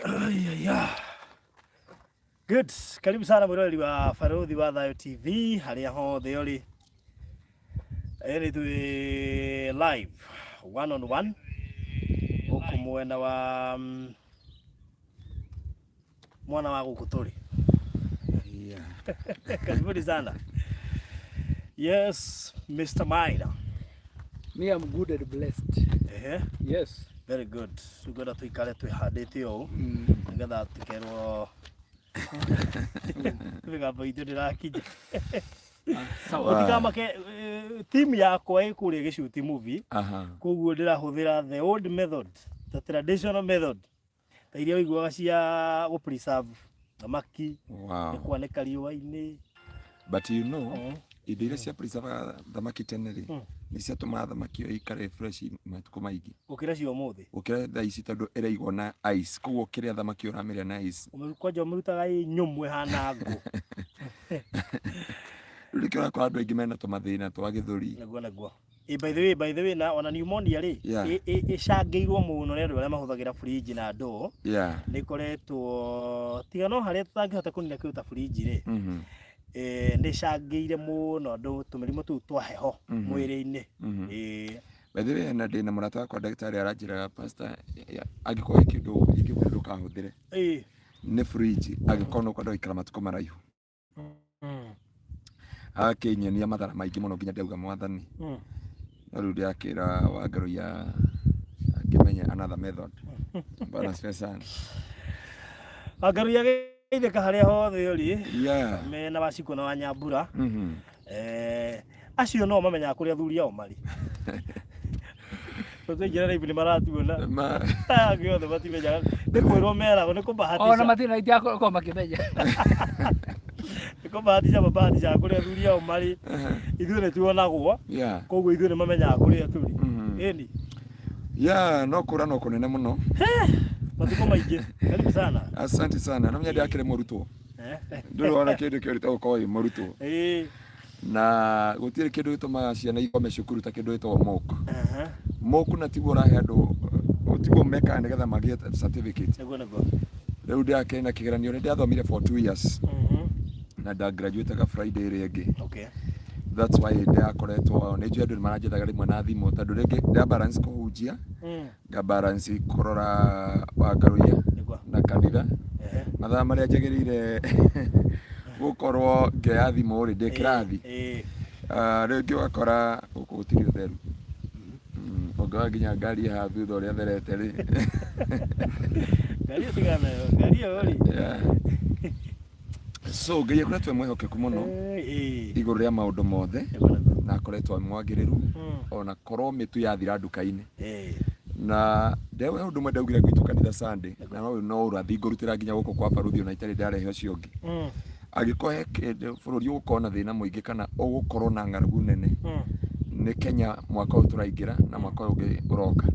Yeah. Good. Karibu sana mwirori wa Baruthi wa Thayo TV haria hothe uri. Eri tu live one on one. Huku mwena wa mwana wa gukuturi. Yeah. Karibuni sana. Yes, Mr. Maina. Me, I'm good and blessed. Yes. Very good. Tugora tuikare twihandite o. Ngetha tukerwo Tugapo itu ndirakinye. Utikamake team yakwa ikuria gishuti movie. Koguo ndirahuthira the old method, the traditional method. Ta iria wiguaga cia go preserve thamaki. Wow. Kwanika riũa-inĩ. But you know, iria cia preserve thamaki tene ri ni cia tuma thamaki yo ikare fresh matuko maigi. Ukira cio muthi. Ukira tha ici tondu iraigwo na ice. Koguo kiria thamaki urameria na ice. Kwanja umurutaga nyumwe hana ngo. Rikira kwa andu aingi mena tumathina twa githuri. Naguo. By the way na ona pneumonia ri icangĩirwo mũno nĩ andũ arĩa mahũthagĩra fridge na ndoo. Nĩ koretwo tiga no harĩa tutangĩhota kũnina kĩu ta fridge ri. Nĩ icangĩire mũno andũ tũmĩrimũ tũu twa heho mwĩrĩ-inĩ. By the way na ndĩna mũrata wakwa ndagĩtarĩ aranjĩraga pastor angĩkorwo kĩndũ ingĩkwenda ndũkahũthĩre nĩ fridge angĩkorwo no kwenda gũikara matukũ maraihu. Akinyonia mathara maingĩ mũno nginya ndauga mwathani. No rĩu ndĩrakĩra wa Ngaruiya akĩmenya another method. Bana special. Ngaruiya geithĩka harĩa hothe ũrĩ. Yeah. Mena Waciko na Wanyambura. Acio no mamenyaga kũrĩa athuri ao marĩ. Tũkĩnjĩra hivi nĩ maratuona. Gĩothe matimenyaga. Nĩ kwĩrwo meragwo nĩ kũbahatisha. Ona matina itiakorwo makĩmenya. Niko bahatisha babahatisha kũrĩa athuri ao marĩ. Ithuĩ nĩ tuonagwo. Koguo ithuĩ nĩ mamenyaga kũrĩa tũrĩ. Ĩni. Yeah, no kũra no kũnene mũno. Matuko maingĩ. Karibu sana. Asante sana. Na mnyadi akire mũrutwo. Ndĩrona kĩndũ kĩrĩtwo gũkorwo mũrutwo. Na gũtirĩ kĩndũ gĩtũmaga ciana ikome cukuru ta kĩndũ gĩtagwo mock. Mock na tiguo ũrahe andũ tiguo meka nĩgetha magĩe certificate. Rĩu ndĩrakĩna kĩgeranio nĩ ndĩathomire for 2 years. Na nda graduate Friday ĩrĩa ĩngĩ. That's why ndĩakoretwo nĩ njũĩ andũ maranjethaga rĩmwe na thimũ tondũ rĩngĩ ndĩa balance kũhunjia nga balance kũrora wa Ngaruiya na kanitha mathaa marĩa njagĩrĩire gũkorwo ngĩoya thimũ rĩ ndĩ kĩrathi. Rĩngĩ ũgakora gũkũ gũtirĩ ũtheru. Ongaga nginya ngari haha thutha ũrĩa therete rĩ. Ngari tigana ngari ĩyo rĩ. So Ngai akoretwo mwĩhokeku mũno igũrũ rĩa maũndũ mothe na akoretwo mwagĩrĩru ona korwo mĩtu yathira nduka-inĩ. Na ndewe ũndũ ũmwe ndaugire gwitũ kanitha Sunday na no ũrathi ngũrutĩra nginya gũkũ kwa Baruthi ona itarĩ ndarehe ũcio ũngĩ. Angĩkorwo bũrũri ũgũkorwo na thĩna mũingĩ kana ũgũkorwo na ng'aragu nene nĩ Kenya mwaka ũyũ tũraingĩra na mwaka ũyũ ũngĩ ũroka.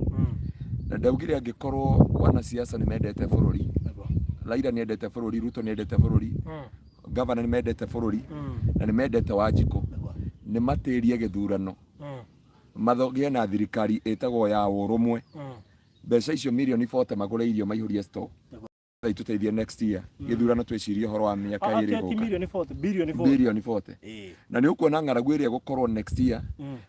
Na ndaugire angĩkorwo wanasiasa nĩ mendete bũrũri, Raila nĩ endete bũrũri, Ruto nĩ endete bũrũri, Gavana nĩ mendete bũrũri na nĩ mendete Wanjikũ, nĩ matĩrie gĩthurano mathogĩe na thirikari ĩtagwo ya ũrũmwe. Mbeca icio mirioni 40 magũre irio maihũrie store ituteithie next year gĩthurano twĩcirie ũhoro wa mĩaka ĩrĩ gũka. Bilioni 40. Na nĩ ũkuona ng'aragu ĩrĩa gũkorwo next year.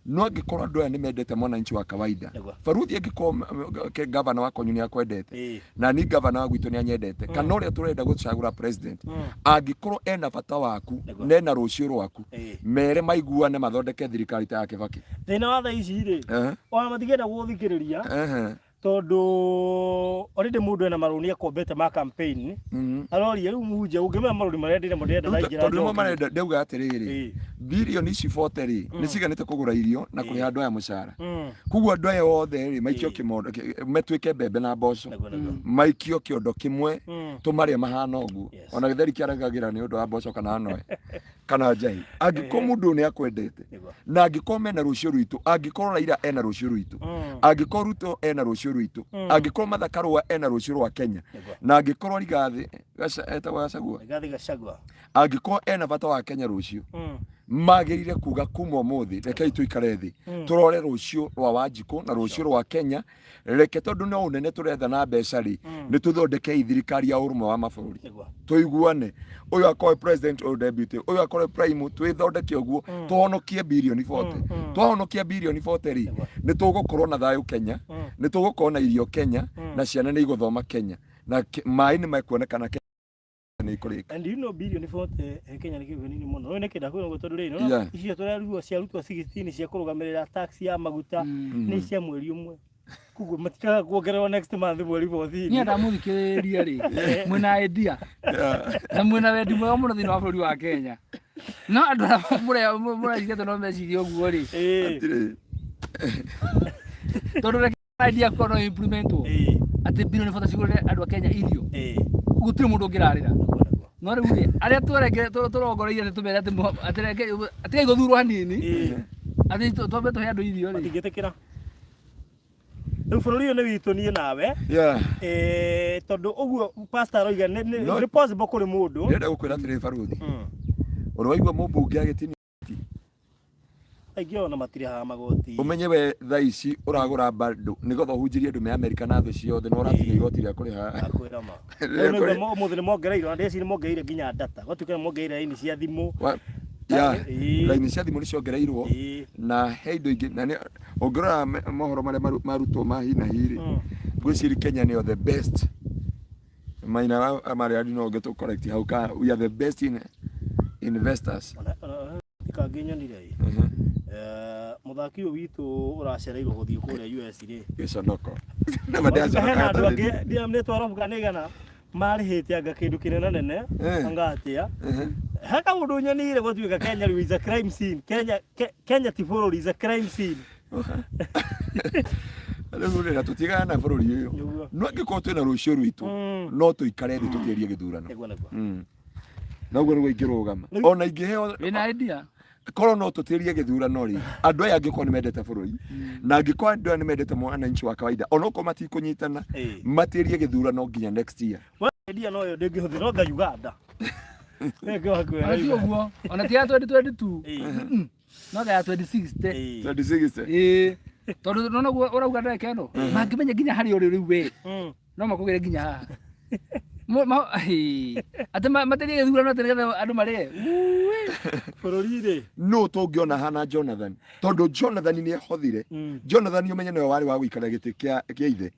No angĩkorwo andũ aya nĩ mendete mwananchi wa kawaida. Baruthi angĩkorwo gavana wa kwanyu nĩ akwendete na ni gavana wa gwitũ nĩ anyendete kana ũrĩa tũrenda gũcagũra president angĩkorwo ena bata waku na ena rũciũ rwaku mere maiguane mathondeke thirikari ta ya Kibaki. Thĩna wa thaa ici rĩ ona matigenda gũthikĩrĩria tondu already mundu ena marũni akombete ma campaign aroria rĩu muhunjia ũngĩmenya marũni marĩa ndĩrenda mũndenda thaingĩra tondu mo marenda ndauga atĩrĩrĩ bilioni ici 40 rĩ nĩ ciganĩte kũgũra irio na kũrĩha andũ aya mũcara. Koguo andũ aya othe rĩ maikio kĩmondo metwĩke mbembe na mboco maikio kĩondo kĩmwe tũmarĩa mahana ũguo ona gĩtheri kĩaragagĩra nĩ ũndũ wa mboco kana noe kana njahĩ. Angĩkorwo mũndũ nĩ akwendete na angĩkorwo mena rũciũ rwitũ, angĩkorwo Raila ena rũciũ rwitũ, angĩkorwo Ruto ena rũciũ rwitũ, angĩkorwo Martha Karua ena rũciũ rwa Kenya na angĩkorwo Rigathi etagwo Gachagua angĩkorwo ena bata wa Kenya rũciũ magirire kuga kuma muthi reke tuikare thi turore rucio rwa Wanjiku na rucio rwa Kenya reke tondu no unene turetha na mbeca ri ni tuthondeke thirikari ya urumwe wa mabũrũri tuiguane uyu akoe president o deputy uyu akoe prime twithondeke uguo tuhonokie bilioni 40 tuhonokia bilioni 40 ri ni tugukorwo na thayu Kenya ni tugukorwo na irio Kenya na ciana ni iguthoma Kenya na mai ni mekuonekana and you know billion 40 Kenya ni kivu nini muno no kida kuno gotondo ri no icio turarugwo cia rutwa 16 cia kurugamirira tax ya maguta ni cia mweri umwe kugu matikaga kuongererwo next month mweri bothini ni ndamuthikiriria ri mwina idea na mwina wendi mwega muno thini wa bũrũri wa Kenya no andu mura cigetwo no meciria uguo ri tondu reke idea kono implement ati billion 40 cigure andu a Kenya irio gutire mundu ngirarira no riu aria twereke turongoreire ni tumere ati reke guthurwo hanini ati twambe tuhe andu irio ri ngitikira riu bũrũri ũyũ nĩ witũ niĩ nawe tondu uguo pastor oiga ni possible kuri mundu ndenda gukwira atiri baruthi uri waigua mũmbunge agĩtini aingĩ ona matire haha magoti umenye we thaa ici uragura bando nigetha uhunjirie andu me America na thũ ciothe no uratiga igoti rĩa kuri haha akwira ma umuthi ni mongereirwo ndeci ni mongereire nginya data gwatuĩka ni mongereire raini cia thimu raini cia thimu ni ciongereirwo na he indo ingĩ na ongerera mohoro maria marutwo ma hi na hiri ngwĩciria Kenya nĩyo the best maina amaria no ngeto correct how ka we are the best in investors kanginyonire muthaki uyu witu uracereirwo guthii kuria US ri gicondoko na madaza na andu angi ndiamne twarabu kanigana marihite anga kindu kinene nene anga atia haka mundu nyonire gutuika Kenya is a crime scene Kenya ti bũrũri is a crime scene Rĩu na tutigana na bũrũri ũyũ no angĩkorwo twĩna rũciũ rwitũ no tũikare thĩ tũtĩrie gĩthurano naguo nĩguo ingĩrũgama ona ingĩheo wĩna idea korwo no tũtĩrie gĩthurano ri andũ aya angĩkorwo nĩ mendete bũrũri na angĩkorwo andũ aya nĩ mendete mwananchi wa kawaida ona uko matikũnyitana matĩrie gĩthurano nginya next year idea no yo ndĩngĩhũthĩra nga Uganda uguo ona ti ya 2022 no ga 2060 tondu no guo urauga ndeke no mangimenya nginya hari uri riu we no makugire nginya haha ati materie githurano ati andu marie bũrũri ri no tũngĩona hana Jonathan tondu Jonathan nĩ ehothire Jonathan umenye nĩwe warĩ wa gũikara gĩtĩ kĩa ithe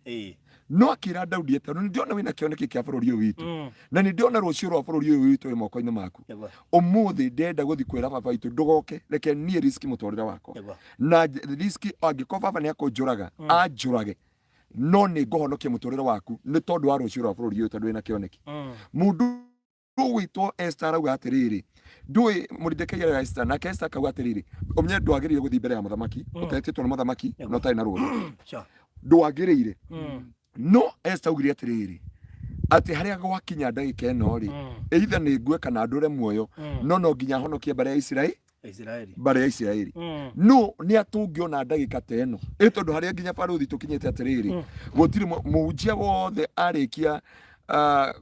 no akira Daudi tondu ndiona wina kĩoneki kĩa bũrũri ũyũ witũ na nĩ ndiona rũciũ rwa bũrũri ũyũ witũ rĩ moko-inĩ maku ũmũthĩ ndenda gũthi kwĩra baba witũ ndũgoke reke niĩ riski mũtũrĩre wakwa na riski angĩkorwo baba nĩ akũnjũraga anjũrage no nĩ ngũhonokia mũtũrĩre waku nĩ tondũ wa rũciũ rwa bũrũri ũyũ tondũ wĩna kĩoneki mũndũ witũ Esther arauga atĩrĩrĩ ndũĩ mũrindĩkĩire Esther na Esther akauga atĩrĩrĩ ũmenye ndwagĩrĩire gũthiĩ mbere ya mũthamaki ũtetĩtwo nĩ mũthamaki no tarĩ na rũtha ndwagĩrĩire no Esther augire atĩrĩrĩ ati haria gwakinya ndagĩka ĩno ri either nĩ ngue kana ndũre muoyo no nginya honokie mbere ya Israeli mbere ya Israeli no nĩ atũngĩona ndagĩka ta ĩno tondu haria nginya baruthi tũkinyĩte atĩrĩrĩ gũtirĩ mũhunjia wothe arĩkia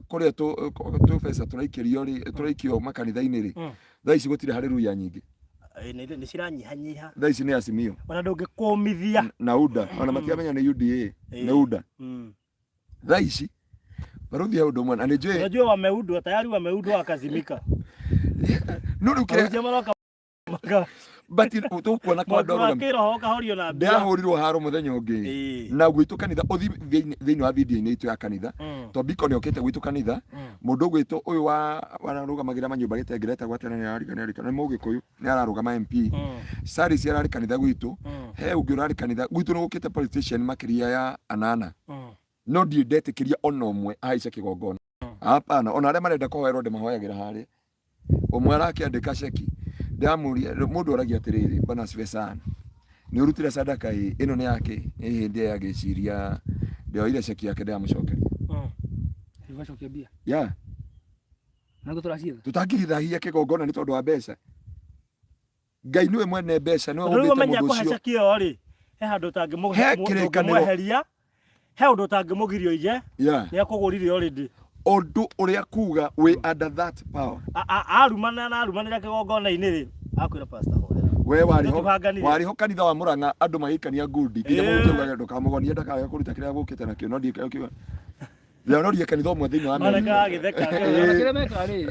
kuria tũbeca tũraikio makanitha-inĩ ri thaa ici gũtirĩ haleluya nyingĩ nĩ ciranyihanyiha thaa ici nĩ Azimio ona ndũngĩkũmithia na UDA ona matiamenya nĩ UDA na UDA thaa ici baruthi ya ũndũ mwana anijue unajua wameudwa tayari wameudwa wakazimika no rĩu but ũkuona kwa ndoro ndĩrahurirwo haro mũthenya ũngĩ na gwitũ kanitha ũthi thĩinĩ wa video-inĩ itũ ya kanitha to biko nĩ okĩte gwitũ kanitha mũndũ gwitũ ũyũ wararũgamagĩra manyũmba gĩtengere gwatana nĩ mũgĩkũyũ nĩ ararũgama MP Saris ararĩ kanitha gwitũ he ũngĩ ũrarĩ kanitha gwitũ nĩ gũkĩte police station makĩria ya 8 no ndetĩkĩria ona ũmwe ahaica kĩgongona hapana ona arĩa marenda kũhoerwo ndĩmahoyagĩra harĩa ũmwe arakĩandĩka ceki ndamuria mundu oragia atiriri bana sivesana ni urutira sadaka ino ni yake ndiye yagiciria ndio ile ceki yake ndamucokeria ivacokia bia nago tutangirithahia kigongona ni tondu wa mbeca Ngai niwe mwene mbeca niwe umbite mundu ucio ceki yo ri he handu tangimweheria he undu tangimugirio ije ni akugurire already undu uria kuga we under that power arumanira kigongona-inĩ ri akwira pastor horera we wariho kanitha wa Murang'a andu magikania ngundi nginya mũndũ ndũkamũgonia ndakaga kũruta kĩrĩa gũkĩte nakĩo no ndĩkiuga Leonoria kanitha ũmwe thĩinĩ wa Amerika gĩtheka kĩrĩa meka rĩ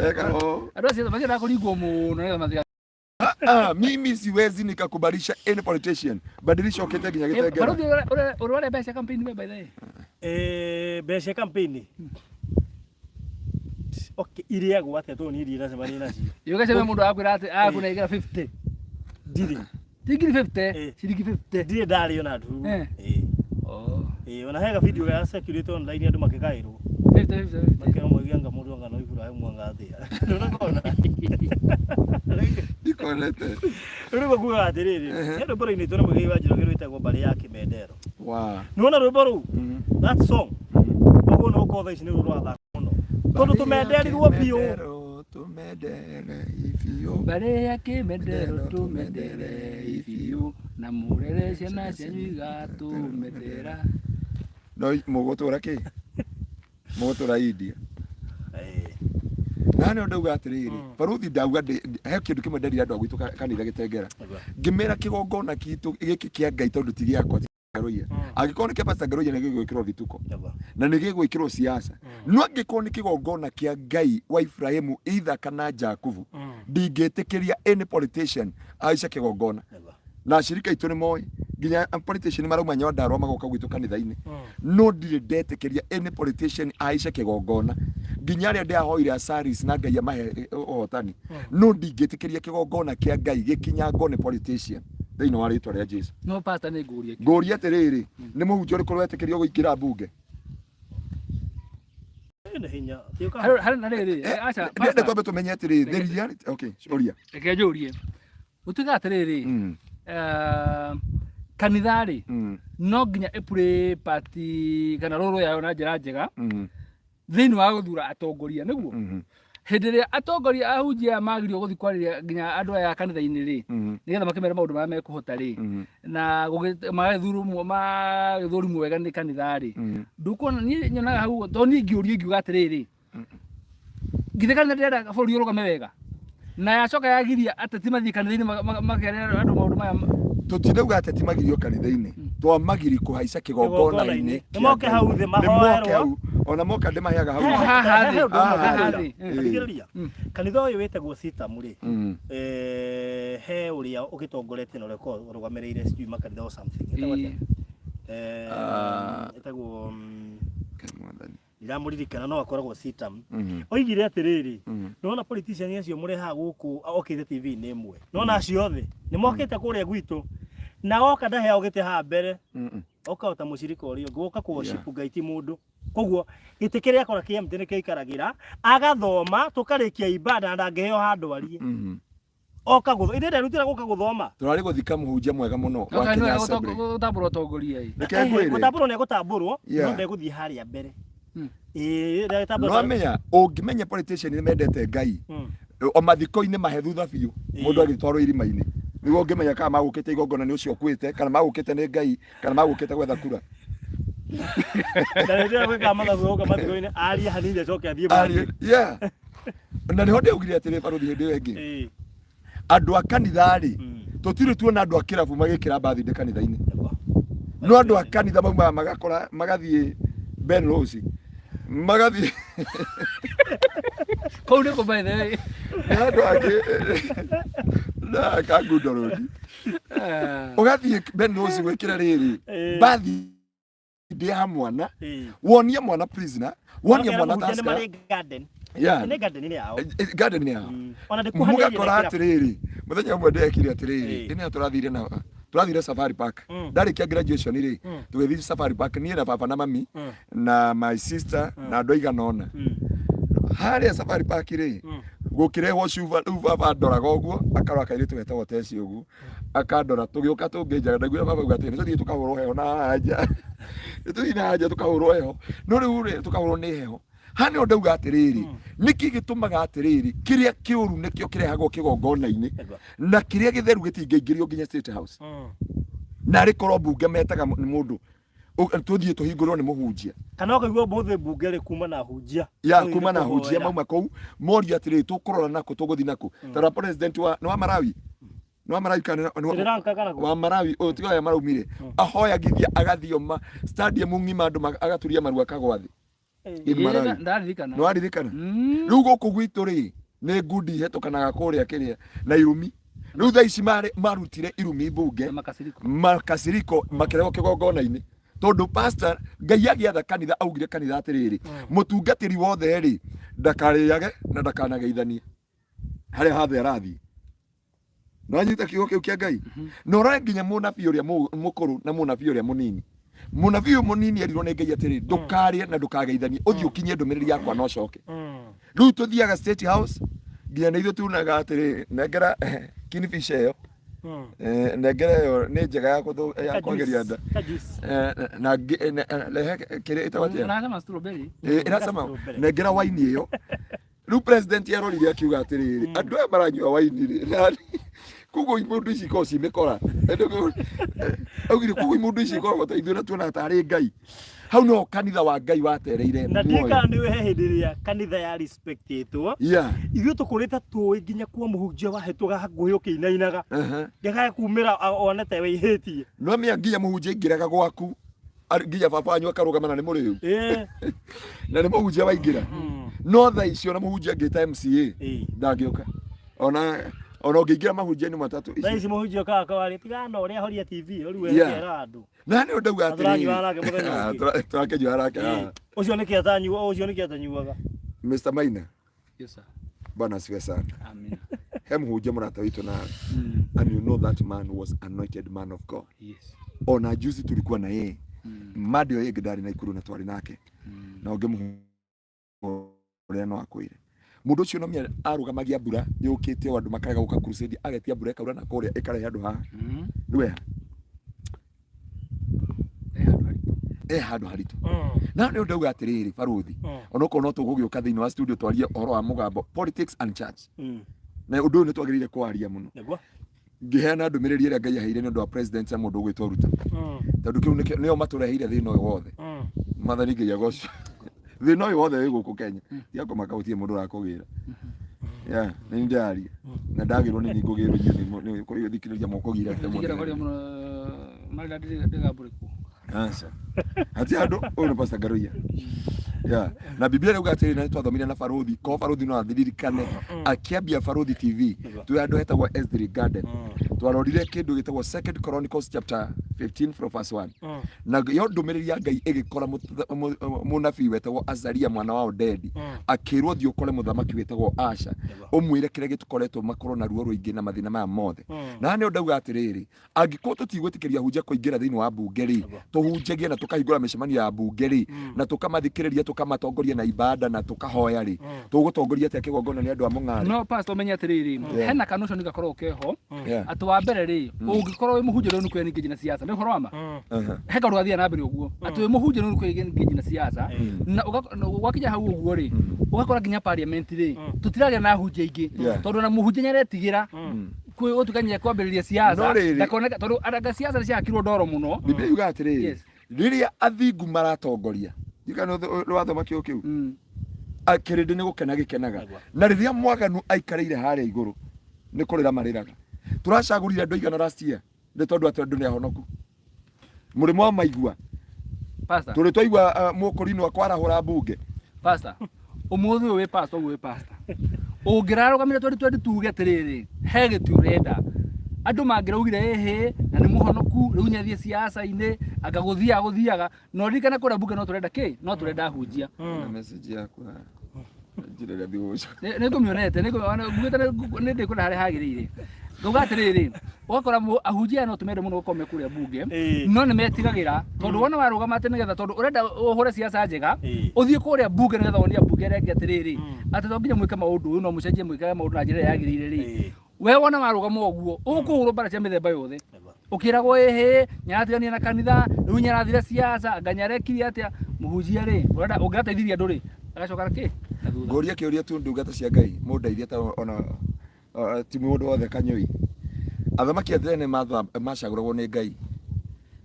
andũ acio magĩra kũringwo mũno nĩgetha mathiga mimi siwezi nikakubalisha any politician badilisha ukete nginya gĩtengera barudi urware besha campaign by the way besha campaign okay iria gwate to ni iria nasema ni nacio yokasema mundu akwira ati akuna igira 50 dili tigiri 50 shiriki 50 dili dali yona tu ona hega video ya security online andu makikairwo 50 makero mwigianga mundu anga no igura mwanga athia ndona kona ikonete rwimbo kuga atiriri ndio bora ini tona mwigi wajiro girwitagwo bari ya Kimendero wow nona rwimbo ru that song ogo no ko thaici ni rwatha muno tondu tumenderirwo biu tumendere ifio bari ya Kimendero tumendere ifio na murere ciana cianyuiga tumendera no mugotora ki mugotora India nani ndauga atiriri baruthi ndauga he kindu kimwe nderira andu agwitu kanitha gĩtengera ngimera kigongona kitu giki kia Ngai tondu ti giakwa Ngaruiya angĩkorwo nĩ kĩpasta Ngaruiya nĩ gĩgwĩkĩrwo thituko na nĩ gĩgwĩkĩrwo siasa no angĩkorwo nĩ kĩgongona kia Ngai wa Ibrahimu either kana Jakubu ndingĩtĩkĩria any politician aice kĩgongona na shirika itu ni moi nginya politician marauma Nyandarua magoka gwitu kanitha-inĩ no ndirĩ ndetĩkĩria any politician aice kĩgongona nginya rĩa ndahoire asaris na Ngai amahe ũhotani no ndingĩtĩkĩria kĩgongona kia Ngai gĩkinyangwo nĩ politician thĩinĩ wa rĩtwa rĩa Jesu no pastor nĩ ngũria atĩrĩrĩ nĩ mũhunjia ũrĩkũ wetĩkĩrio gũingĩra mbunge nĩ twambe tũmenye atĩrĩrĩ the reality okay ũria reke njũrie gũtiga atĩrĩrĩ kanithari no nginya epure party kana roro yayo na njĩra njega thĩinĩ wa gũthura atongoria nĩguo hĩndĩ ĩrĩa atongoria ahunjia magirio gũthiĩ kwarĩria nginya andũ aya kanitha-inĩ rĩ nĩgetha makĩmera maũndũ marĩa mekũhota rĩ na magĩthũrimwo wega nĩ kanitha rĩ ndũkuona niĩ nyonaga hau tondũ niĩ ngĩũria ingiuga atĩrĩrĩ githĩ kanitha ndĩrenda bũrũri ũrũgame wega na yacoka yagiria ateti mathiĩ kanitha-inĩ makerera andũ maũndũ maya tutindauga ateti magirio kanitha-inĩ twamagiri kuhaica kĩgongona-inĩ nĩ moke hau thĩ mahoerwo ona moka ndĩmaheaga hau thikĩrĩria kanitha ũyũ wĩtagwo sitam rĩ he ũrĩa ũgĩtongoretie na ũrĩa ũrũgamĩrĩire sijui makanitha o something ĩtagwo ndiramũririkana no akoragwo sitam oigire atĩrĩrĩ nona politician acio mũrehaga gũkũ okĩte TV-inĩ ĩmwe nona acio othe nĩ mokĩte kũrĩa gwitũ na oka ndaheao gĩtĩ haha mbere oka ta mũcirika ũrĩa ũngĩ woka worship Ngai ti mũndũ koguo gĩtĩ kĩrĩa akora kĩa mtene kĩikaragĩra agathoma tũkarĩkia ibada na ngeheo handũ arie oka gũthoma ĩndĩ nderutĩra gũka gũthoma tũrarĩ gũthika mũhunjia mwega mũno wa Kenya Assembly gũtambũrwo atongoria gũtambũrwo nĩ gũtambũrwo no ndegũthiĩ harĩa mbere no amenya ũngĩmenya politician nĩ mendete Ngai o mathiko-inĩ mahe thutha biũ mũndũ agĩtwarwo irima-inĩ nĩguo ũngĩmenya kana magũkĩte igongona nĩ ũcio ũkwĩte kana magũkĩte nĩ Ngai kana magũkĩte gwetha kura na ndio gwĩka mathabu gũka mathiko-inĩ aria hanini acoke athiĩ bari na nĩho ndĩaugire atĩrĩ baruthi hĩndĩ ĩyo ĩngĩ andũ a kanitha rĩ tũtirĩ tuona andũ a kĩrabu magĩkĩra mbathi ndĩ kanitha-inĩ no andũ a kanitha maumaga magakora magathiĩ Ben Rose magathiĩ kũu nĩ kũmaithe andũ angĩ na kangundorodi ũgathiĩ Ben Rose gwĩkĩra rĩrĩ mbathi ndĩ ha mwana wonia mwana prisoner wonia mwana taska garden nĩ yao mũgakora atĩrĩrĩ mũthenya ũmwe ndekire atĩrĩrĩ ĩnĩ tũrathire Safari Park ndarĩkia graduation rĩ tũgĩthiĩ Safari Park niĩ na baba na mami na my sister na andũ aigana ũna harĩa Safari Park rĩ gũkĩrehwo cuba rĩu baba ndoraga ũguo akarora kairĩtu getagwo Teci ũguo akandora tũgĩũka tũngĩnjaga ndaiguire baba auga atĩ nĩtũthiĩ tũkahũrwo heho na hanja nĩtũthiĩ na hanja tũkahũrwo heho no rĩu rĩ tũkahũrwo nĩ heho hano ndauga atĩrĩrĩ nĩkĩ gĩtũmaga atĩrĩrĩ kĩrĩa kĩũru nĩkĩo kĩrehagwo kĩgongona-inĩ na kĩrĩa gĩtheru gĩtingĩingĩrio nginya State House na rĩkorwo mbunge metaga mũndũ tũthiĩ tũhingũrwo nĩ mũhunjia kana ũkaigua mũthĩ mbunge rĩ kuma na hunjia kuma na hunjia mauma kũu moria atĩrĩrĩ tũkũrora nakũ tũgũthiĩ nakũ tara president wa Malawi no Marawi kana Sri Lanka kana wa Marawi o tiga ya maraumire ahoya githia agathioma stadium ngima andu agaturia maru akagwathi ndaririkana no aririkana riu guku gwitu ri ni ngundi hetukanaga kuria kiria na irumi riu thaa ici marutire irumi bunge makasiriko makirego kigongona-ini tondu pastor Ngai agiatha kanitha augire kanitha atiriri mutungatiri wothe ri ndakariage na ndakanageithanie haria hathe arathi no anyita kiugo kiu kia Ngai no rore nginya munabii uria mukuru na munabii uria munini munabii munini erirwo ni Ngai atiri ndukarie na ndukageithanie uthii ukinye ndumiriri yakwa no coke riu tuthiaga State House nginya nithu tunaga atiri nengera kinifisha iyo nengera iyo ni njega ya kwageria nda na lehe kire itawatia na strawberry irasama nengera wine iyo riu president yarorire akiuga atiri andu aya maranyua wine ri kugo imundu ici ko cimekora augire kugo imundu ici ko gutaithura tuona tari Ngai hau no kanitha wa Ngai watereire na ndika ni we hindiria kanitha ya respectitwo ithuĩ tũkũrĩte tũĩ nginya kwa mũhunjia wahetwo hakuhĩ ũkĩinainaga ndegaya kumĩra onete wĩhĩtie no mĩa nginya mũhunjia ingĩraga gwaku nginya baba wanyu akarũgama na nĩ mũrĩu na nĩ mũhunjia waingĩra no thaa icio na mũhunjia angĩta MCA ndangĩũka ona ũngĩingĩra mahunjia-inĩ matatu thaa ici mũhunjia ũkaga warĩ tigana ũrĩa horia TV rĩu wekera andũ na nĩ ũndauga atĩrĩ tũrakĩnyua nake ũcio nĩkĩ atanyuaga Mr. Maina. Yes sir. Bwana asifiwe sana. Amen. Hemu hujia mrata wito na and you know that man was anointed man of God. Yes. Ona juzi tulikuwa na yeye. Madi wa yeye gidari na ikuru na twari nake. Na ogemu ule no akwire. Mundu ucio no mia arugamagia mbura yukite wandu makarega guka crusade agetia mbura ekaura na koria ekarehe andu ha. Ndwe. Handu haritu na nĩ ndauga atiriri baruthi onoko no tũgũgĩũka thĩinĩ wa studio twarie ũhoro wa mũgambo politics and church na ũndũ nĩ twagĩrĩire kwaria mũno ngĩheana ndũmĩrĩri ĩrĩa Ngai aheire nĩ ũndũ wa president ya mũndũ ũgwĩtwo Ruto tondũ kĩu nĩo matũreheire thĩna ũyũ wothe mathani Ngai agoco thĩna ũyũ wothe wĩ gũkũ Kenya tiako makautie mũndũ ũrakũgĩra nĩ ndaria na ndagĩrwo nĩ ngũgĩrwo nĩ kũthikĩrĩria mũkũgĩra Asa. Hati ando ono Pastor Ngaruiya. Na Biblia leo gatiri na twathomire na Farodhi, ko Farodhi no athirikane akiambia Farodhi TV. Tu ando hetagwo S3 Garden. Twarorire kindu gitagwo 2 Chronicles chapter 15 from verse 1. Na yo ndumiriri ya Ngai igikora munabii wetagwo Azaria mwana wa Odedi. Akirwo thio kore muthamaki wetagwo Asha. Umwire kire gitukoretwo makoro na ruo ruingi na mathina maya mothe. Na ne ndauga atiriri, angiko tutigwitikiria hunja kuingira thiini wa bunge ri. Tuhunjagie na tukahingura mĩcemanio ya bunge ri na tukamathikĩrĩria tukamatongoria na ibada na tukahoya ri tugutongoria atia kigongona ni andu a Mũng'ari no pastor menya atiriri hena kanusho nigakorwo keho atu wa mbere ri ungikorwo wi muhunjia ni kwengage na siasa ni horo ama heka rwathia na mbere uguo atu wi muhunjia ni kwengage na siasa na ugakinya hau uguo ri ugakora nginya parliament ri tutiragia na hunjia ingi tondu na muhunjia nyaretigira kwe otukanye kwambĩrĩria siasa ndakoneka tondu aranga siasa ni ciakirwo ndoro muno Biblia yuga atiriri riria athingu maratongoria ndikano rwathoma kiu kiu akirinde ni gukena gikenaga na riria mwaganu aikareire haria iguru ni kurira mariraga turacagurire andu igana last year ni tondu atondu ni ahonoku murimo wa maigua pastor turi twaigua mukurino akwarahura bunge pastor umuthi we pastor ungirarugamire twari tuge atiriri he gitu urenda andu mangiraugire ehe na ni muhonoku riu nyathie siasa-ini agaguthiaga no ririkana kura bunge no turenda ki no turenda hunjia na message yakwa njire thiuca ni ngumionete ni ndikuna haria hagirire nguga atiriri ugakora ahunjia no tumende muno gukome kuria bunge no ni metigagira tondu wona warugamate nigetha tondu urenda uhure siasa njega uthie kuria bunge nigetha wonia bunge reke atiriri ati to nginya mwike maundu uyu no mucenjie mwike maundu na njira yagirire ri we wona warugama uguo ukuhurwo bara cia mithemba yothe ukiragwo ehe nyaratigania na kanitha riu nyarathire siasa nganyarekirie atia muhunjia ri urenda ungateithiria andu ri agacoka raki ngoria kiuria tu ndungata cia Ngai mundeithie ta ona ti mundu wothe kanyoi athamaki athene macaguragwo ni Ngai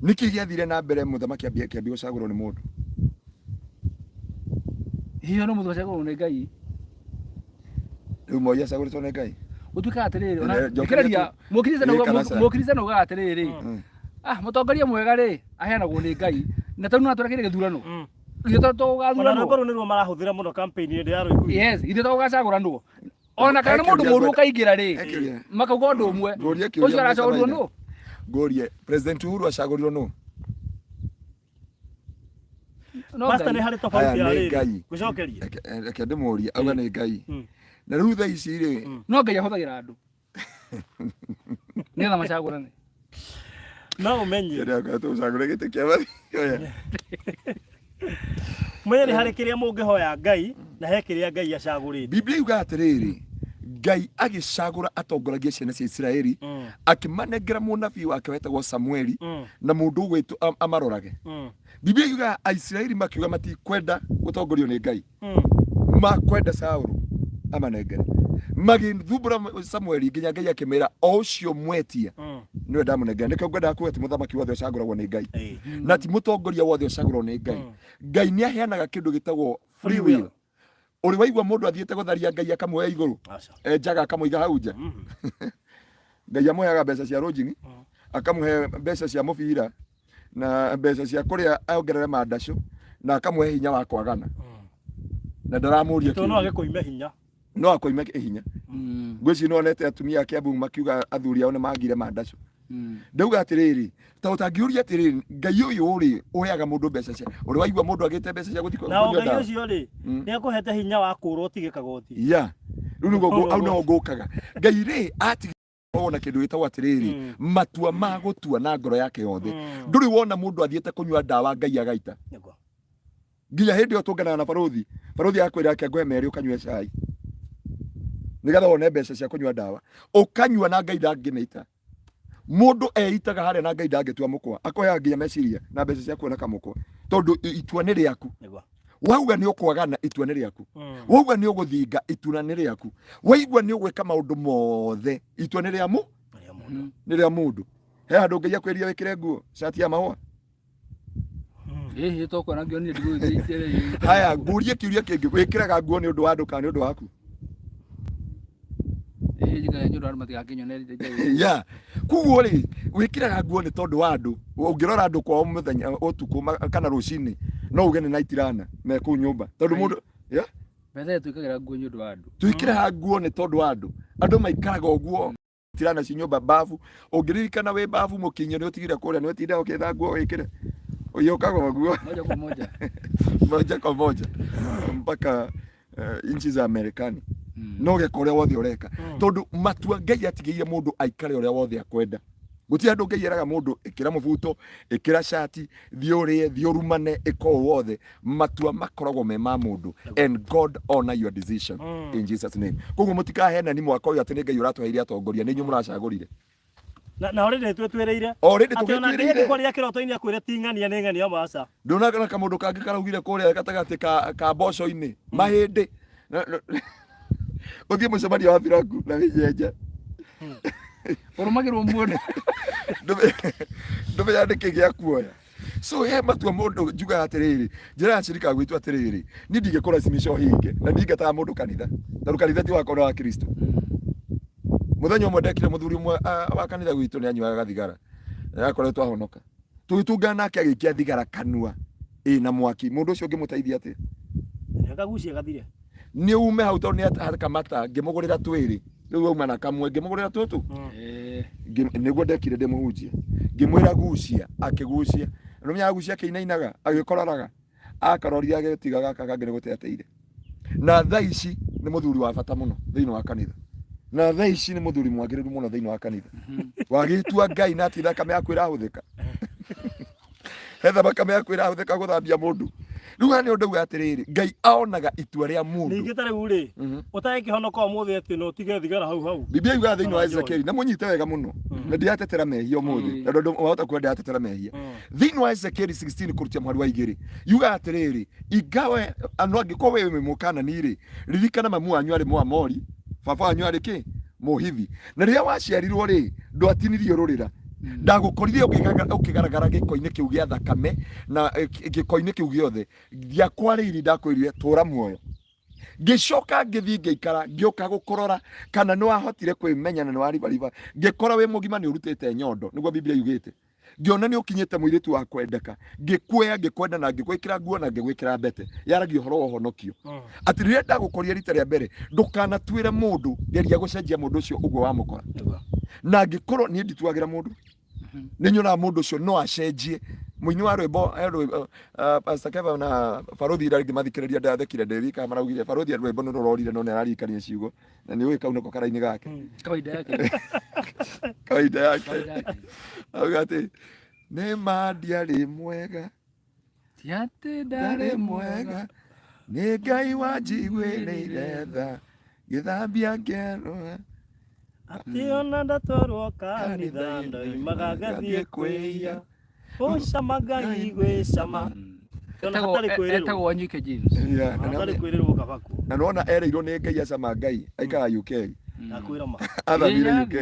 niki giathire na mbere muthamaki kiambi gucagurwo ni mundu hiyo no muthamaki gucagurwo ni Ngai riu moya caguritwo ni Ngai Utuka atiriri ona ikiraria mukiriza no atiriri mutongoria mwega ri aheanagwo ni Ngai na tau no atũrekire gĩthurano ithe to gathurano ona rũrũ nĩruo marahuthira muno campaign ĩndĩ ya rũigũ yes ithe to gacagũranwo ona kana mũndũ mũru ũkaingĩra ri makauga ũndũ ũmwe ũcio aracagũrirwo no ngorie President Uhuru acagũrirwo no Master nĩ harĩ tofauti ya rĩ gucokeria reke ndĩmũrie auga nĩ Ngai na rĩu thaa ici rĩ no Ngai ahũthagĩra andũ nĩgetha macagũrane no umenye rĩrĩa tũcagũre gĩtĩ kĩa bathi mwĩrĩ harĩ kĩrĩa mũngĩhoya Ngai na he kĩrĩa Ngai acagũrĩte Biblia yuga atĩrĩrĩ Ngai agĩcagũra atongoragia ciana cia Israeli akĩmanengera mũnabii wake wetagwo Samueli na mũndũ ũgwĩtwo amarorage Biblia yuga Aisiraeli makiuga matikwenda gũtongorio nĩ Ngai makwenda Saũlũ amanengere magĩthumbũra Samueli nginya Ngai akĩmera o ũcio mwetia niwe ndamunengera nĩkĩo ngwendaga kuuga atĩ mũthamaki wothe ũcagũragwo nĩ Ngai na ti mũtongoria wothe ũcagũragwo nĩ Ngai Ngai nĩ aheanaga kĩndũ gĩtagwo free will uri waigua mũndũ athiĩte gũtharia Ngai akamuoya igũrũ njaga akamũiga hau nja Ngai amuheaga mbeca cia rũnjini akamuhe mbeca cia mũbira na mbeca cia kũrĩa aongerere mandacũ na akamuhe hinya wa kwagana na ndaramũria kĩndũ no agĩkũime hinya no akoime hinya ngwĩci no onete atumia a Kiambu makiuga athuri ao nĩ magire mandacũ ndauga atĩrĩrĩ ta ũtangĩũria atĩrĩrĩ Ngai ũyũ rĩ ũheaga mũndũ mbeca cia ũrĩ waigua mũndũ agĩte mbeca cia gũthikwo na Ngai ũcio rĩ nĩ akũhete hinya wa kũrwo tige kagoti ya rĩu nĩguo au no ngũkaga Ngai rĩ ati ona kĩndũ gĩtagwo atĩrĩrĩ matua ma gũtua na ngoro yake yothe ndũrĩ wona mũndũ athiĩte kũnyua ndawa Ngai agaita nginya hĩndĩ ĩyo tũnganaga na barothi akwĩra ake ngũhe merĩ ũkanyue cai nigatha wone mbeca cia kũnyua ndawa ũkanyua na Ngai ndangĩneita mũndũ eitaga harĩa na Ngai ndangĩtua mũkwa akoya nginya meciria na mbeca cia kuona kamũkwa tondũ itua nĩ rĩaku wauga nĩ ũkwagana itua nĩ rĩaku wauga nĩ ũgũthinga itua nĩ rĩaku waigua nĩ ũgwĩka maũndũ mothe itua nĩ rĩa mũndũ he handũ Ngai akwĩria wĩkĩre nguo cati ya mahũa toko na ngĩonire ndigũ haya ngurie kĩũria kĩngĩ wĩkĩraga nguo nĩ ũndũ wa andũ kana nĩ ũndũ waku ya kuguo rĩ wĩkĩraga nguo nĩ tondũ wa andũ ũngĩrora andũ kwao mũthenya ũtukũ kana rũcinĩ no uge nĩ night runner me kũu nyũmba tondũ mũndũ ya bethe twĩkagĩra nguo nĩ ũndũ wa andũ twĩkĩraga nguo nĩ tondũ wa andũ maikaraga ũguo tirana ci nyũmba bafu ũngĩririkana wĩ bafu mũkinyo nĩ ũtigire kũrĩa nĩ ũtinda ũkĩetha nguo wĩkĩre ũyokaga nguo moja kwa moja mpaka inchi za Amerikani no geka ũrĩa wothe ũreka tondũ matua Ngai atigĩire mũndũ aikare ũrĩa wothe akwenda gũtirĩ andũ Ngai eraga mũndũ ĩkĩra mũbuto ĩkĩra shati thiũrĩe thiũrumane ĩko wothe matua makoragwo me ma mũndũ and God honor your decision in Jesus name koguo mũtikahena ni mwaka ũyũ atĩ nĩ Ngai ũratũheire atongoria nĩ inyuĩ mũracagũrire na already twetwereire tũgĩtwereire kwa kĩroto-inĩ akwĩre ting'ania nĩ ng'ania maca ndũnagana kamũndũ kangĩ karaugire kũrĩa gatagatĩ ka mboco-inĩ mahĩndĩ ũthiĩ mũcemanio wa Thiraku na wĩnyenja ũrũmagĩrwo muone ndũmenya nĩkĩ gĩa kuoya so he matua mũndũ njugaga atĩrĩrĩ njĩra ya cirika gwitũ atĩrĩrĩ niĩ ndingĩkũracimisha hinge na ndingataga mũndũ kanitha tondũ kanitha ti wakwa wa Kristo muthenya ũmwe ndekire mũthuri ũmwe wa kanitha gwitũ nĩ anyuaga thigara akoretwo ahonoka tũgĩtungana nake agĩikia thigara kanua na mwaki mũndũ ũcio ũngĩmũteithia atĩa akagucia gathire nĩ ume hau tondũ nĩ akamata ngĩmũgũrĩra twĩrĩ rĩu auma na kamwe ngĩmũgũrĩra tũtũ nĩguo ndekire ndĩmũhunjia ngĩmwĩra gucia akĩgucia nũmenya gucia akĩinainaga agĩkororaga akarorire agĩtiga gaka kangĩ nĩ gũteateire na thaa ici nĩ mũthuri wa bata mũno thĩinĩ wa kanitha na thaa ici nĩ mũthuri mwagĩrĩru mũno thĩinĩ wa kanitha wagĩtua Ngai na ti thakame yaku ĩrahũthĩka hetha thakame yaku ĩrahũthĩka gũthambia mũndũ rĩu nĩ ũndũ atĩrĩrĩ Ngai aonaga itua rĩa mũndũ ningĩ ta rĩu rĩ ũtarĩ kĩhonoka ũmũthĩ atĩ no tige thigara hau Biblia yuga thĩinĩ wa Ezekieli na mũnyite wega mũno na ndiatetera mehia ũmũthĩ tondũ wahota kwenda atetera mehia thĩinĩ wa Ezekieli 16 kũrutia mwari wa 2 yuga atĩrĩrĩ ingawe angĩkorwo wewe mũkanani rĩ ririkana mamu wanyu arĩ Mũamori baba wanyu arĩ kĩ Mũhivi na rĩrĩa waciarirwo rĩ ndwatinirio rũrĩra ndagũkorire ũkĩgaragara gĩko-inĩ kĩu gĩa thakame na gĩko-inĩ kĩu gĩothe ndiakwarĩire ndakwĩrire tũra muoyo ngicoka ngithi ngiikara ngioka gukurora kana no ahotire kwimenya na no ari bariba ngikora we mugima ni urutite nyondo niguo Biblia yugite ngiona ni ukinyete muiritu wa kwendeka ngikuya ngikwenda na ngigwikira nguo na ngigwikira mbete yaragio horo honokio ati riria ndagukoria rita ria mbere ndukana twire mundu geria gucenjia mundu ucio uguo wa mukora na ngikorwo ni ndituagira mundu ni nyona mundu ucio no acenjie muini wa rwimbo Pastor Kevin na Farothi ira ngimathikiriria ndathekire ndewika maraugire Farothi rwimbo no rororire no nararikania ciugo na ni wika unako karaini gake kawaida yake kawaida yake agate ne mandiari mwega tiate ndare mwega ni Ngai wanjiguĩrĩire tha gĩthambia ngero ati ona ndatorwo kanitha ndoimaga ngathiĩ kwĩya ũcama Ngai gwĩcama etagwo Nyike James na nona ereirwo nĩ Ngai acama Ngai aikara UK nakwĩra ma athamire UK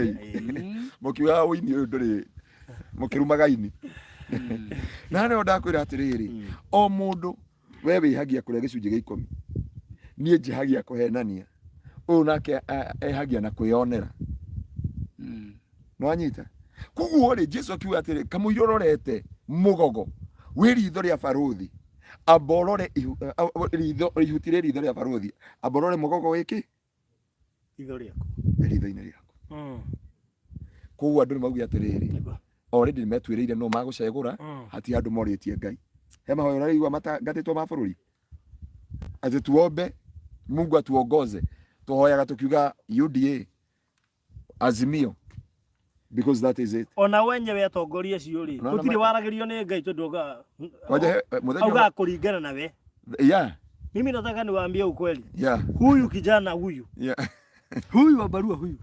mũkiuga ũini ũyũ ndũrĩ mũkĩrumaga ini na nĩ ndakwĩra atĩrĩrĩ o mũndũ we wĩhagia kũrĩa gĩcunjĩ gĩa 10 niĩ njihagia kũhenania ũyũ nake ehagia na kwĩyonera nwanyita kuguo rĩ Jesu akiuga atĩrĩ kamũira ũrorete mũgogo wĩ ritho rĩa Farothi aborore ihutire ritho rĩa Farothi aborore mũgogo wĩkĩ ritho rĩaku ritho-inĩ rĩaku kuguo andũ nĩmauga atĩrĩrĩ already nĩmetwĩrĩire no magũcegũra hati andũ morĩtie Ngai he mahoya ũraigua matangatĩtwo ma bũrũri atĩ tuombe Mungu atuongoze tuhoyaga tukiuga UDA Azimio because that is it ona wenyewe atongoria ciuri gutiri waragirio ni Ngai tondu auga kuringana na we mimi nataka niwaambie ukweli huyu kijana huyu huyu wa barua huyu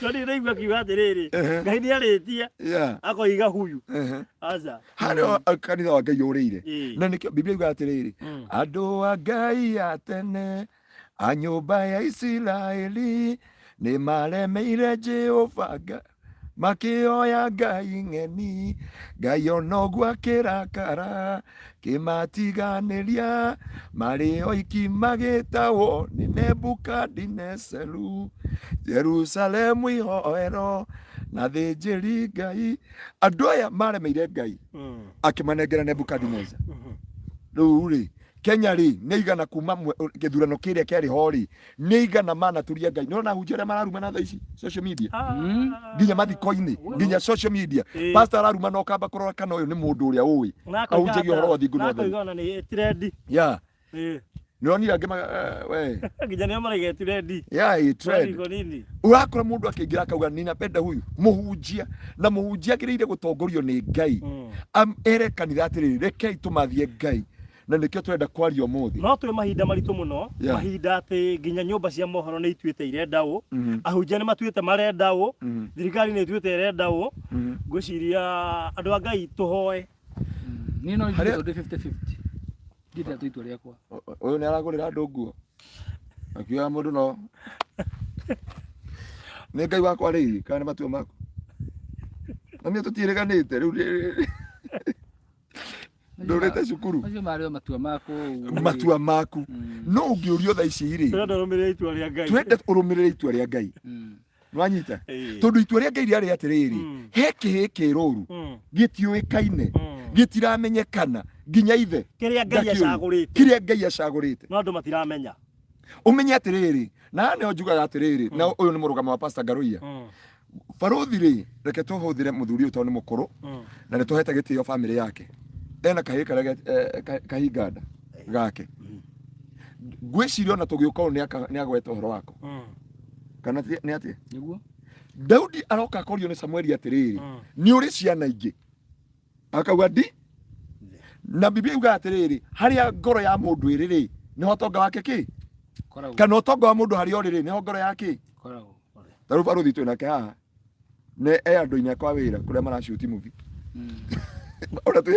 Nani reigwa kiwathiriri Ngai ni aritia akoiga huyu aza hano kanitha wa Ngai ũrĩire na nikio Biblia yuga atiriri andu a Ngai atene a nyumba ya Isiraeli ni maremeire Jehova makioya Ngai ng'eni Ngai onoguo akĩrakara kĩmatiganĩria marĩ oiki magĩtahwo nĩ Nebukadinezaru Jerusalemu ihoero na thĩnjĩri Ngai andũ aya maremeire Ngai akĩmanengera Nebukadineza rĩu rĩ Kenya ri neigana kuma githurano kiria kiari hori neigana mana turia Ngai nona hujera mararuma na thaici social media nginya mathiko-ini nginya social media pastor araruma no kamba kurora kana uyu ni mundu uria uwi ahunjagia horo thingu no thai nakoigana ni trend nonira ngema we nginya ni amarege trend trend urakora mundu akingira akauga ninapenda huyu muhunjia na muhunjia agiriire gutongorio ni Ngai ere kanitha atiriri rekei tumathie Ngai na nikio twenda kwario muthi no twe mahinda maritu muno mahinda ati nginya nyumba cia mohoro ni ituite irenda u ahunjia ni matuite marenda u thirikari ni ituite irenda u ngwiciria andu a Ngai tuhoe ni no 50-50 ndita tuitwa riakwa uyu ni aragurira andu nguo akiuga mundu no ni Ngai wakwa ri kana matuo mako na mimi tutiriganite riu ndorete cukuru acio mario matua maku no ungiurio tha ici ri twende urumirire itua ria Ngai twende urumirire itua ria Ngai nwanyita tondu itua ria Ngai riari atiriri heki ruru gitiuikaine gitiramenyekana nginya ithe kiria Ngai acagurite no andu matiramenya umenye atiriri na ne ojuga atiriri na uyu ni murugamo wa Pastor Ngaruiya Farothi ri reke tuhuthire muthuri uyu tondu ni mukuru na ni tuhete gitio family yake ena kahika kahiganda gake gwicirio na tugiuka ni agweta horo wako kana ni ati niguo Daudi aroka korio ni Samueli atiriri ni uri ciana ingi akauga di na Biblia yuga atiriri haria ngoro ya mundu iriri ni hotonga wake ki kana hotonga wa mundu haria uriri ni ngoro yake koragwo taru Farothi tu nake haha ne andu-ini kwa wira kuria marashuti movie ora tu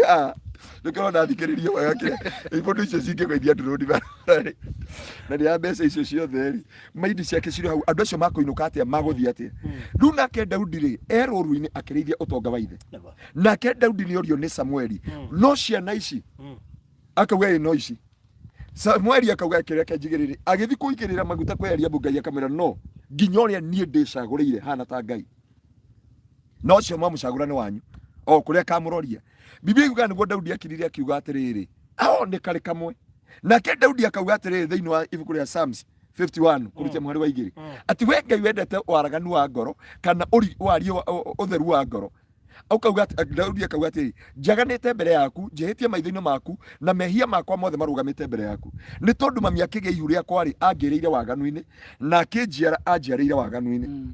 nikoro ndathikiririo wega kire ibondo icio cingĩgũithia ndũrũndi barabara na nĩ mbeca icio ciothe rĩ maindi ciake cirĩ hau andũ acio makũinũka atĩa magũthiĩ atĩa rĩu nake Daudi rĩ erũru-inĩ akĩrĩithia ũtonga wa ithe nake Daudi nĩ orio nĩ Samueli no ciana ici akauga no ici Samuel akauga kĩrĩa kĩanjigĩrĩire agĩthi kũigĩrĩra maguta kweheria Ngai akamwĩra no nginya ũrĩa niĩ ndĩcagũrĩire hana ta Ngai no cio mwamũcagũra nĩ wanyu o kũrĩa kamũroria Biblia yuga nĩguo Daudi akirire akiuga atĩrĩrĩ nĩ karĩ kamwe nake Daudi akauga atĩrĩrĩ thĩinĩ wa ibuku rĩa Psalms 51 kurutia mũhari wa 2 ati we Ngai wendete waraganu wa ngoro kana wario ũtheru wa ngoro aukaga Daudi akauga atĩrĩ njaganĩte mbere yaku njehĩtie maitho-inĩ maku na mehia makwa mothe marũgamĩte mbere yaku nĩ tondũ mami akĩgĩa ihu rĩakwa angĩrĩire waganu-inĩ na akĩnjiara anjiarĩire waganu-inĩ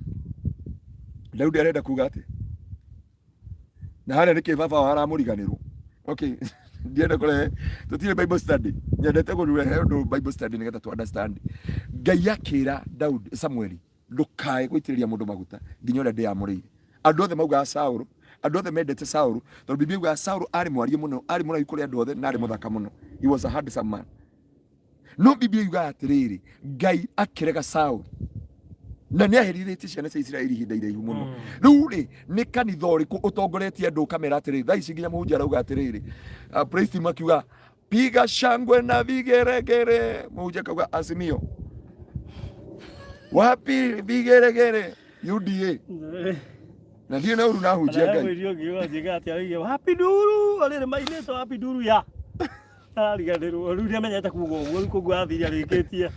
Daudi arenda kuga atĩ na hana nĩkĩ baba waramũriganĩrwo okay ndienda kule tutire Bible study nyendete kurehe ndo Bible study nigetha tu understand Ngai akĩra Daudi Samuel ndukae gũitĩrĩria mũndũ maguta nginya ũrĩa ndĩamũrĩire andũ othe mauga Saũlũ andũ othe mendete Saũlũ tondũ Biblia yuga Saũlũ arĩ mwarie mũno arĩ mũraihu kũrĩ andũ othe na arĩ mũthaka mũno he was a handsome man no Biblia yuga atĩrĩrĩ Ngai akĩrega Saũlũ na nĩ aherithĩtie ciana cia Isiraeli ihinda iraihu mũno rĩu rĩ nĩ kanitha ũrĩkũ ũtongoretie andũ kamera atĩrĩrĩ thaa ici nginya mũhunjia arauga atĩrĩrĩ praise team akiuga piga shangwe na vigeregere mũhunjia akauga Azimio wapi vigeregere UDA na ndio na uru na hunjia Ngai wapi nduru alire maineto wapi nduru ya ariganĩrwo rĩu nĩamenyete kuuga ũguo kũguo athiria rĩkĩtie.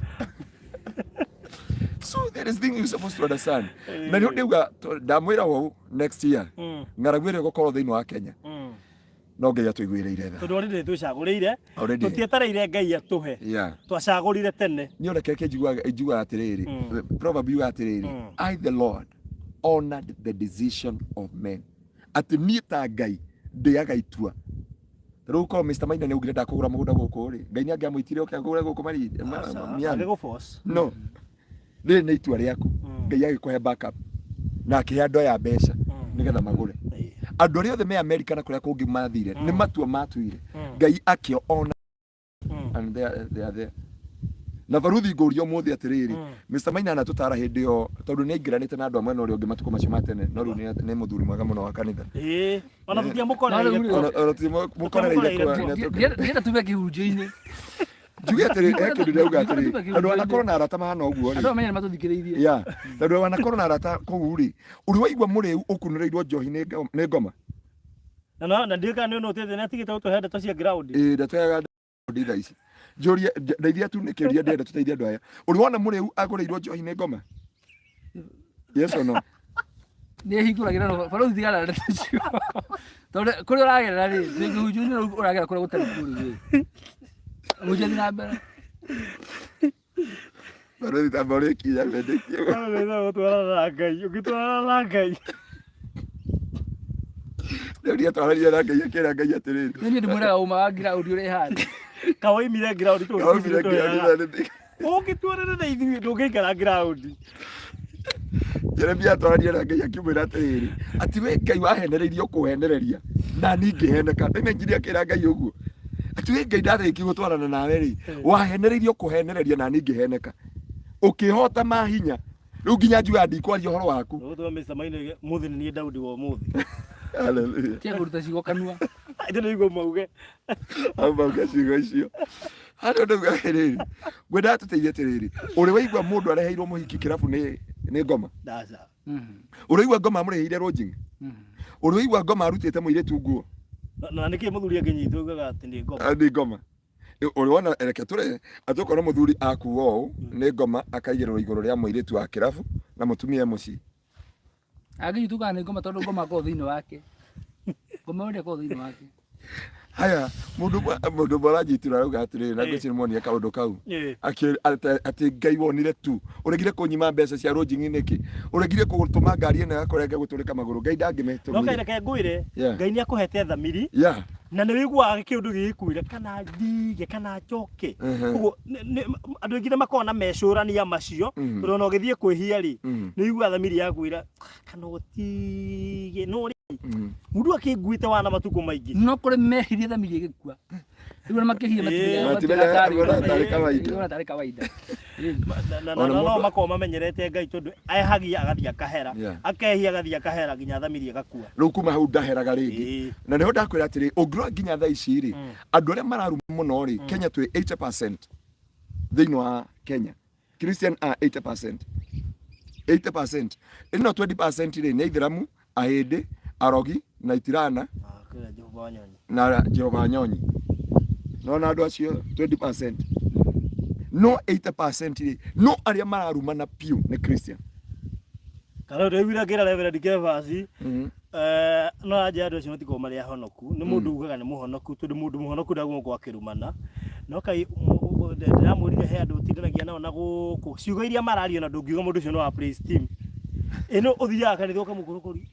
So there is thing you supposed to understand. Na ndio ndiuga ndamwira wo next year. Ngaruiya gũkorwo thĩinĩ wa Kenya. No Ngai atũiguĩrĩire tha. Tondũ already twĩcagũrĩire. Tũtietereire Ngai atũhe. Twacagũrire tene. Nĩ ona keke njiguaga atĩrĩrĩ. Proverb yuga atĩrĩrĩ. I the Lord honored the decision of men. Atĩ niĩ ta Ngai ndĩaga itua. Rĩu ko Mr. Maina nĩ ugire ndakũgũra mũgũnda gũkũ rĩ. Ngai nĩ angĩamwĩtire oke agũre gũkũ mari. Agĩgũ force. No. Rĩrĩ nĩ itua rĩaku Ngai agĩkũhe backup na akĩhe andũ aya mbeca nĩgetha magũre andũ arĩa othe me America na kũrĩa kũngĩ mathire nĩ matua matuire Ngai akĩona and they are there na baruthi ngũrio mũthĩ atĩrĩrĩ Mr. Maina anatũtara hĩndĩ ĩyo tondũ nĩ aingĩranĩte na andũ amwe na ũrĩa ũngĩ matukũ macio matene no rĩu nĩ mũthuri mwega mũno wa kanitha ona tũtiamũkoreire ndienda tume kĩhunjio-inĩ Juge atĩrĩ kĩndũ ndĩrauga atĩrĩ andũ wanakorwo na arata mahana ũguo rĩ andũ amenye matũthikĩrĩirie tondũ wanakorwo na arata kũu rĩ ũrĩ waigua mũrĩu ũkunĩrĩirwo njohi nĩ ngoma na ndĩka nĩ ũtete nĩ atigĩte gũtũhe ndeto cia ground ndeteaga thaa ici njũria ndeithia tu nĩ kĩũria ndĩenda tũteithie andũ aya ũrĩ wona mũrĩu agũrĩirwo njohi nĩ ngoma yes or no nĩ hingũragĩra no barothi tigana ndeto icio tondũ kũrĩa ũragerera rĩ ndĩngĩhunjio ũragera kũrĩa gũtarĩ kũrĩ Muja di nabera. Baru ditambah kia bedeknya. Kalau itu orang lagai, gitu orang lagai. Dia tu orang dia lagai, ya kira lagai ya terus. Ini di mana rumah ground di rehat. Kau ini mila ground itu. Kau mila ground itu. Oh gitu orang ada ini doge kala ground. Jadi biar tu orang dia lagai ya kira terus. Ati we Ngai wahenereirio kuhenereria. Na ningĩheneka. Nĩ ngiria kĩra Ngai ũguo. Ati we Ngai ndarĩki gũtwarana nawe rĩ. Wahenereirio kuhenereria na ningĩheneka. Ũkĩhota mahinya. Rĩu nginya njuga ndikwaria ũhoro waku. Ũtwa Mr. Maina mũthĩ nĩ Daudi wa mũthĩ. Hallelujah. Tia kũruta ciugo kanua. Ĩndĩ nĩ igũ mauge. Mauge ciugo icio. Harĩ ũndũ ũgarĩrĩri. Ngwenda tũteithie atĩrĩrĩ. Ũrĩ waigua mũndũ areheirwo mũhiki kĩrabu nĩ ngoma. Ndaca. Ũrĩ waigua ngoma amũrĩhĩire lodging. Ũrĩ waigua ngoma arutĩte mũirĩtu nguo. Na nĩkĩ mũthuri angĩnyitwo ugaga atĩ nĩ ngoma. Nĩ ngoma. Ũrĩ wona reke tũre atũkorwo mũthuri akuo ũũ nĩ ngoma akaigĩrĩrwo igũrũ rĩa mũirĩtu wa kĩrabu na mũtumia mũciĩ. Angĩnyitwo kana nĩ ngoma tondũ ngoma ko thĩinĩ wake. Ngoma ũrĩa ko thĩinĩ wake. Haya mũndũ mũranyitirwo arauga atĩrĩrĩ na ngwĩciria nĩmuonire kaũndũ kau atĩ Ngai wonire tu ũregire kũnyima mbeca cia lodging nĩkĩ ũregire gũtũma ngari ĩno yakorenge gũtũrĩka magũrũ Ngai ndangĩmĩtũmire no kaire ngwĩre Ngai nĩ akũhete thamiri na nĩ wĩiguaga kĩũndũ gĩgĩkwĩra kana ndige kana njoke ũguo andũ aingĩ nĩ makoragwo na mecũrania macio tondũ no gĩthiĩ kwĩhia rĩ nĩ wĩiguaga thamiri yakwĩra kana ũtige no mũndũ akĩnguĩte wana matukũ maingĩ no kũrĩ mehirie thamiri ĩgĩkua Ndio makihia matari kawaida. No makoma mamenyerete Ngai tondu ehagia agathia akahera akehia agathia akahera nginya thamirie gakua riu kuma hau ndaheraga ringi na niho ndakwira atiri ungirwa nginya thaa ici ri andu aria mararuma muno ri Kenya twi 80% thiini wa Kenya Christian are 80%. Ino 20% ri ni Ithiramu, ahindi, arogi na itirana na Jehova Nyonyi. No na andu acio 20%. No 80% ri no aria mararuma na piu ni Christian. Kana ndewira kira Reverend Kevasi no aje andu acio matiko mari ahonoku ni mundu ugaga ni muhonoku tondu mundu muhonoku ndagwo kwa kirumana no kai ndiramurire he andu tindanagia nao na guku ciugo iria marario na ndungiuga mundu ucio no wa praise team ino uthiaga kanitha ukamugurukuri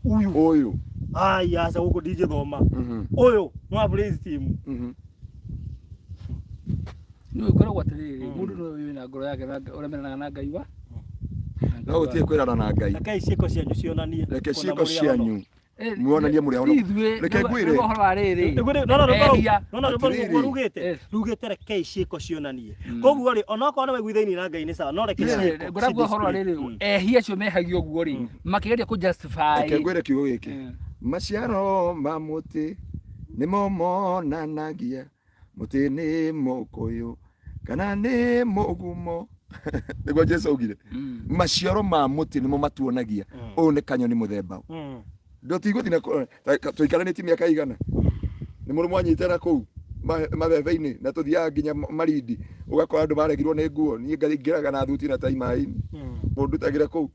uyu ai asa guku DJ thoma uyu no wa praise team no ikoragwo atiriri mundu no wina ngoro yake uremerana na Ngai wa no utie kwirana na Ngai reke ciiko cianyu cionanie reke ciiko cianyu muonanie muri ahono reke ngwire no rugite reke ciiko cionanie koguo ri onako no wiguithaini na Ngai ni sawa no reke ngoragwo horo riri ehia cio mehagio guo ri makigeria ku justify reke ngwire kiugo giki maciaro ma muti ni monanagia muti ni mukuyu kana ni mugumo Ego Jesu augire maciaro ma muti nimo matuonagia uyu ni kanyoni muthemba ndo tigũthina tũikaranĩtie mĩaka igana nĩ mũrũmũ anyitana kũu mabebe-inĩ na tũthiaga nginya Marindi ũgakora andũ maregirwo nĩ nguo niĩ ngĩraga na thuti na tai maĩ-inĩ mũndutagĩra kũu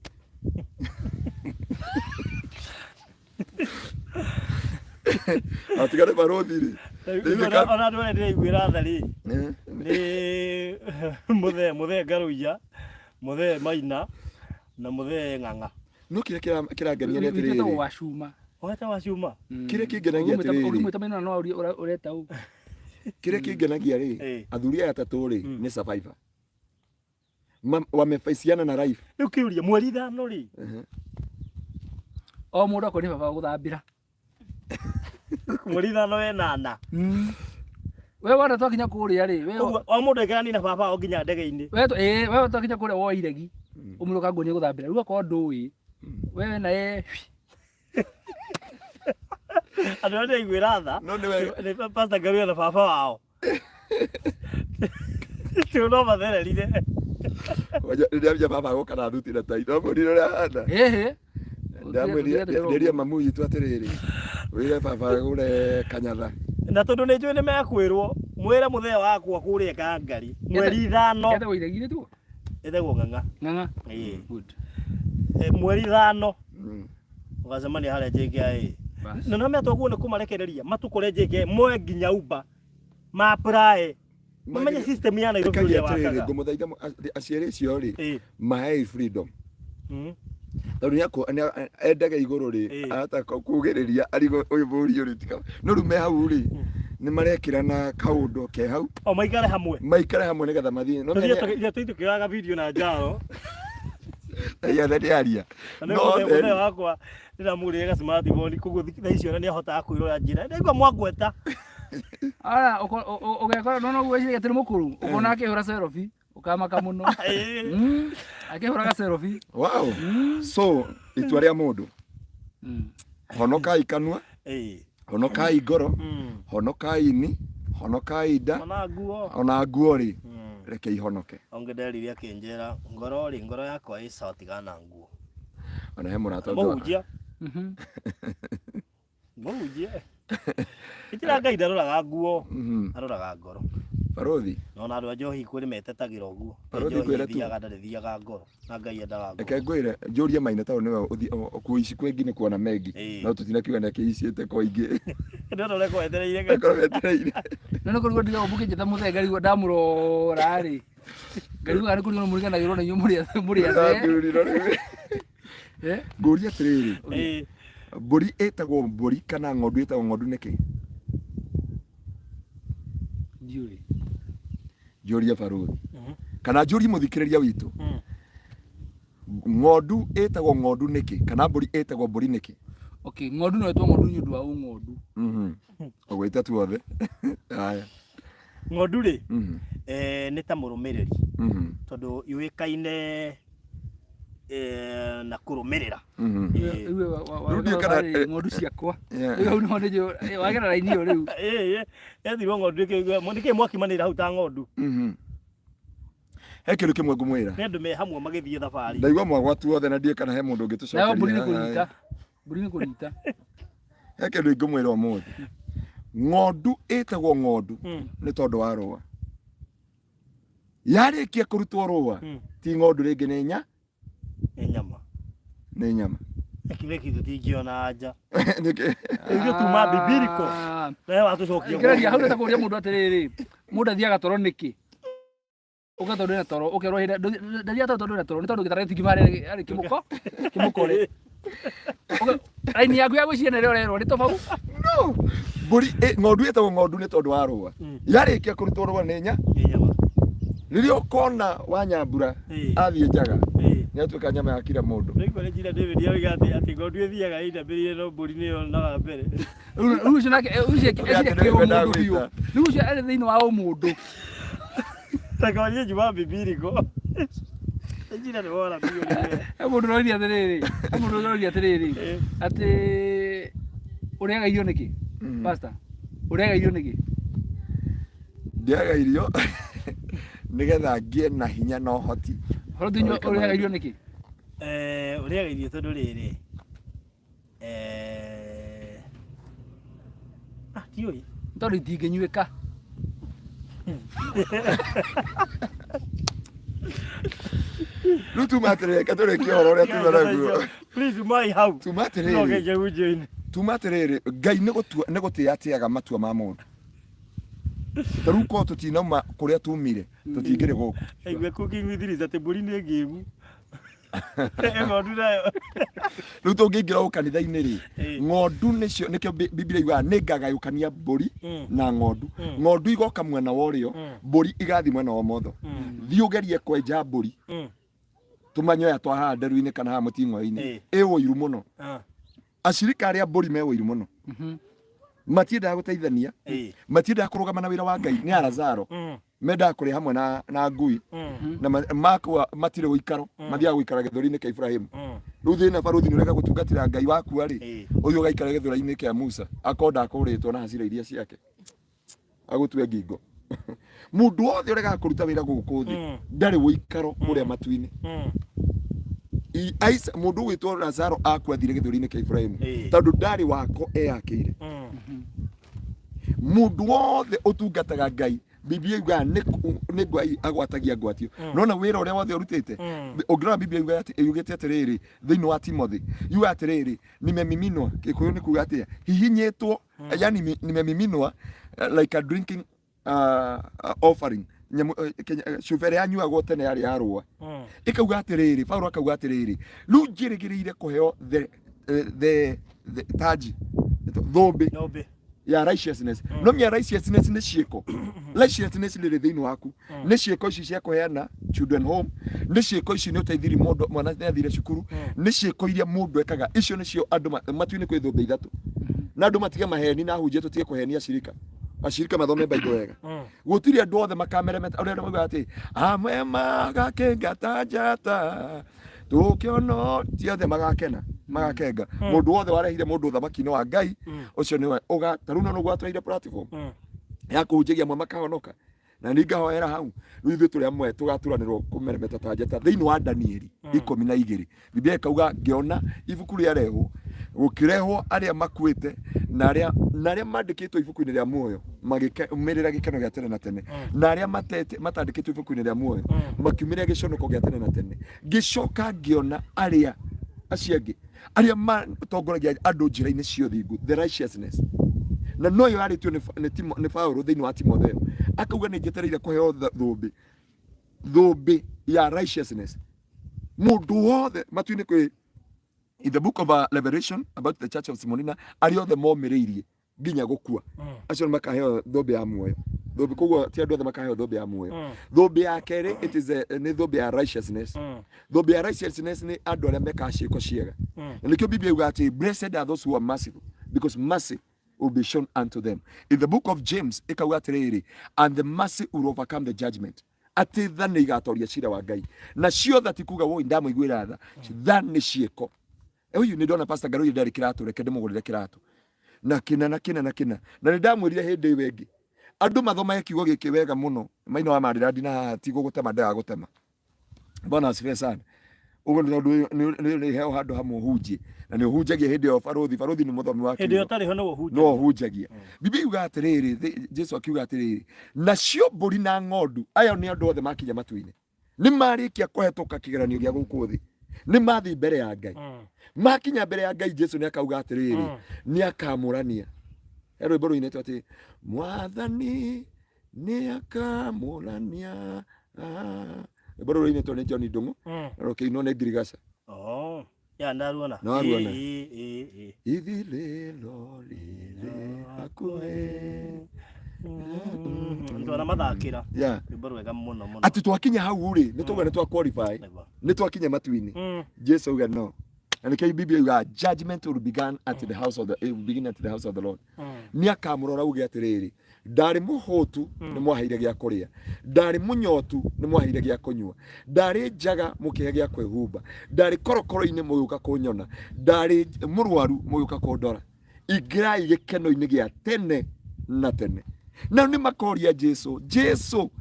atigare barothi-rĩ ona andũ arĩa ndĩraiguĩra tha-rĩ nĩ mũthee Ngaruiya, mũthee Maina na mũthee Ng'ang'a. No kira kirangenia ni atiri ri washuma wata washuma kire kingenagia atiri uri mutamena no ureta u kire kingenagia ri athuri aya atatu ri ni survivor wamefaiciana na life riu kiuria mweri 5 ri o mundu akoni baba guthambira mweri 5 we nana we wona twakinya kuria ri we o mundu ekerani na baba o nginya ndege-ini we twakinya kuria wo iregi umuruka ngoni guthambira riu ko ndui wewe na andũ arĩa igwĩra tha nĩ Pastor Ngaruiya na baba wao tu no mathererire ndio baba gũka na thuti na tai no mũriro rĩa handa ndamwĩria mamu witũ atĩrĩrĩ wĩre baba gũre kanyatha na tondũ nĩ njũĩ nĩ mekwĩrwo mwĩre mũthee wakwa kũrĩa Kangari mweri 5 etagwo iregire tu etagwo Ng'ang'a good mweri 5 ũgacemania harĩa JKIA na no metwaguo nĩ kũmarekereria matukore JKIA moe nginya Uber maapply mamenye system ya Nairobi ũrĩa wakaga ngũmũthaitha aciari acio rĩ mahe freedom tondũ yako endaga igũrũ rĩ ataka kũgĩrĩria arigo ũyũ mũriũ rĩ tika no rĩu me hau rĩ nĩ marekĩrana kaũndũ ke hau o maikare hamwe nĩgetha mathiĩ no tũitũkĩraga video na njaro ya aria no wakwa ndiramũrĩga smartphone koguo thikitha icio na nĩ ahotaga kwĩrora njĩra ndaigua mwangweta ara ugekora no gwĩciria atĩ mũkũrũ ukona akĩhũra selfie ukamaka muno akĩhũraga selfie wow so itua rĩa mũndũ honokai kanua honokai ngoro honokai ini honokai nda ona nguo rĩ reke ihonoke ongereriria kĩnjera ngoro yakwa ĩcotigana nguo ona he mũrata mũhunjia mũhunjia itira Ngai ndaroraga nguo aroraga ngoro barothi nona andũ a njohi kwĩrĩ metetagĩra ũguo ndarĩthiaga ngoro na Ngai endaga ngoro reke ngwĩre njũrie Maina tondũ nĩwe kuici kwingi nĩ kuona mengi no tũtinakiuga nĩ akĩiciĩte kwa ingĩ ndio reko etereire no kũrigwo ndiga ũmbuke njeta mũthee ngarigwo ndamũrora rĩ ngarigwo nĩ kũrigwo mũriganagĩrwo na inyuĩ ngũria atĩrĩrĩ mbũri ĩtagwo mbũri kana ng'ondu ĩtagwo ng'ondu nĩkĩ njũria barothi kana njũrie mũthikĩrĩria witũ ng'ondu ĩtagwo ng'ondu nĩkĩ kana mbũri ĩtagwo mbũri nĩkĩ okay ng'ondu no ĩtagwo ng'ondu nĩ ũndũ wa ng'ondu tũgwĩte tuothe. Haya. Ng'ondu rĩ nĩ ta mũrũmĩrĩri tondũ yũĩkaine na kũrũmĩrĩra. Ng'ondu ciakwa rĩu no nĩ wagera raini ĩyo rĩu ethirwo ng'ondu nĩkĩĩ mwakimanĩra hau ta ng'ondu. He kĩndũ kĩmwe ngũmwĩra, nĩ andũ me hamwe magĩthiĩ thabarĩ, ndaigua mwagwatu othe na ndiĩ kana he mũndũ ũngĩtũcokeria. mbũri nĩ kũnyita. He kĩndũ ngũmwĩra ũmũthĩ, ng'ondu ĩtagwo ng'ondu nĩ tondũ wa rũa. Yarĩkia kũrutwo rũa ti ng'ondu rĩngĩ, nĩ nyama. Nĩ nyama. Kĩreki tũtingĩona nja. Nĩkĩo tuma bibiriko. Nawe watũcokia. Kĩreki hau nĩ ta kũria mũndũ atĩrĩrĩ, mũndũ athiaga toro nĩkĩ? Ũgathiĩ ndũrĩ na toro, ũkerwo hĩndĩ ndathiaga toro na toro nĩ tondũ gĩtarĩ tingima harĩ kĩmũko rĩ. Raini yaku ya gwĩciria nĩrĩa ũrerwo nĩ tofauti. No. Mbũri ng'ondu ĩtagwo ng'ondu nĩ tondũ wa rũa. Yarĩkia kũrutwo rũa nĩ nyama. Rĩrĩa ũkona wa Nyambura athiĩ njaga nĩ atuĩka nyama ya kila mũndũ. Nĩkore njira David yoiga atĩ ng'ondu ĩthiaga ĩndambĩrĩire no mbũri nĩyo naga mbere. Rĩu ũcio nake ũcio mũndũ biũ. Rĩu ũcio arĩ thĩinĩ wa mũndũ. Takawaria juma bibiriko. Njira nĩ wora biũ nĩ. Mũndũ ũroria atĩrĩrĩ atĩ ũrĩaga irio nĩkĩ? Pastor, ũrĩaga irio nĩkĩ? Ndĩaga irio nĩgetha ngĩe na hinya na ũhoti. Ũrĩaga irio nĩkĩ? Ũrĩaga irio tondũ rĩrĩ tiũĩ tondũ itingĩnyuĩka. Rĩu tumaterere katũrĩkie ũhoro ũrĩa tuga naguo. Please mai hau. Tumaterere. Tumaterere Ngai nĩ gũtĩa atĩaga matua ma mũndũ. Tarĩu ko tũtinauma kũrĩa tumire tũtingĩrĩ gũkũ. Aigua cooking with this atĩ mbũri nĩ ngĩmu. Ng'ondu nayo. Rĩu tũngĩingĩra ũkanitha-inĩ rĩ, ng'ondu nĩkĩo Biblia yugaga nĩ ngagayũkania mbũri na ng'ondu. Ng'ondu igoka mwena wa ũrĩo, mbũri igathiĩ mwena wa ũmotho. Thiĩ ũgerie kwenja mbũri tũmanyoya twa haha nderu-inĩ kana haha mũting'oe-inĩ, ĩ ũiru mũno. Acirika arĩa mbũri me ũiru mũno. Matiendaga gũteithania, matiendaga kũrũgama na wĩra wa Ngai, nĩ Lazaro. Mendaga kũrĩ hamwe na ngui na makua matirĩ gũikaro, mathiaga gũikara gĩthũri-inĩ kĩa Ibrahimu. Rĩu thĩna barũthi nĩ ũreka gũtungatĩra Ngai waku rĩ, ũthiĩ ũgaikara gĩthũri-inĩ kĩa Musa, akonda kũrĩtwo na hasira iria ciake agũtue ngingo. Mũndũ wothe ũrega kũruta wĩra gũkũ thĩ ndarĩ gũikaro kũrĩa matu-inĩ. Mũndũ gwĩtwo Lazaro akuathire gĩthũri-inĩ kĩa Ibrahimu tondũ ndarĩ wako eyakĩire. Mũndũ wothe ũtungataga Ngai, Biblia yugaga nĩ Ngai agwatagia ngwatio. Nona wĩra ũrĩa wothe ũrutĩte, ũngĩrora Biblia yugĩte atĩrĩrĩ thĩinĩ wa Timothy, yuga atĩrĩrĩ nimemiminwa, Gĩkũyũ nĩ kuga atĩa, hihinyĩtwo, yani nimemiminwa like a drinking offering. Cubere yanyuagwo tene yarĩ ya rũa. Ĩkauga atĩrĩrĩ, Paulo akauga atĩrĩrĩ, rĩu njĩrĩgĩrĩire kũheo the taji, thũmbĩ ya righteousness. No mia righteousness nĩ ciĩko. Righteousness nĩ thĩinĩ waku. Nĩ ciĩko ici cia kũheana children home, nĩ ciĩko ici nĩ ũteithiri mũndũ mwana nĩ athire cukuru, nĩ ciĩko iria mũndũ ekaga. Icio nĩcio andũ matu-inĩ kwĩ thũmbĩ ithatũ. Na andũ matige maheni na hunjia tũtige kũhenia acirika mathome Bible wega. Gũtirĩ andũ othe makameremeta ũrĩa andũ moigaga atĩ amwe magakĩngata njata tũkĩono ti othe magakenga. Mũndũ wothe warehire mũndũ thamaki-inĩ wa Ngai ũcio nĩwe tarĩu no gwatũheire platform ya kũhunjagia amwe makahonoka na nĩ ngahoera hau. Rĩu ithuĩ tũrĩ amwe tũgaturanĩrwo kũmeremeta ta njata thĩinĩ wa Danieli 12. Biblia ĩkauga ngĩona ibuku rĩarehwo gũkĩrehwo arĩa makuĩte na arĩa mandĩkĩtwo ibuku-inĩ rĩa muoyo makiumĩrĩra gĩkeno gĩa tene na tene, na arĩa matandĩkĩtwo ibuku-inĩ rĩa muoyo makiumĩrĩra gĩconoko gĩa tene na tene. Ngĩcoka ngĩona arĩa acio angĩ arĩa matongoragia andũ njĩra-inĩ cia ũthingu, the righteousness. Na no yo arĩtio nĩ Paulo thĩinĩ wa Timotheo, akauga nĩ njetereire kũheo thũmbĩ ya righteousness. Mũndũ wothe matu-inĩ kwĩ in the book of Revelation about the church of Smyrna, arĩa othe momĩrĩirie nginya gũkua, acio nĩ makaheo thũmbĩ ya muoyo. Thũmbĩ koguo ti andũ othe makaheo thũmbĩ ya muoyo. Thũmbĩ ya kerĩ nĩ thũmbĩ ya righteousness. Thũmbĩ ya righteousness nĩ andũ arĩa mekaga ciĩko ciega. Na nĩkĩo Biblia yugaga atĩ blessed are those who are merciful, because mercy will be shown unto them. In the book of James, ikauga atiriri, and the mercy will overcome the judgment. Ati tha nĩ igatoria cira wa Ngai. Na cio tha tikuga wo ndamũiguĩra tha. Tha nĩ ciĩko. Ũyũ nĩ ndona Pastor Ngaruiya ndarĩ kĩratũ reke ndĩmũgũrĩre kĩratũ. Na kina. Na nĩ ndamwĩrire hĩndĩ ĩyo ĩngĩ. Andũ mathoma kiugo gĩkĩ wega mũno. Maina wa marĩra ndina ti gũgũtema ndaga gũtema. Bwana asifiwe sana. Ugo nĩ heo handũ hamwe ũhunjie. Na nĩ ũhunjagia hĩndĩ ĩyo barothi nĩ mũthomi wa hĩndĩ ĩyo tarĩ ho no ũhunjagia. No ũhunjagia. Biblia yuga atĩrĩrĩ, Jesu akiuga atĩrĩrĩ, nacio mbũri na ng'ondu aya nĩ andũ othe makinya matu-inĩ. Nĩ marĩkia kũhetũka kĩgeranio gĩa gũkũ thĩ. Nĩ mathiĩ mbere ya Ngai. Makinya mbere ya Ngai Jesu nĩ akauga atĩrĩrĩ, nĩ akamũrania. Rwĩmbo rũinĩtwo atĩ Mwathani nĩ akamũrania. Rwĩmbo rũinĩtwo nĩ John Ndung'u. Rũkĩinwo nĩ Ngirigaca. Ya ndaruona. No aruona. Ithile lolile hakuhe. Ndona mathakira. Rwĩmbo rwega mũno mũno. Ati twakinya hau rĩ, nĩ tũgwa nĩ twa qualify. Nĩ twakinya matu-inĩ. Jesu uga no. And the Bible yuga judgment will begin at the house of the Lord. Ni akamurora uge atiriri. Ndari muhotu ni mwaheire gya kuria. Ndari munyotu ni mwaheire gya kunyua. Ndari njaga mukihe gya kwehumba. Ndari korokoro-ini muyuka kunyona. Ndari murwaru muyuka kundora. Igirai gikeno-ini gya tene na tene. Na ni makoria Jesu. Jesu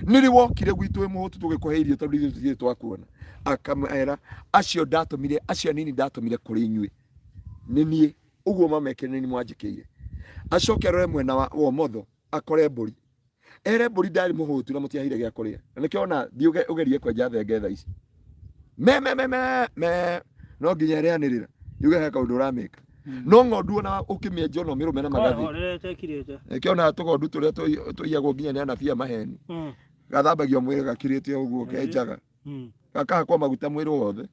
niri wokire gwitu muhotu tugikuhe irio tondu ithuĩ twakuona. Akamera acio ndatumire acio nini ndatumire kuri inyui ni nie uguo mamekene ni mwanjikire acoke arore mwena wa motho akore mburi ere mburi ndari muhutu na mutiahire gya kuria nikiona thiuge ugerie kwenja thenge tha ici me no nginya rianirira yuge he kaundu urameka no ng'ondu ona ukimienja no mirume na magathi nikiona tugondu turia tuiyagwo nginya ni anabia maheni gathambagio mwiri gakirite uguo kenjaga kaka kwa maguta mwiri wothe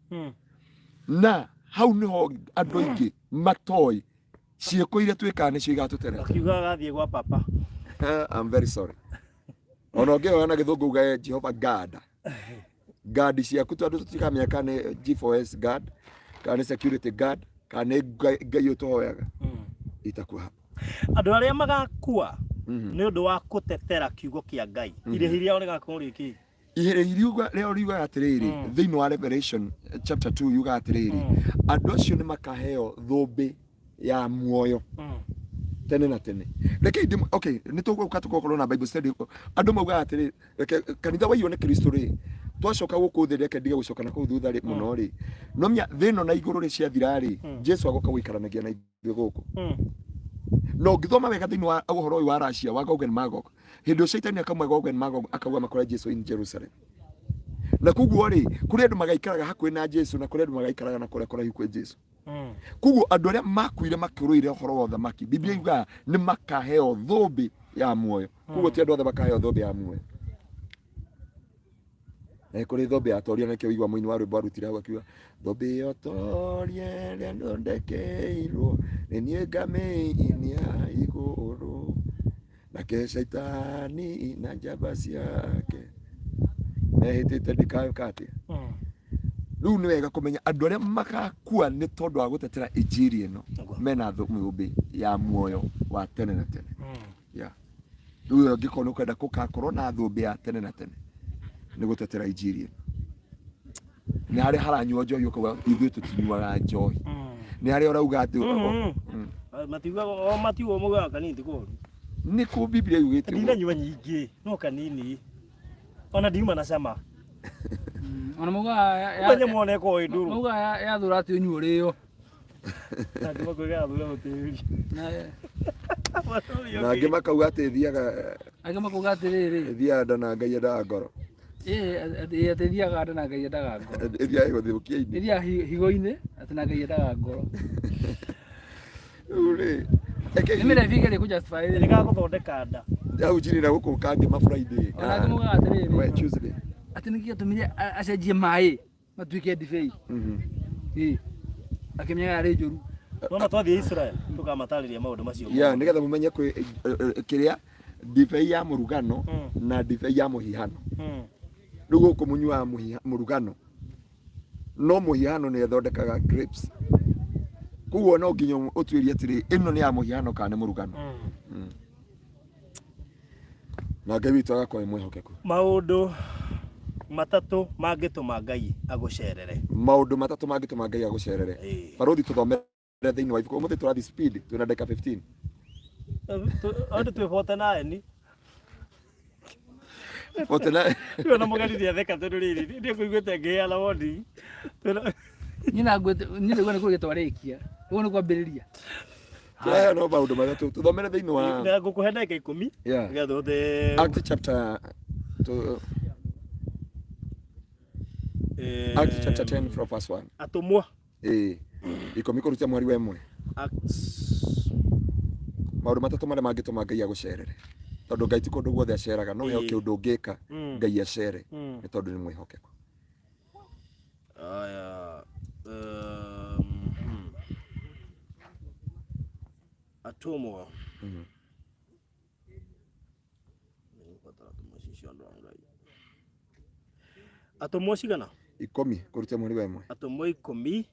na hau niho andu aingi matoi cieko iria twikaga nicio igatuterera akiuga gathie gwa papa. I'm very sorry. Ono ngeo na githungu ga Jehovah God ciaku tondu tutikamenya kana G4S God kana security God kana ngai utohoyaga itakuwa hapa andu aria magakua ni undu wa gutetera kiugo kia Ngai irehiria one gakorwo riki ihiriuga leo riuga atiriri thiini wa Revelation chapter 2 yuga atiriri andu acio ni makaheo thumbi ya muoyo tene na tene reke okay nituguka tukokorwo na Bible study andu mauga atiriri reke kanitha waiywo ni Kristo ri twacoka guku thi reke ndige gucoka na kuu thutha ri muno ri no mya thino na iguru ri cia thirari Jesu agoka guikaranagia na ithuĩ guku no ngithoma wega thiini wa uhoro uyu wa Russia wa Gog and Magog hindu Satan akamwe Gog and Magog akauga makora Jesu in Jerusalem na kuguo ri kuri andu magaikaraga hakuhi na Jesu na kuri andu magaikaraga na kure kure kwa Jesu kuguo andu aria makuire makiruire uhoro wa thamaki Biblia yuga ni makaheo thumbi ya muoyo kuguo ti andu othe makaheo thumbi ya muoyo kuri thumbi ya toria na kiuigwa muini wa rwimbo arutire hau akiuga thumbi ya toria ria ndondekeirwo ni nie ngamiinia iguru nake Shaitani na njamba ciake mehitite ndikakate riu ni wega kumenya andu aria magakua ni tondu wa gutetera injiri ino mena thumbi ya muoyo wa tene na tene riu ngikona ukenda gukakorwo na thumbi ya tene na tene ni gutetera injiri ni hari haranywa njohi ukawa ithuĩ tutinyuaga njohi ni hari urauga ati matiuga muga kanini koru ni ku Biblia yugite ndina nyua nyingi no kanini ona ndiuma na cama ona muga ya muone ko iduru muga ya thura ati nyuo rio ndimo kuga thura mutiri na ngima kauga ati thiaga agima kuga ati riri thia ndana Ngai endaga ngoro ati thiaga ndana Ngai endaga ngoro thia iguthiukia-ini thia higo-ini ati na Ngai endaga ngoro uri nimire vigere ku justify ni gaguthondeka nda au jini na guku kangi ma Friday ona kimuga ati riri Tuesday ati niki atumire acenjie mai matuike ndibei akimenya ari njuru nona twathie Israel tukamatariria maundu macio nigetha mumenye kwi kiria ndibei ya murugano na ndibei ya muhihano rugo kumunyua murugano no muhihano ni thondekaga grapes Kuo no nginya utwirie atiri ino ni ya muhiano kana murugano. Na Ngai witu agakorwo mwihokeku. Maundu matatu mangituma Ngai agucerere. Maundu matatu mangituma Ngai agucerere. Baruthi tuthomere thiini wa ibuku umuthi turathi speed twina ndeka 15. Andu twifota nae ni. Fotena. Tuona mugari dia theka tondu riri. Ndio kuiguite ngia la wodi. Nyina ngwete nyina ngwene kugetwa rikia. Ugo ni kwambiriria. No maundu matatu tuthomere thiini wa. Na ngukuhe ndeka 10. Getho the Acts chapter to Acts chapter 10 from verse 1. Atumwa. Ikomi kurutia mwari wemwe. Acts. Maundu matatu maria mangituma Ngai agucerere. Tondu Ngai ti kundu guothe aceraga no he kiundu ungika Ngai acere ni tondu ni mwihokeku. Aya. Atumwa. Atumwa cigana? 10 kurutia mwari wemwe. Atumwa 10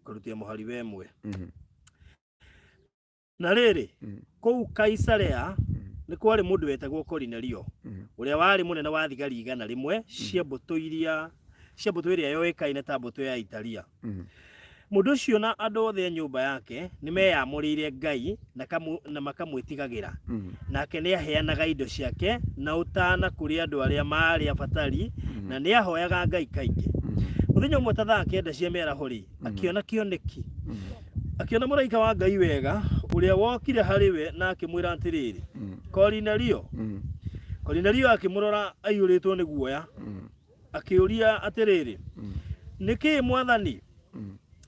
kurutia muhari wemwe. Na riri kou Kaisarea ni kwari mundu wetagwo Kornelio uria wari munene wa thigari igana rimwe cia mbutu iria yoikaine ta mbutu ya Italia. Mundu ucio na andu othe nyumba yake ni meyamurire Ngai na makamwitigagira. Nake ni aheanaga indo ciake na utana kuri andu aria mari abatari na ni ahoyaga Ngai kaingi. Muthenya umwe ta thaa 9 cia mĩaraho akiona kioneki. Akiona muraika wa Ngai wega uria wokire hariwe na akimwira atiriri Kornelio. Kornelio akimurora aiyuritwo ni guoya akiuria atiriri niki mwathani?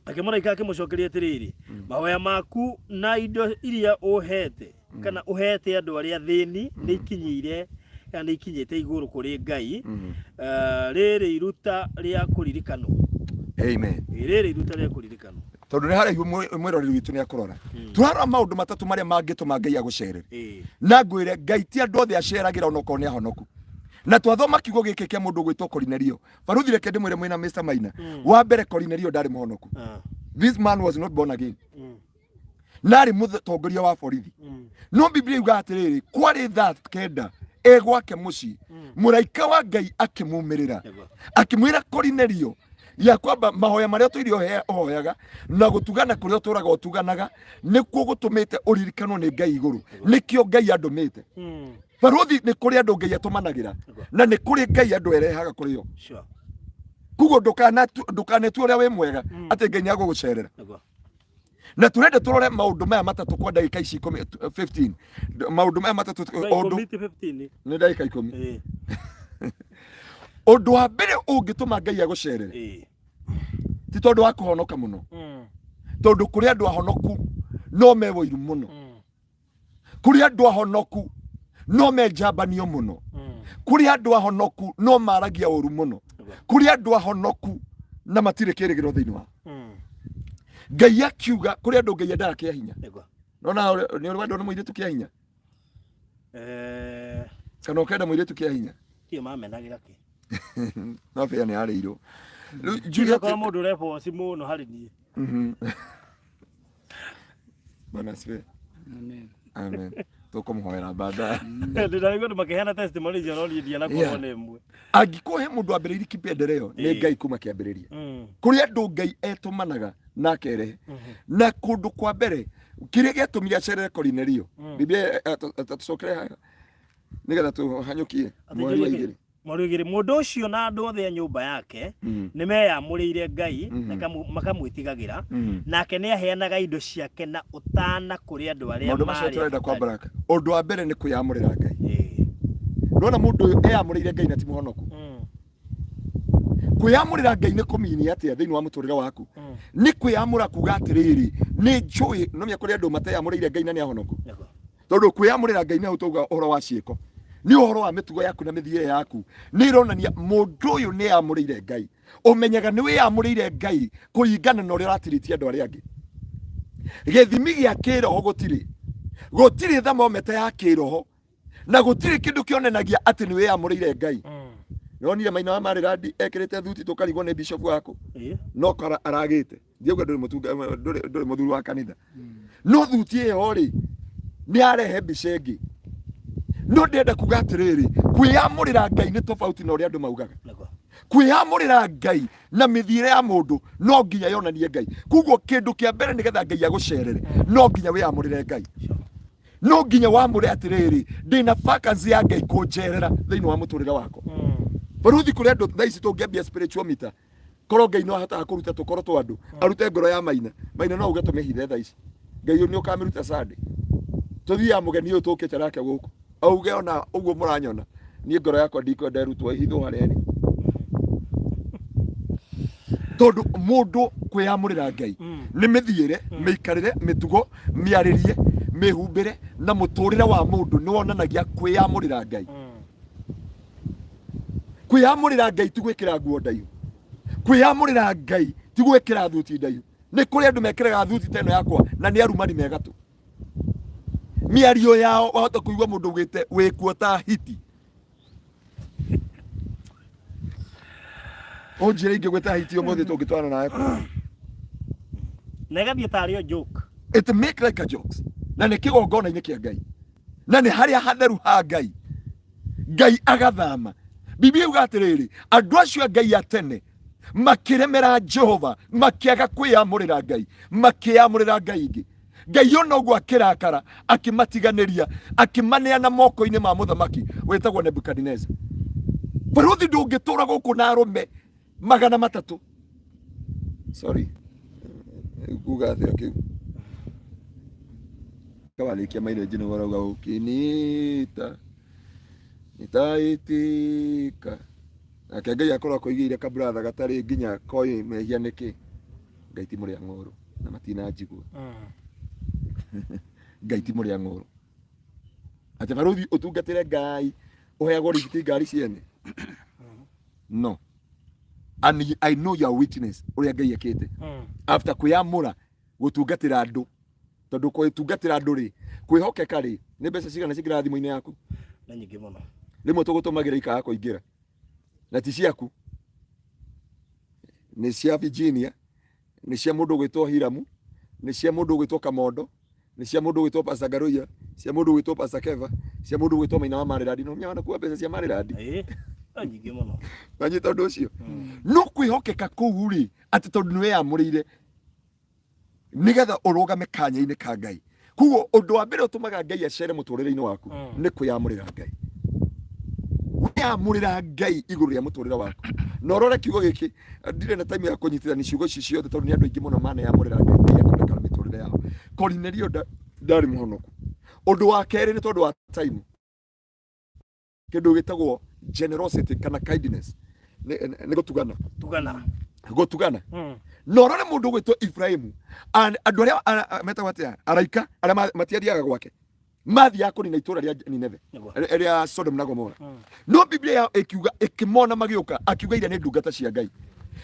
Akimuraika akimucokeria atiriri mahoya maku na indo iria uhete kana uhete andu aria thini ni ikinyire kana ikinyite iguru kuri Ngai riri iruta ria kuririkano. Amen. Riri iruta ria kuririkano. Tondu ni haraihu mwiroreri witu ni akurora turarora maundu matatu maria mangituma Ngai agucerere na ngwire Ngai ti andu othe aceragira onoko ni ahonoku na twathoma kiugo giki kia mundu gwitwo Kornelio baruthi reke ndimwire mwina Mr. Maina wa mbere Kornelio ndari muhonoku. This man was not born again. Nari mutongoria wa borithi no Biblia yuga atiriri kwari thaa 9 egwake muci muraika wa Ngai akimumirira akimwira Kornelio ya kwamba mahoya maria twirio hoyaga na gutugana kuria turaga utuganaga nikuo gutumite uririkanwo ni Ngai iguru nikio Ngai andumite. Baruthi ni kuri andu Ngai atumanagira na ni kuri Ngai andu erehaga kuri yo. Kugo ndukane tu uria we mwega ati Ngai agugucerera. Na turende turore maundu maya matatu kwa ndagika ici 15 maundu maya matatu undu 15 ni ndagika 10. Undu wa mbere ungituma Ngai agucerere ti tondu wa kuhonoka muno tondu kuri andu ahonoku no mewoiru muno kuri andu ahonoku no menjambanio muno kuri andu ahonoku no maragia uru muno kuri andu ahonoku na matire kirigiro thiini wa Ngai akiuga kuri andu Ngai endara kia hinya nona ni urwendo ni muiritu kia hinya kana ukenda muiritu kia hinya ti mamenagira ki no fe ni ariiro Julia kwa mundu repo simu no hari ni Bwana siwe. Amen. Amen. Tukumhoera baada. Ndira ngo makehana testimony jano lidia na kwa nemwe. Agikuhe mundu ambiriri kipendereo ni Ngai kuma kiambiriria. Kuri andu Ngai etumanaga na kere. Na kundu kwa mbere kiria giatumire acerere Kornelio. Biblia tucokere nigetha tuhanyukie mwari wa igiri. Marugire mundu ucio na andu othe nyumba yake ni meyamurire Ngai na makamwitigagira nake ni aheanaga indo ciake na utana kuri andu aria mundu macio turenda kwa baraka undu wa mbere ni kuyamurira Ngai ndona mundu eyamurire Ngai na ti muhonoku kuyamurira Ngai ni kumini atia thiini wa muturire waku ni kuyamura kuga atiriri ni njui no mia kuri andu mateyamurire Ngai na ni ahonoku tondu kuyamurira Ngai ni utuga uhoro wa ciiko ni uhoro wa mitugo yaku na mithire yaku ni ironania mundu uyu ni amurire Ngai umenyaga ni we amurire Ngai kuringana na uria ratiritie andu aria angi githimi gia kiroho gutiri thermometer ya kiroho na gutiri kindu kionenagia ati ni we amurire Ngai nonire Maina wa Marirandi ekirite thuti tukarigwo ni bishop wako no kara aragite ndiuga nduri muthuri wa kanitha no thuti iyo ri ni arehe bicengi no ndenda kuga atiriri kwiyamurira Ngai ni tofauti na uria andu maugaga kwiyamurira Ngai na mithire ya mundu no nginya yonanie Ngai kuguo kindu kia mbere nigetha Ngai agucerere no nginya wiyamurire Ngai no nginya wamure atiriri ndina vacancy ya Ngai kunjerera thiini wa muturire wako baruthi kuri andu thaici tungiambia spiritual meter koro Ngai no ahota kuruta tukoro twa andu arute ngoro ya maina no uge tumehithe thaici Ngai ni ukamiruta Sunday tuthia mugeni uyu tukite nake guku auge ona uguo muranyona ni ngoro yakwa ndikwenda irutwo ihitho hareni tondu mundu kwiyamurira Ngai ni mithiire miikarire mitugo miaririe mihumbire na muturire wa mundu ni wonanagia kwiyamurira Ngai kwiyamurira Ngai ti gwikira nguo ndaihu kwiyamurira Ngai ti gwikira thuti ndaihu ni kuri andu mekiraga thuti teno yakwa na ni arumani megatu miario yao wahota kuigwa mundu ugite wikuo ta hiti onjire ingi gwita hiti omothi tungitwana nawe negathie tario joke it make like a jokes na ni kigongona-ini kia Ngai na ni haria hatheru ha Ngai Ngai agathama Biblia yuga atiriri andu acio Ngai atene makiremera Jehova makiaga kwiyamurira Ngai makiyamurira Ngai ingi Ngai ona uguo akirakara akimatiganiria akimaneana moko-ini ma muthamaki wetagwo Nebukadneza baruthi ndungitura guku na arume 300 sorry kuga atia kiu kawalikia maile jino warauga ukinita nitaitika nake Ngai akorwo akoigire kabratha gatari nginya koi mehia niki Ngai ti muria ng'oro na matina njigwo Ngai ti muria ng'oro ati baruthi utungatire Ngai uheagwo rigiti ngari ciene no and I know your witness uria Ngai akite after kuyamura gutungatira andu tondu kutungatira andu ri kwihokeka ri ni mbeca cigana cigira thimu-ini yaku na nyingi muno rimwe tugutumagira ikaga kuingira na ti ciaku ni cia Virginia ni cia mundu gwitwo Hiramu ni cia mundu gwitwo Kamondo ni cia mundu gwitwo Pastor Ngaruiya cia mundu gwitwo Pastor Keva cia mundu gwitwo Maina wa Mariradi no mnyana kuwa mbeca cia Mariradi nyingi muno kanyi tondu ucio no kwihokeka kuu ri ati tondu niwe yamurire nigetha urugame kanya-ini ka Ngai kuguo undu wa mbere utumaga Ngai acere muturire-ini waku ni kwiyamurira Ngai wiyamurira Ngai iguru ria muturire waku no rore kiugo giki ndire na time ya kunyitira ni ciugo ciothe tondu ni andu aingi muno mane yamurira Ngai akoneka miturire yao Cornelio ndari muhonoku undu wa keri ni tondu wa time kindu gitagwo generosity kana kindness ni gutugana no rore mundu gwitwo Ibrahimu andu aria metagwo atia araika aria matiathiaga gwake mathia kunina itura ria Nineve ria Sodom na Gomora no Biblia ikiuga ikimona magiuka akiuga ira ni ndungata cia Ngai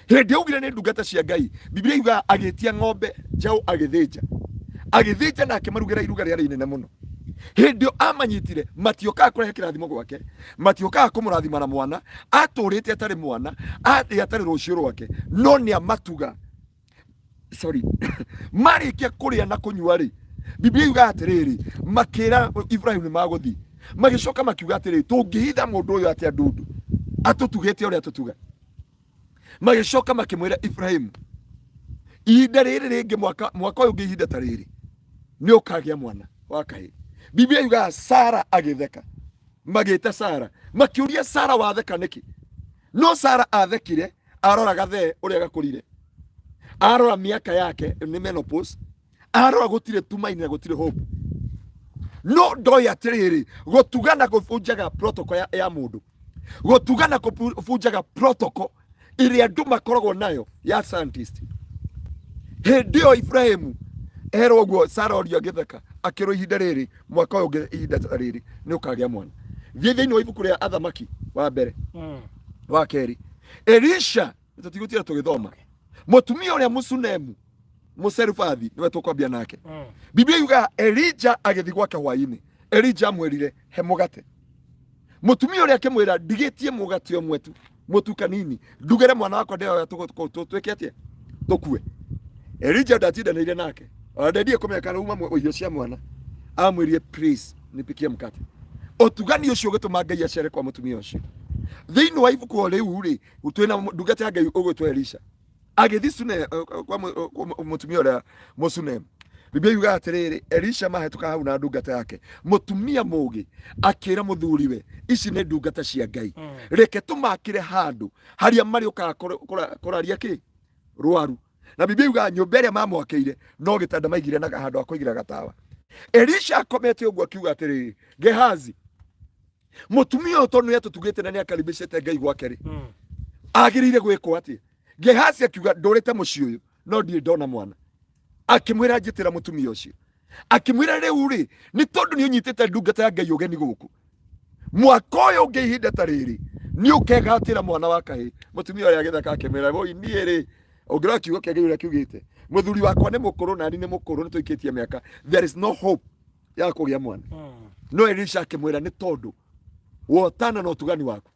hindi augire ni ndungata cia Ngai Biblia yuga agitia ng'ombe njau agithija na akimarugira iruga ria inene muno hindi amanyitire matioka kurehe kirathimo gwake matioka kumurathima na mwana aturite atari mwana atari rucio rwake no ni amatuga sorry marikia kuria na kunyua ri Biblia yuga atiriri makira Ibrahim ni maguthi magicoka makiuga atiriri tungihitha mundu uyu atia ndundu atutugite uria atutuga magicoka makimwira Ibrahim ihinda riri ringi mwaka uyu ngihinda tariri ni ukagia mwana wa kahi Biblia yuga Sara agitheka magita Sara makiuria Sara watheka niki no Sara athekire arora gathe uria gakurire arora miaka yake ni menopause arora gutire tumaini na gutire hope no ndoya atiriri gutugana kufunjaga protocol ya mundu gutugana kufunjaga protocol iria andu makoragwo nayo ya scientist hendio Ibrahimu ero guo Sara orio agitheka akiro ihinda riri mwaka uyu ihinda riri ni ukagia mwana thiini wa ibuku ria Athamaki wa mbere wa keri Elisha tutigutira tugithoma mutumia uria Musunemu Muserufathi niwe tukwambia nake Biblia yuga Elijah agithi gwake hwaini Elijah amwirire he mugate mutumia uria akimwira ndigitie mugate omwe tu mutu kanini ndugere mwana wakwa ndio tweke atia tukue Elijah ndatindanĩire nake ndendie kũmenya uma irio cia mwana amwĩrie please nipikie mkate. Ũtugani ũcio ũgĩtũma Ngai acere kwa mũtumia ũcio. Thĩinĩ wa ibuku rĩu rĩ twĩna ndungata ya Ngai ũgwĩtwo Elisha agĩthi Sune kwa mũtumia ũrĩa Mũsune. Biblia yuga atĩrĩrĩ Elisha mahĩtũka hau na ndungata yake mũtumia mũũgĩ akĩra mũthuriwe ici nĩ ndungata cia Ngai reke tũmakĩre handũ harĩa marĩũkaga kũraria kĩ rwaru. Na Biblia yuga nyũmba ĩrĩa mamwakĩire no gĩtanda maigire na handũ ha kũigira gatawa. Elisha akomete ũguo akiuga atĩrĩrĩ Gehazi mũtumia ũyũ tondũ nĩatũtugĩte na nĩakaribicĩte Ngai gwake rĩ agĩrĩire gwĩkwo atĩ. Gehazi akiuga ndũrĩte mũciĩ ũyũ no ndirĩ ndona mwana. Akimwĩra njĩtĩra mũtumia ũcio akimwĩra rĩu rĩ nĩ tondũ nĩ ũnyitĩte ndungata ya Ngai ũgeni gũkũ mwaka ũyũ ũngĩ ihinda ta rĩrĩ nĩ ũkegatĩra mwana wa kahĩĩ. Mũtumia ũrĩa agĩthaka akĩmwĩra woi niĩ rĩ ũngĩrora kiugo kĩa Ngai ũrĩa kiugĩte mũthuri wakwa nĩ mũkũrũ na nĩ mũkũrũ nĩ tũikĩtie mĩaka there is no hope ya kũgĩa mwana. No Elisha akimwĩra nĩ tondũ wotana na ũtugani waku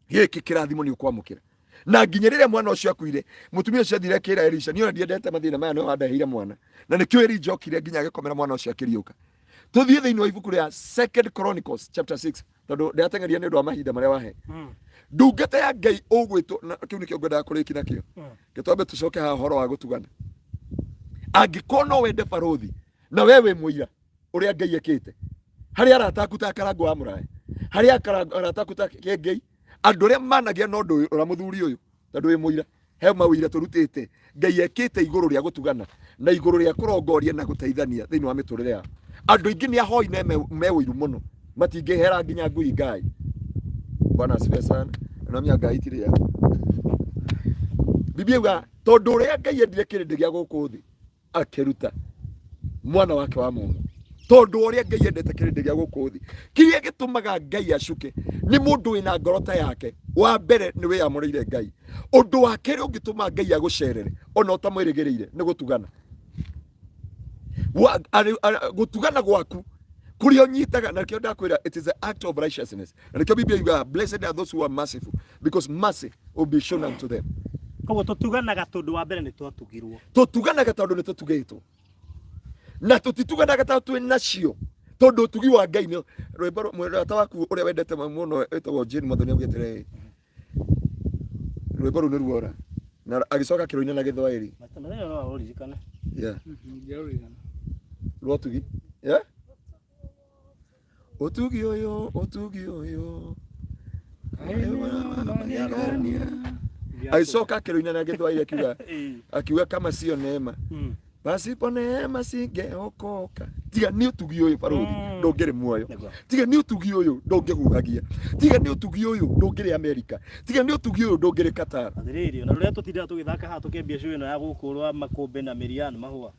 gĩkĩ kĩrathimo nĩ ũkwamũkĩra. Na nginya rĩrĩa mwana ũcio akuire mũtumia ũcio athire akĩra Elisha niĩ ndiendete mathĩna maya no andahĩire mwana na nĩkĩo Elijah okire nginya agĩkomera mwana ũcio akĩriũka. Tũthiĩ thĩinĩ wa ibuku rĩa 2 Chronicles chapter 6 tondũ ndĩateng'eria nĩ ũndũ wa mahinda marĩa wahe. Ndungata ya Ngai ũgwĩtwo na kĩu nĩkĩo ngwendaga kũrĩki nakĩo gĩtwambe tũcoke haha ũhoro wa gũtugana. Angĩkorwo no wende barothi na we wĩ mũira ũrĩa Ngai ekĩte harĩa arata aku ta Karangũ wa Mũraya harĩa arata aku ta Kĩengei andũ arĩa managia na ũndũ ũrĩa mũthuri ũyũ tondũ wĩ mũira he mawĩra tũrutĩte Ngai ekĩte igũrũ rĩa gũtugana na igũrũ rĩa kũrongoria na gũteithania thĩinĩ wa mĩtũrĩre yao. Andũ aingĩ nĩ ahoi na me ũiru mũno matingĩhera nginya ngui Ngai. Bwana asifiwe sana. Na mimi Ngai tire ya Biblia yuga tondũ ũrĩa Ngai endire kĩrĩndĩ gĩa gũkũ thĩ akĩruta mwana wake wa Mungu. Tondũ ũrĩa Ngai endete kĩrĩndĩ gĩa gũkũ thĩ kĩrĩa gĩtũmaga Ngai acuke nĩ mũndũ wĩna ngorota yake. Wa mbere nĩ wĩyamũrĩire Ngai. Ũndũ wa kerĩ ũngĩtũma Ngai agũcerere ona ũtamwĩrĩgĩrĩire nĩ gũtugana. Gũtugana gwaku kũrĩa ũnyitaga na kĩo ndakwĩra it is the act of righteousness. Na kĩo Biblia yuga blessed are those who are merciful because mercy will be shown unto them. Koguo tũtuganaga tondũ wa mbere nĩ twatugirwo. Tũtuganaga tondũ nĩ tũtugĩtwo. Na tũtituganaga tondũ twĩ nacio tondũ ũtugi wa Ngai nĩ rwĩmbo mũrata waku ũrĩa wendete mũno etagwo Jane Muthoni augĩte rwĩmbo rũu nĩ ruora na agĩcoka kĩrũinĩ na Gĩthwaĩri. Yeah. Rwotugi yeah. Otugi oyo agĩcoka kĩrũinĩ na Gĩthwaĩri akiuga kama sio neema pasipo neema singeokoka. Tiga nĩ ũtugi ũyũ barothi ndũngĩrĩ muoyo. Tiga nĩ ũtugi ũyũ ndũngĩhuhagia. Tiga nĩ ũtugi ũyũ ndũngĩrĩ Amerika. Tiga nĩ ũtugi ũyũ ndũngĩrĩ Qatar. Athirĩrio na rũrĩa tũtindaga tũgĩthaka haha tũkĩambia show ĩno ya gũkũrwa makũmbĩ na Miriam mahũa.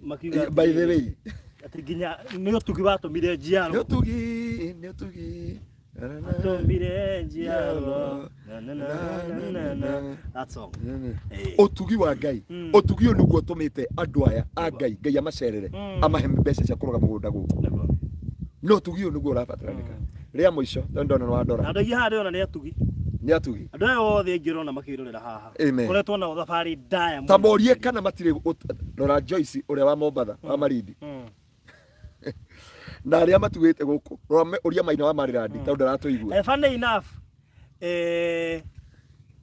Makiuga by the way ati nginya nĩ ũtugi watũmire njiaro. Nĩ ũtugi Tomire njiaro. That song. Ũtugi wa Ngai. Ũtugi ũyũ nĩguo ũtũmĩte andũ aya a Ngai Ngai amacerere amahe mbeca cia kũroga mũgũnda gũkũ. No ũtugi ũyũ nĩguo ũrabataranĩka. Rĩa mũico ndona no andora. Andũ aingĩ haha ndĩrona nĩ atugi. Nĩ atugi. Andũ aya othe ngĩrona makĩrorera haha. Koretwo na thabarĩ ndaya mũno. Ta morie kana matirĩ rora Joyce ũrĩa wa Mombatha wa Marindi. Na arĩa matugĩte gũkũ ũria Maina wa Marirandi tondũ aratũigua. Funny enough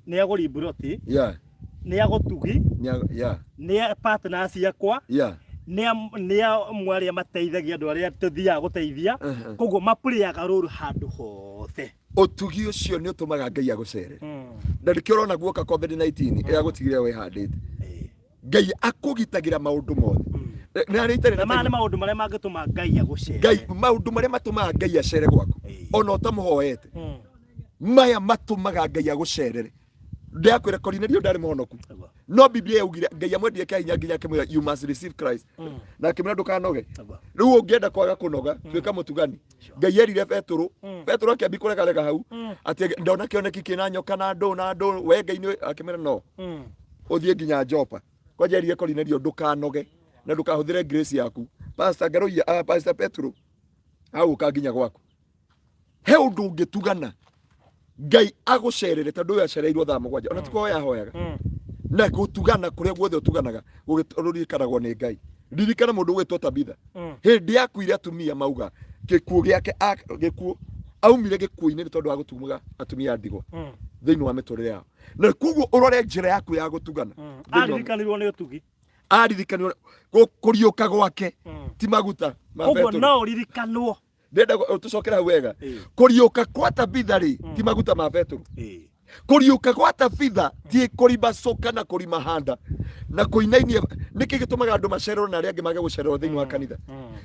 nĩ agũri buroti. Yeah. Nĩ agũtugi. Yeah. Nĩ partners yakwa. Yeah. Nĩ mwarĩa mateithagia andũ arĩa tũthiaga gũteithia. Koguo maplyaga rũru handũ hothe. Ũtugi ũcio nĩ ũtũmaga Ngai agũcerere. Na nĩkĩo ũrona guoka COVID-19 ĩrĩa gũtigire we handĩte. Ngai akũgitagĩra maũndũ mothe. Na maũndũ marĩa mangĩtũma Ngai agũcerere. Ngai maũndũ marĩa matũmaga Ngai acere gwaku. Ona ũtamũhoete. Maya matũmaga Ngai agũcerere. Ndakwĩra Kornelio ndarĩ mũhonoku. No Biblia yaugire Ngai amwendire kĩhinya nginya akĩmwĩra you must receive Christ. Na akĩmwĩra ndũkanoge. Rĩu ũngĩenda kwaga kũnoga tuĩka mũtugani. Ngai erire Petro akĩambi kũrega hau atĩ ndona kĩoneki kĩna nyoka na ndũ we Ngai nĩ akĩmwĩra no. Ũthiĩ nginya Jopa. Kwanja erire Kornelio ndũkanoge na ndũkahũthĩre grace yaku. Pastor Ngaruiya Pastor Petro hau nginya gwaku. He ũndũ ũngĩtugana Ngai agũcerere tondũ ũyũ acereirwo thaa mũgwanja ona tiko yahoyaga. na gutugana kuria guothe utuganaga gugirurikanagwo ni Ngai. Ririkana mundu gwitwo Tabitha hindi yakuire atumia mauga gikuo giake gikuo aumire gikuo-ini ni tondu wa gutumuga atumia ndigwa thiini wa miturire yao. Na kuguo urore njira yaku ya gutugana aririkanirwo ni utugi, aririkanirwo kuriuka gwake ti maguta koguo no ririkanwo. Ndenda tucokera wega kuriuka kwa Tabitha ri ti maguta ma Petro. Kuriuka kwa Tabitha ti kurima coka na kurima handa na kuinainia. Niki gitumaga andu macerero na aria angi mage gucerero thiini wa kanitha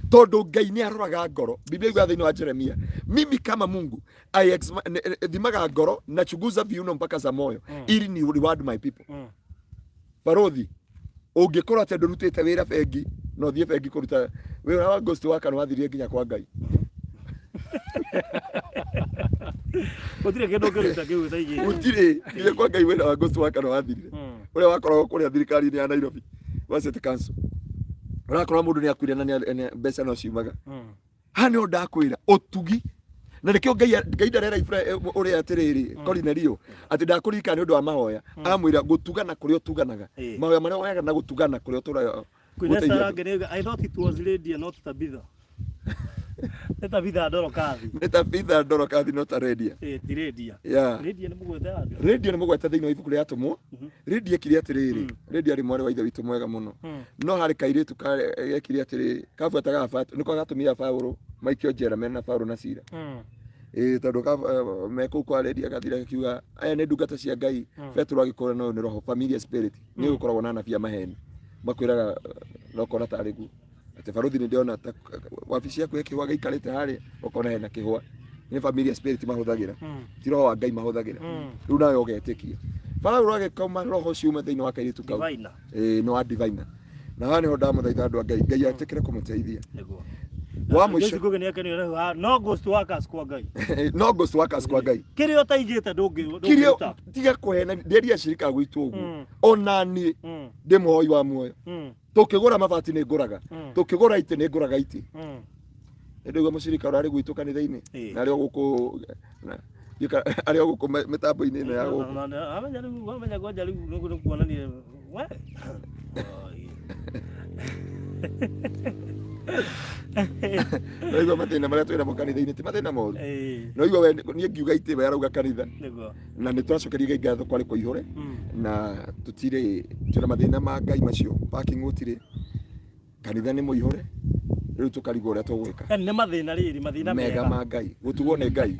tondu Ngai ni aroraga ngoro. Biblia iguga thiini wa Jeremia, mimi kama Mungu thimaga ngoro na chunguza viuno mpaka za moyo ili ni reward my people. Barothi ungikorwo ati ndurutite wira bengi no thie bengi kuruta wira wa Agosti wa kana wathirie nginya kwa Ngai. Gutire kindu kiruta kiu thaigi gutire nginya kwa Ngai wira wa Agosti wa kana wathirire uria wakoragwo kuria thirikari-ini ya Nairobi wa City Council. Urakorwo mundu ni akuire na mbeca no ciumaga hani ndakwira utugi na nikio Ngai ndarera uria atiriri Cornelio ati ndakurika ni undu wa mahoya amwira gutugana kuria utuganaga mahoya maria wayaga na gutugana kuria utura. I thought it was Lydia not Tabitha. Tabitha Ndorokathi not Lydia. Ti Lydia. Lydia ni mugweta andu. Lydia ni mugweta thiini wa ibuku ria atumwo. Lydia kiri atiriri. Lydia ari mwari wa ithe witu mwega muno. No hari kairitu gekiri atiriri kabuataga Fatu niko gatumia Paulo maikio njera mena Paulo na Sila. Tondu meko kwa Lydia gathira kiuga aya ni ndungata cia Ngai. Petro agikora no ni roho familiar spirit ni gukoragwo na anabii maheni makwiraga nokona tari gu ati baruthi ni ndiona wabici yaku yake waga ikarite hari ukona hena kihwa ni familiar spirit mahuthagira ti roho wa Ngai mahuthagira riu nawe ugetikia Paulo agikauma roho ciuma thiini wa kairitu kau no divine na hani ho ndamuthaitha andu a Ngai atikire kumuteithia wa mwisho no ghost workers kwa Ngai no ghost workers kwa Ngai kirio taigite ndungi tiga kuhena nderia shirika gwitu uguo ona ni ndi muhoi wa muoyo tukigura mabati ni nguraga tukigura ite ni nguraga ite ndio mushirika urari gwitu kanitha-ini na rio guku ario guku mitambo-ini ino ya guku amenya goja riu kuonania we Noigo mathina maria twina mo kanitha-ini ti mathina moru noigo we ni ngiuga ite we arauga kanitha na ni twacokeria Ngai ngatho kwari kuihore na tutire twina mathina ma Ngai macio parking utire kanitha ni muihore riu tukarigo uria tugwika ni mathina riri mathina mega ma Ngai gutugwo ni Ngai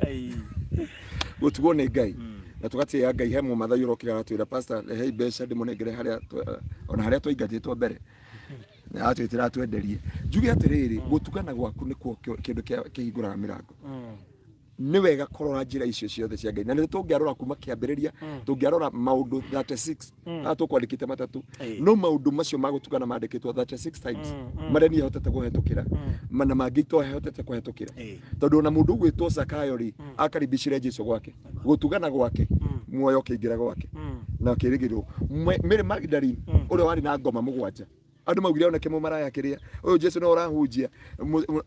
gutugwo ni Ngai na tugatia Ngai he mu mathayo rokira atwira pastor he mbeca ndimunengere haria ona haria twaingatitwo mbere na atwitira twenderie njuge atiriri gutugana gwaku nikuo kindu kihinguraga mirango ni wega korora njira icio ciothe cia Ngai na ni tungiarora kuma kiambiriria tungiarora maundu 36 tukwandikite matatu no maundu macio magutugana mandikitwo 36 times maria ni hotete guhetukira mana mangito hotete kuhetukira tondu na mundu gwitwo Zakayo ri akaribishire Jesu gwake gutugana gwake muoyo kiingira gwake na kirigirwo Mary Magdalene uria wari na ngoma mugwanja andu maugire ona kemo maraya kiria uyu Jesu no urahunjia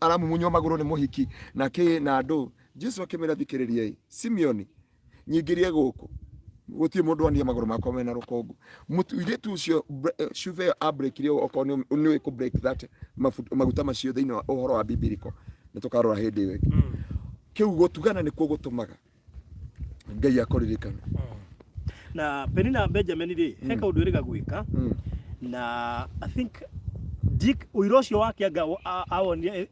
aramumunyo maguru ni muhiki na ki na andu Jesu akimera thikiriria Simeoni nyingirie guku gutie mundu ania maguru makwa mena rukongo mutuire tu cio chuve abrekire okoni ni ku break that maguta macio thiini wa uhoro wa bibiliko nitukarora hindi we kiu gutugana ni ku gutumaga Ngai akoririkana na Penina Benjamin ri heka undu iriga gwika na I think Dick uirocio wake anga awonia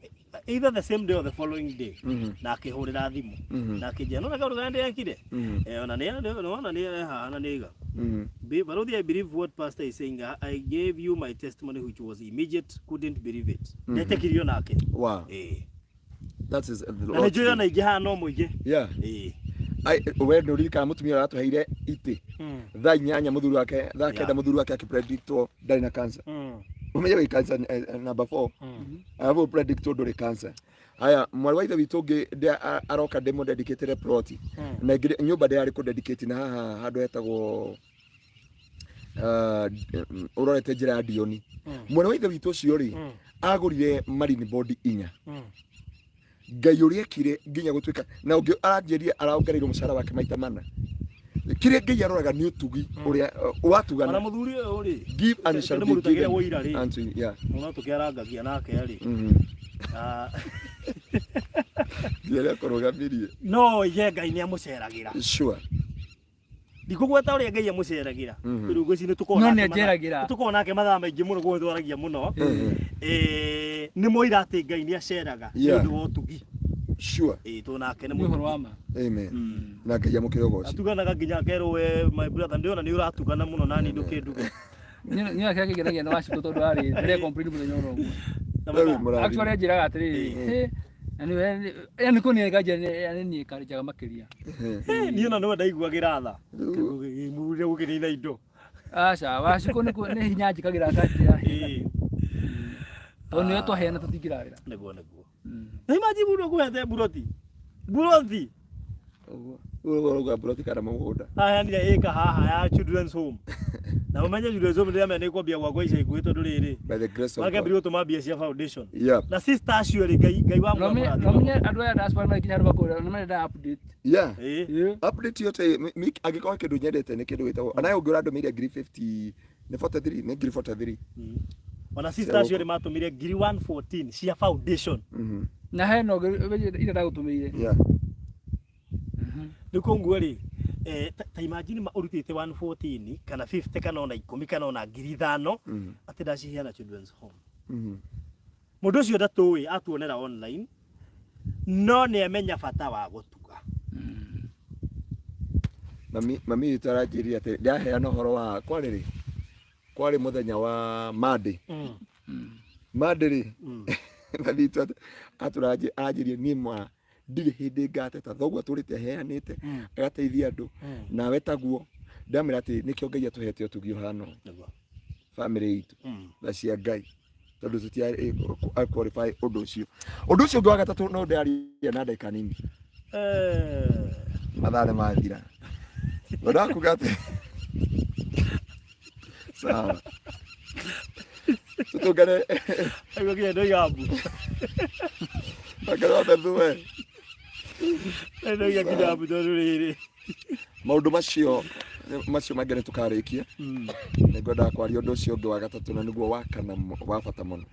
either the same day or the following day na akihurira thimu na akijana na kaundu gande yakire ona ni iga Barothi, I believe what pastor is saying. I gave you my testimony which was immediate, couldn't believe it netekirio nake wow that is na njoya na igiha no muige we nduri kana mutumia aratuheire ite thaa 8 muthuri wake thaa 9 muthuri wake akipredictwo ndari na cancer umenye we cancer number 4 avo predictwo nduri cancer aya mwari wa ithe witu ngi aroka demo dedicated plot na nyumba ndari ku dedicate na haha handu hetagwo urorete njira ya Dioni mwari wa ithe witu ucio ri agurire marine board 4 Ngai uria kire nginya gutwika na ungi aranjeria araongereirwo mushara wake maita mana kire ngai aroraga ni utugi uria watugana ana muthuri uri give and shall be given unto yeah una tukiarangagia nake ari Ndiye korogamirie no ye ngai ni amuceragira sure ndikugweta uria ngai amuceragira riu ngwici ni tukona no ni njeragira tukona nake mathaa maingi muno gwithwaragia muno ni moira ati ngai ni aceraga ndu wa utugi sure tunake ni muhoro wama amen na ngai amukire goci atuganaga nginya kero we my brother ndiona ni uratugana muno nani ndukinduge ni akira kigeragia no waciko tondu ari ndire complain muthenya oro actually njiraga atiri yani kuni gaje ni karijaga makiria ni ona no ndaiguagira tha mure gukirina indo aca waciko ni hinya njikagira katia toni to hena tutikirarira neguo na imagine buro kuhete buroti ugo buroti kana mugunda aya ni eka haha ya children's home na umenye children's home ndio amenye kwambia kwa ica ikuito nduriri by the grace of God magabiri tumambia cia foundation na sister acio ngai wa mwana no menye andu ya diaspora na kinya bakora no menye da update update yote agikwa kindu nyendete ni kindu gitagwo anayo ngura ndo media 350 ni 43 ni 43 wana sister acio ri matumire 114 cia foundation na heno ira da gutumire niko ngwari ta imagine ma urutite 114 kana 50 kana ona 10 kana ona 5,000 ati ndaciheana children's home mundu ucio ndatuwi atuonera online no ni amenya bata wa gutuga mami itarajiria ati ndaheana horo wa kwari muthenya wa Monday Monday David aturaje ajirie nimwa ndire hindi ngateta thoguo turite heanite agateithia andu nawe taguo ndamira ati nikio ngai atuhete utugio hano family itu na cia ngai tondu tutia qualify undu ucio ngi wa gatatu no ndaria na ndeka nini mathare mathira ndakuga ati sawa tutugane ayo kiendo yabu akara bethuwe eno ya kidabu nduriri maundu macio magere tukarikia ngwenda kwaria undu ucio ngi wa gatatu na niguo wakana wa bata muno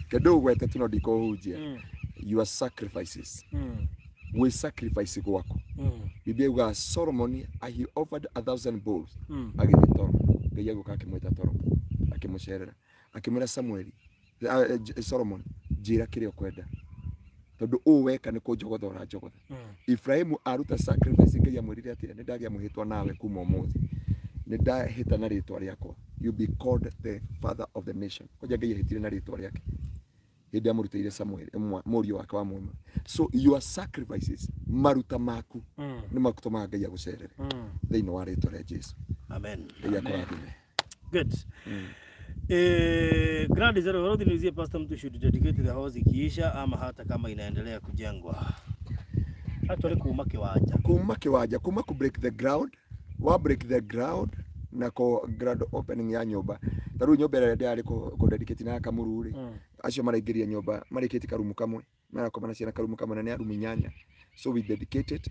kindu gwete tuno ndikohunjia your sacrifices we sacrifice gwako Biblia uga Solomon he offered 1,000 bulls agithitoro ngai aguka akimwita toro akimucerera akimwira Samueli Solomon njira kirio kwenda tondu uweka ni kunjogothora njogotha Ibrahimu aruta sacrifice ngai amwirire ati ni ndagia muhitwa nawe kuma umuthi ni ndahita na ritwa riakwa you be called the father of the nation koja ngai hitire na ritwa riake hindi amurutire Samuel murio wake wa mwema so your sacrifices maruta maku ni makutuma ngai agucerere thiini wa ritwa ria Jesu amen good Grand Zero Road niuzie pastor mtu should dedicate the house ikiisha ama hata kama inaendelea kujengwa. Actually kuma kiwanja kuma ku break the ground wa break the ground na ko grand opening ya nyumba taru nyumba ira ndari ko dedicate na kamururi acio maraingiria nyumba marikiti karumu kamwe na ko ciana karumu kamwe na ni arumu nyanya so we dedicated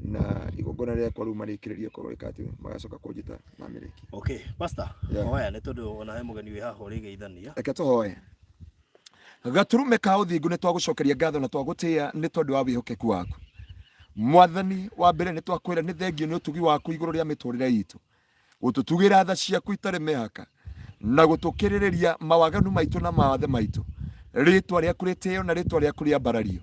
na igongona ria kwa ruma rikiririe ko ikati magacoka kunjita na miriki okay pastor hoya ni tondu ona he mugeni wi haho ri geithania eke tuhoye gaturume ka uthingu ni twagucokeria ngatho na twagutia ni tondu wa wihokeku waku mwathani wa mbere ni twakwira ni thengio ni utugi waku iguru ria miturire itu gututugira tha ciaku itare mehaka na gutukiriria mawaganu maitu na mawathe maitu ritwa ria kuriteo na ritwa ria kuria barario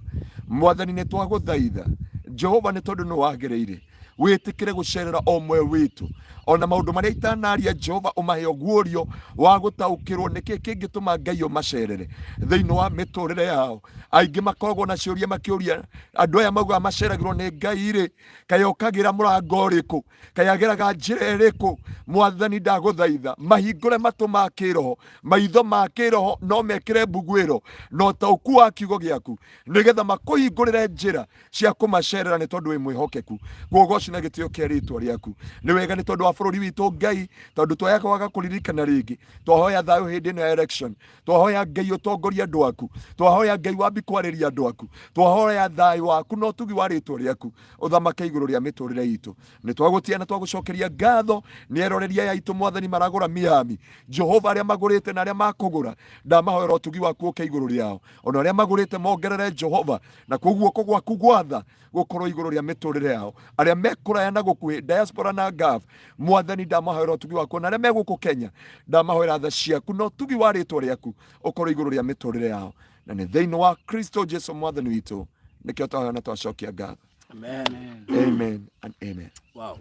mwathani ni twaguthaitha Jehova ni tondu no wagereire witikire gucerera omwe witu ona maundu maria itanaria Jehova umahe oguorio wa gutaukirwo niki kingituma ngai macerere thiini wa miturire yao aingi makoragwo na ciuria makiuria andu aya mauga maceragirwo ni ngai ri kayokagira murango riku kayageraga njira iriku mwathani ndaguthaitha mahingure matu ma kiroho maitho ma kiroho no mekire mbugwiro no tauku wa kiugo giaku nigetha makuhingurire njira cia kumacerera gucerera ni tondu wi mwihokeku gugoci na gitio kia ritwa riaku ni wega ni tondu wa bururi witu Ngai tondu twayaga kwaga kuririkana ringi twahoya thayo hindi no election twahoya Ngai utongoria andu aku twahoya Ngai wambi kwariria andu aku twahoya thayo waku no tugi wa ritwa riaku uthamake iguru ria miturire itu ni twagutia na twagucokeria ngatho ni eroreria ya itu mwathani maragura miami Jehova aria magurite na aria makugura ndamahoera utugi waku uke iguru riao ona aria magurite mongerere Jehova na koguo gwaku gwatha gukorwo iguru ria miturire yao aria mekuraya na gukuhi diaspora na gov mwathani ndamahoera utugi waku na aria meguku Kenya ndamahoera tha ciaku no tugi wa ritwa riaku ukorwo iguru ria miturire yao na ni thiini wa Kristo Jesu mwathani witu nikio twahoya na twacokia ngatho. Amen. Amen and amen. Wow.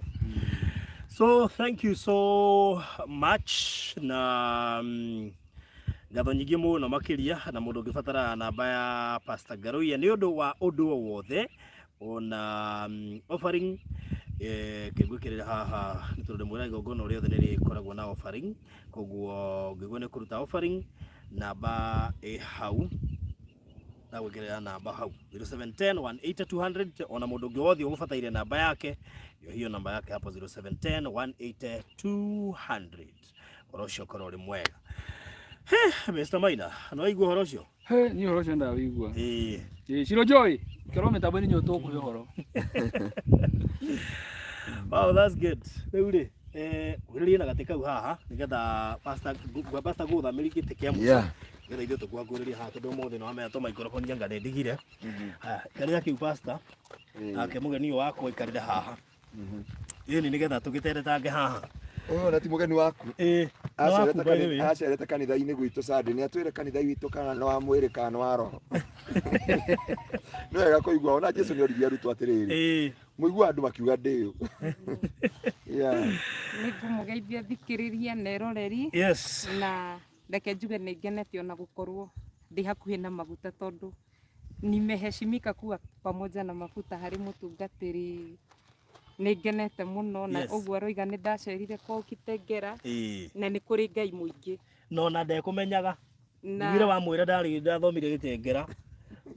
So thank you so much na ngatho nyingi muno makiria na mundu ngibatara namba ya Pastor Ngaruiya ni undu wa undu wothe ona offering kigwikirira haha ni tondu mwira igongono uri othe ni rikoragwo na offering koguo ngigwo ni kuruta offering namba hau na gwikirira namba hau 0710 180 200 ona mundu ngi wothe ugubataire namba yake hiyo namba yake hapo 0710 180 200 orocio korori mwega. Mr. Maina, no igua horocio? Ni horocio nda wigua. Shiro Joy, kilomita bani nyoto ku horo. Wow, that's good. Weure wiririe na gatika haha nigetha pastor gutha mirikite kia muco. Ngetha ithu tukwagureria haha tondu mothe no amea to microphone yanga ne ndigire. Karia ki pastor. Ake mugeni wako ikarire haha. Ni nigetha tugiteretange haha. Na ti mugeni waku acerete kanitha-ini gwitu Sunday ni atwire kanitha witu kana no wa mwiri kana no wa roho no wega kuigua ona Jesu ni origia rutu atiriri muigua andu makiuga ndiu ningumugeithia thikiriria na eroreri na reke njuge ni ngenete ona gukorwo ndi hakuhi na maguta tondu nimeheshimika kuwa pamoja na mafuta hari mutungatiri nigenete muno na uguo roiga ni ndacerire kwa Kitengera na ni kuri Ngai muingi no na ndekumenyaga ngire wa mwira ndari ndathomire Kitengera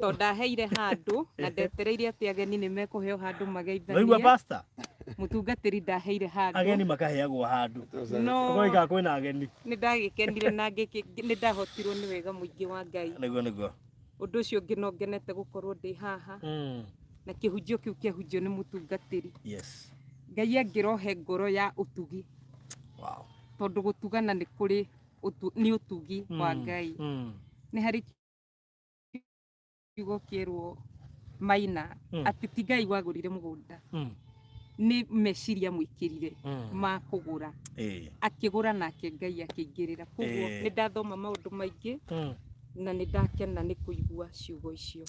to ndaheire handu na ndetereire ati ageni ni mekuheo handu mageithanie Waigua pastor mutungatiri ndaheire handu ageni makaheagwo handu no goiga kwina ageni ni ndagikenire na ni ndahotirwo ni wega muingi wa Ngai niguo undu ucio ngenete gukorwo ndi haha na kihunjio kiu kihunjio ni mutungatiri Ngai angirohe ngoro ya utugi tondu gutugana ni kuri ni utugi wa Ngai ni hari kiugo kierwo Maina ati ti Ngai wagurire mugunda ni meciria mwikirire ma kugura akigura nake Ngai akingirira koguo ni ndathoma maundu maingi na ni ndakena ni kuigua ciugo icio.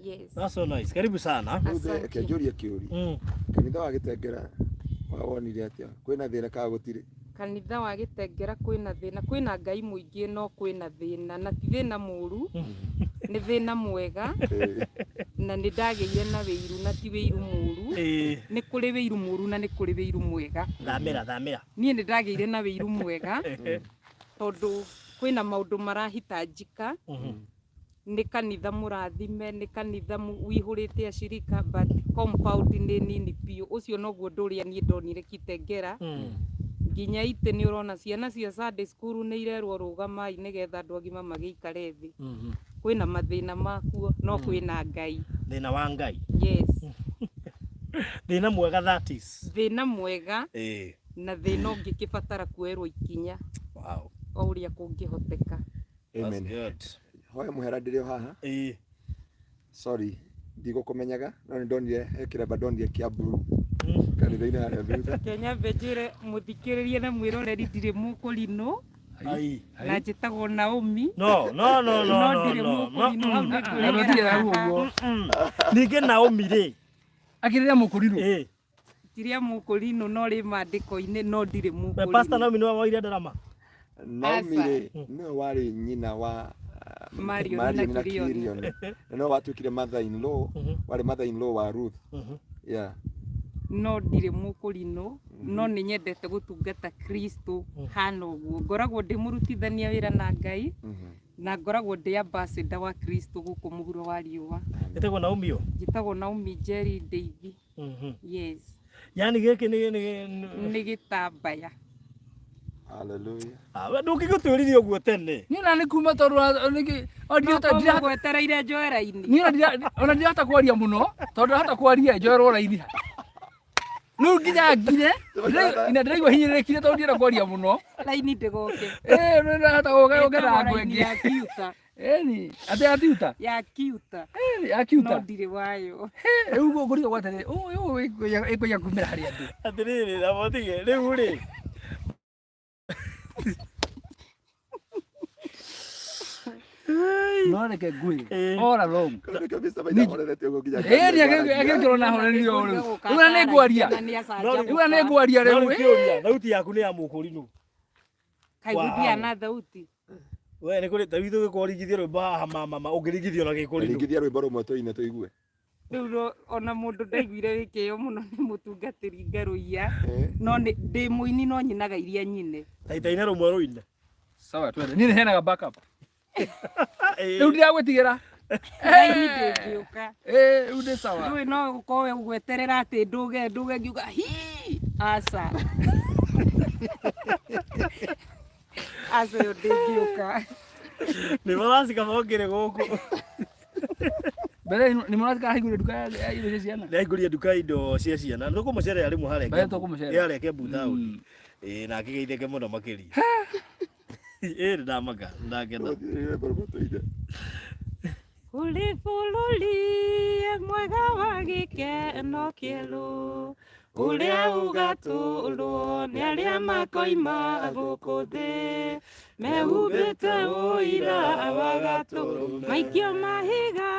Yes. That's so nice. Karibu sana. Kijuria kiuri. Kanitha wa Gitengera wonire atia? Kwina thina ka gutire? Kanitha wa Gitengera kwina thina, kwina Ngai muingi no kwina thina na ti thina muru. Ni thina mwega. Na ni ndageire na wiru na ti wiru muru. Ni kuri wiru muru na ni kuri wiru mwega. Thamira. Nie ni ndageire na wiru mwega. Tondu kwina maundu marahitajika. Ni kanitha murathime ni kanitha wihurite ashirika but compound ni nini pio ucio noguo nduria ni ndonire Kitengera nginya ite ni urona ciana cia Sunday school ni irerwo rugamai nigetha andu agima magiikare thi kwina mathina makuo no kwina Ngai thina wa Ngai yes thina mwega that is thina mwega na thina ungi kibatara kuerwo ikinya o uria kungihoteka. Amen. Hoya muhera ndirio haha sorry ndigukumenyaga no ni ndonire ekireba ndonire Kiambu kanitha-ini haria thutha Kenya Vejire muthikiririe na mwiroreri ndire mukurino na njitagwo Naomi no ninge Naomi ri akirira mukurino tiria mukurino no ri mandiko-ini no ndire mukurino pastor Naomi no waire ndarama Naomi ri no wari nyina wa Mario na Kirion no watukire mother-in-law wari mother-in-law wa Ruth no ndire mukurino no ni nyendete gutungata Kristo hano guo ngoragwo ndimurutithania wira na Ngai na ngoragwo ndi ambassador wa Kristo guku muhuro wa riua. Gitagwo Naomi. Gitagwo Naomi Jerry Ndeithi. Yes. Yani giki ni gitambaya. Hallelujah. We ndungiguturirie uguo tene. Ni na ni kuma toru niki ndio gwetereire njoera-ini. Ni ona ndirahota kwaria muno tondu hata kwaria njoera raini. Nu nginya ngire ina ndiraigua hinyĩrĩrĩkire tondu ndienda kwaria muno. Raini ndigoke. Ndirahota gũkera ngwengi ya kiuta. Eni ate atiuta ya kiuta. Ya kiuta no ndire wayo. Rĩu ngũria gwatere ĩkũya kumĩra harĩ andũ. Atĩrĩrĩ na motige rĩu rĩ no reke ngui all along Kabisa baita horerete ugo nginya. Agĩkĩrwo na horerio rĩu. Rĩu nĩ ngwaria. Rĩu nĩ ngwaria rĩu. Thauti yaku nĩ ya mũkũrinũ. Kaiguthia na thauti. We nĩ kũrĩ tawitũ gĩkũringithia rwĩmbo haha mama ũngĩringithio na gĩkũrinũ. Ringithia rwĩmbo rũmwe tũine tũigue. Rĩu ona mũndũ ndaiguire gĩkĩo mũno nĩ mũtungatĩri Ngaruiya no ndĩ mũini no nyinaga iria nyine. Taitaine rũmwe rũine. Sawa twende. Niĩ henaga backup. Rĩu ndiragwĩtigĩra. Raini ndĩngĩũka. Rĩu ndĩ sawa. Ndũĩ no gũkorwo ũgweterera atĩ ndũge ngiuga hi aca. Aca yo ndĩngĩũka. Nĩ maracika mokĩre gũkũ. Mbere nĩ mũrathika hingũria nduka ya indo cia ciana. Nĩ hingũria nduka indo cia ciana. Nĩtũkũmũcerera rĩmwe harĩa. Mbere tũkũmũcerera. Harĩa Kembu taũni. Na akĩgeithĩke mũno makĩria. Ndamaka ndakena. Kũrĩ bũrũri mwega wa gĩkeno kĩerũ ũrĩa ũgatũũrwo nĩ arĩa makoima gũkũ thĩ mehumbĩte ũira wa gatũrũme. Maikio mahiga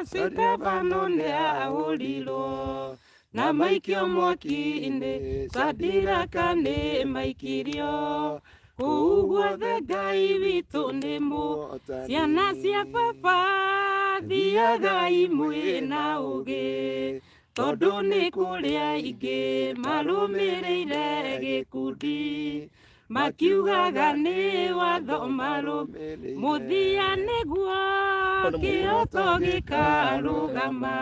Stefano nĩahũrirwo na maikio mwaki-inĩ Sadiraka nĩ maikirio. Kũu guothe Ngai witũ nĩ ciana cia baba thiagai mwĩna ũgĩ tondũ nĩ kũrĩ aingĩ marũmĩrĩire gĩkundi makiugaga nĩ watho marũmĩrĩire mũthia nĩguo kĩhoto gĩkarũgama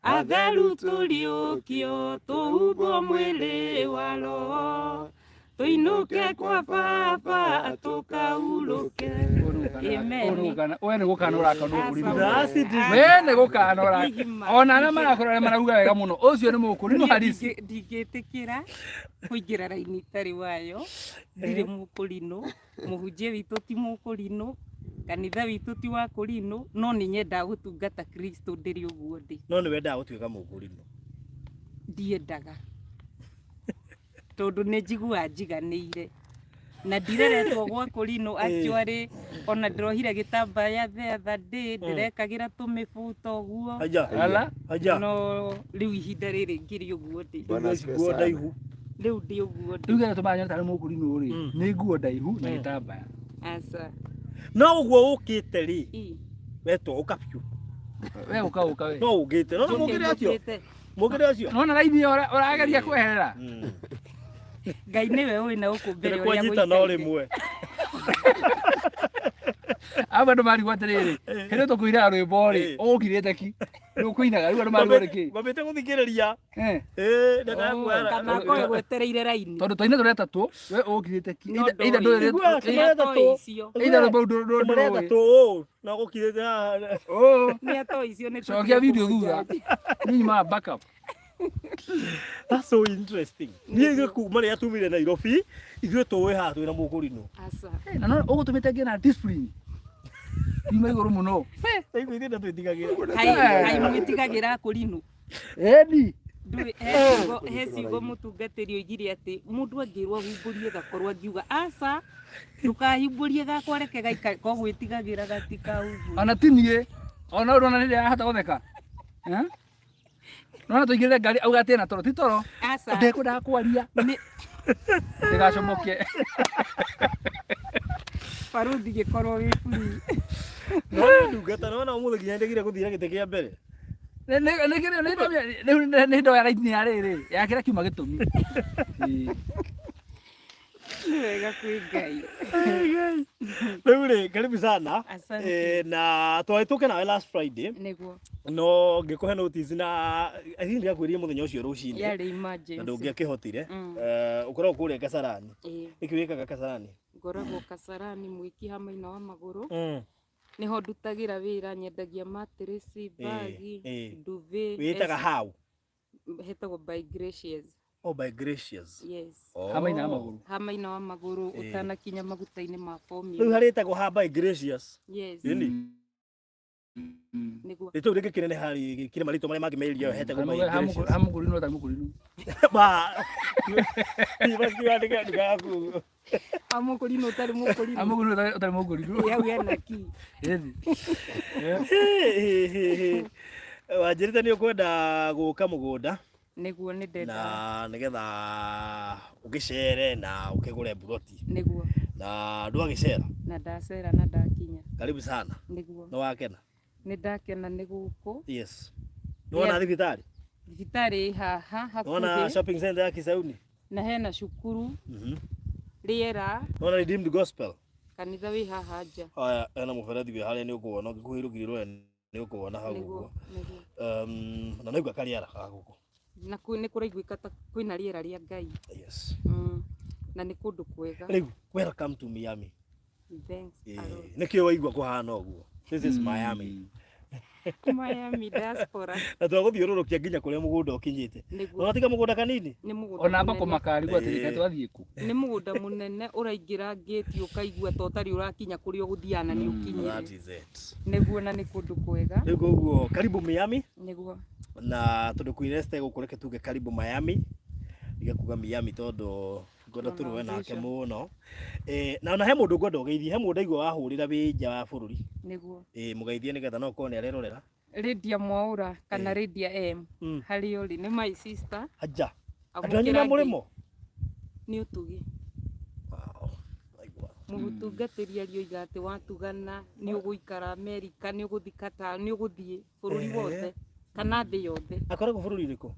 atheru tũriũkio tũhumbwo mwĩrĩ wa roho tuinuke kwa baba tukahurũke. Amen. We nĩ gũkana ũrakana ũkũrinũ. We nĩ gũkana ũrakana. Ona arĩa marakũrora marauga wega mũno. Ũcio nĩ mũkũrinũ harisi. Ndingĩtĩkĩra kũingĩra raini itarĩ wayo. Ndirĩ mũkũrinũ. Mũhunjia witũ ti mũkũrinũ. Kanitha witũ ti wa kũrinũ. No nĩ nyendaga gũtungata Kristo ndĩrĩ ũguo ndĩ. No nĩ wendaga gũtuĩka mũkũrinũ. Ndiendaga. Tondu nĩ njiguaga njiganĩire na ndireretwo gwa kũrinũ actually ona ndirohire gĩtambaya the other day ndirekagĩra tũmĩbuto ũguo no rĩu ihinda rĩrĩ ngĩrĩ ũguo ndĩ nguo ndaihu rĩu ndĩ ũguo ndĩ rĩu gĩtũmaga nyone tarĩ mũkũrinũ rĩ nĩ nguo ndaihu na gĩtambaya aca no ũguo ũkĩte rĩ wetwo ũkabiũ we ũka we no ũngĩte no mũkĩre ũcio no na raini ũrageria kweherera Ngai nĩwe ũĩ na ũkũmbĩre ũrĩa gwĩkĩte no rĩmwe aba andũ marigwo atĩrĩrĩ hĩndĩ tũkũinaga rwĩmbo rĩ ũgũkirĩte ki rĩu kũinaga rĩu andũ marigwo rĩkĩ ngwambĩte gũthikĩrĩria kana akorwo gwetereire raini tondũ twaine tũreta tũ we ũgũkirĩte ki either rwĩmbo ndũrũĩ na ũgũkirĩte nĩ ato icio nĩ cokia video thutha nĩnyuma backup. That's so interesting. Niĩ kuma rĩrĩa tumire Nairobi ithuĩ tũĩ haha twĩna mũkũrinũ. Aca. Na no ũgũtũmĩte nginya na discipline. Ima igũrũ mũno. Igũ ithuĩ ndĩtigagĩra. Hai mwĩtigagĩra kũrinũ. Eni. He ciugo mũtungatĩri oigire atĩ mũndũ angĩrwo humbũrie gakorwo angiuga aca ndũkahumbũrie gakwa reke gaikare ko gwĩtigagĩra gatikahumbũrie. Ona tiniĩ ona ũrona nĩ ndĩrahota gũtheka. No tũingĩrĩre ngari auga atĩ na toro ti toro. Aca. Ndekwendaga kwaria. Ndĩgacomoke. Baruthi gĩkorwo wĩ free. No ndungata no ũmũthĩ nginya ndĩgire gũthiĩ gĩtĩ kĩa mbere. Nĩ ndoya raini ya rĩrĩ yakĩra kiuma gĩtũmi. Wega kwĩ Ngai. Rĩu rĩ, karibu sana. Na twahĩtũke nawe last Friday. Nĩguo. No ngĩkũhe notice na I think ndiakwĩrire mũthenya ũcio rũcinĩ. Yarĩ emergency. Na ndũngĩakĩhotire. Ũkoragwo kũrĩa Kasarani. Nĩkĩ wĩkaga Kasarani? Ngoragwo Kasarani mwĩki hama-inĩ wa magũrũ. Nĩho ndutagĩra wĩra, nyendagia mattress, bagi, duvet. Wĩtaga how? Hetagwo by Gracious. Oh, by Gracious. Yes. Hama-inĩ wa magũrũ. Hama-inĩ wa magũrũ ũtanakinya maguta-inĩ ma formula. Rĩu harĩtagwo ha by Gracious. Yes. Nĩguo. Rĩtwa rĩngĩ kĩnene harĩ kĩrĩ marĩtwa marĩa mangĩ meirio hetagwo by Gracious. Hamũkũrinũ ta mũkũrinũ. Ba. Ibaki ndika yaku. Hamũkũrinũ ũtarĩ mũkũrinũ. Hamũkũrinũ ũtarĩ mũkũrinũ. Yau yana ki. Ĩthi. Wanjĩrĩte nĩ ũkwenda gũka mũgũnda. Nĩguo nĩ ndenda. Na nĩgetha ũgĩcere na ũkĩgũre buroti. Nĩguo. Na ndwagĩcera. Na ndacera na ndakinya. Karibu sana. Nĩguo. Nĩ wakena? Nĩ ndakena nĩ gũkũ. Yes. Nĩwona thibitarĩ? Thibitarĩ haha hakuhĩ. Nĩwona shopping center ya Kisauni? Na hena cukuru. Rĩera. Nĩwona Redeemed Gospel? Kanitha wĩ haha nja. Haya, hena mũberethi wĩ harĩa nĩ ũkuona ũngĩkuhĩrũkĩrwo nĩ ũkuona hau ũguo. Na naigua karĩera gagũkũ. Na nĩ kũraiguĩka ta kwĩna rĩera rĩa Ngai. Yes. Na nĩ kũndũ kwega. Rĩu welcome to Miami. Thanks. Nĩkĩo waigua kũhana ũguo. This is Miami. Miami diaspora. Na twagũthiũrũrũkia nginya kũrĩa mũgũnda ũkinyĩte. Ũnatiga mũgũnda kanini? Nĩ mũgũnda. Ona mbako makari gwatirika twathiĩ ku. Nĩ mũgũnda mũnene ũraingĩra gate ũkaigua ta ũtarĩ ũrakinya kũrĩa ũgũthiana na nĩ ũkinyire. That is it. Nĩguo na nĩ kũndũ kwega. Rĩu ũguo karibu Miami. Nĩguo. Na tondũ kuineste gũkũreke tuge karibu Miami. Igakuga Miami tondũ ngoda tũrũwe nake mũno. Na ona he mũndũ ngwenda ũgeithie, he mũndũ aigua wahũrĩra wĩ nja wa bũrũri. Nĩguo. Mũgeithie nĩgetha no ũkorwo nĩ arerorera. Lydia Mwaura kana Lydia M. Harĩ ũrĩ nĩ my sister. Aja. Andũ anyu na mũrĩmo? Nĩ ũtugi. Mũgũtungatĩria rĩoiga atĩ watugana nĩ ũgũikara Amerika, nĩ ũgũthiĩ Qatar, nĩ ũgũthiĩ bũrũri wothe kana thĩ yothe. Akoragwo bũrũri ũrĩkũ?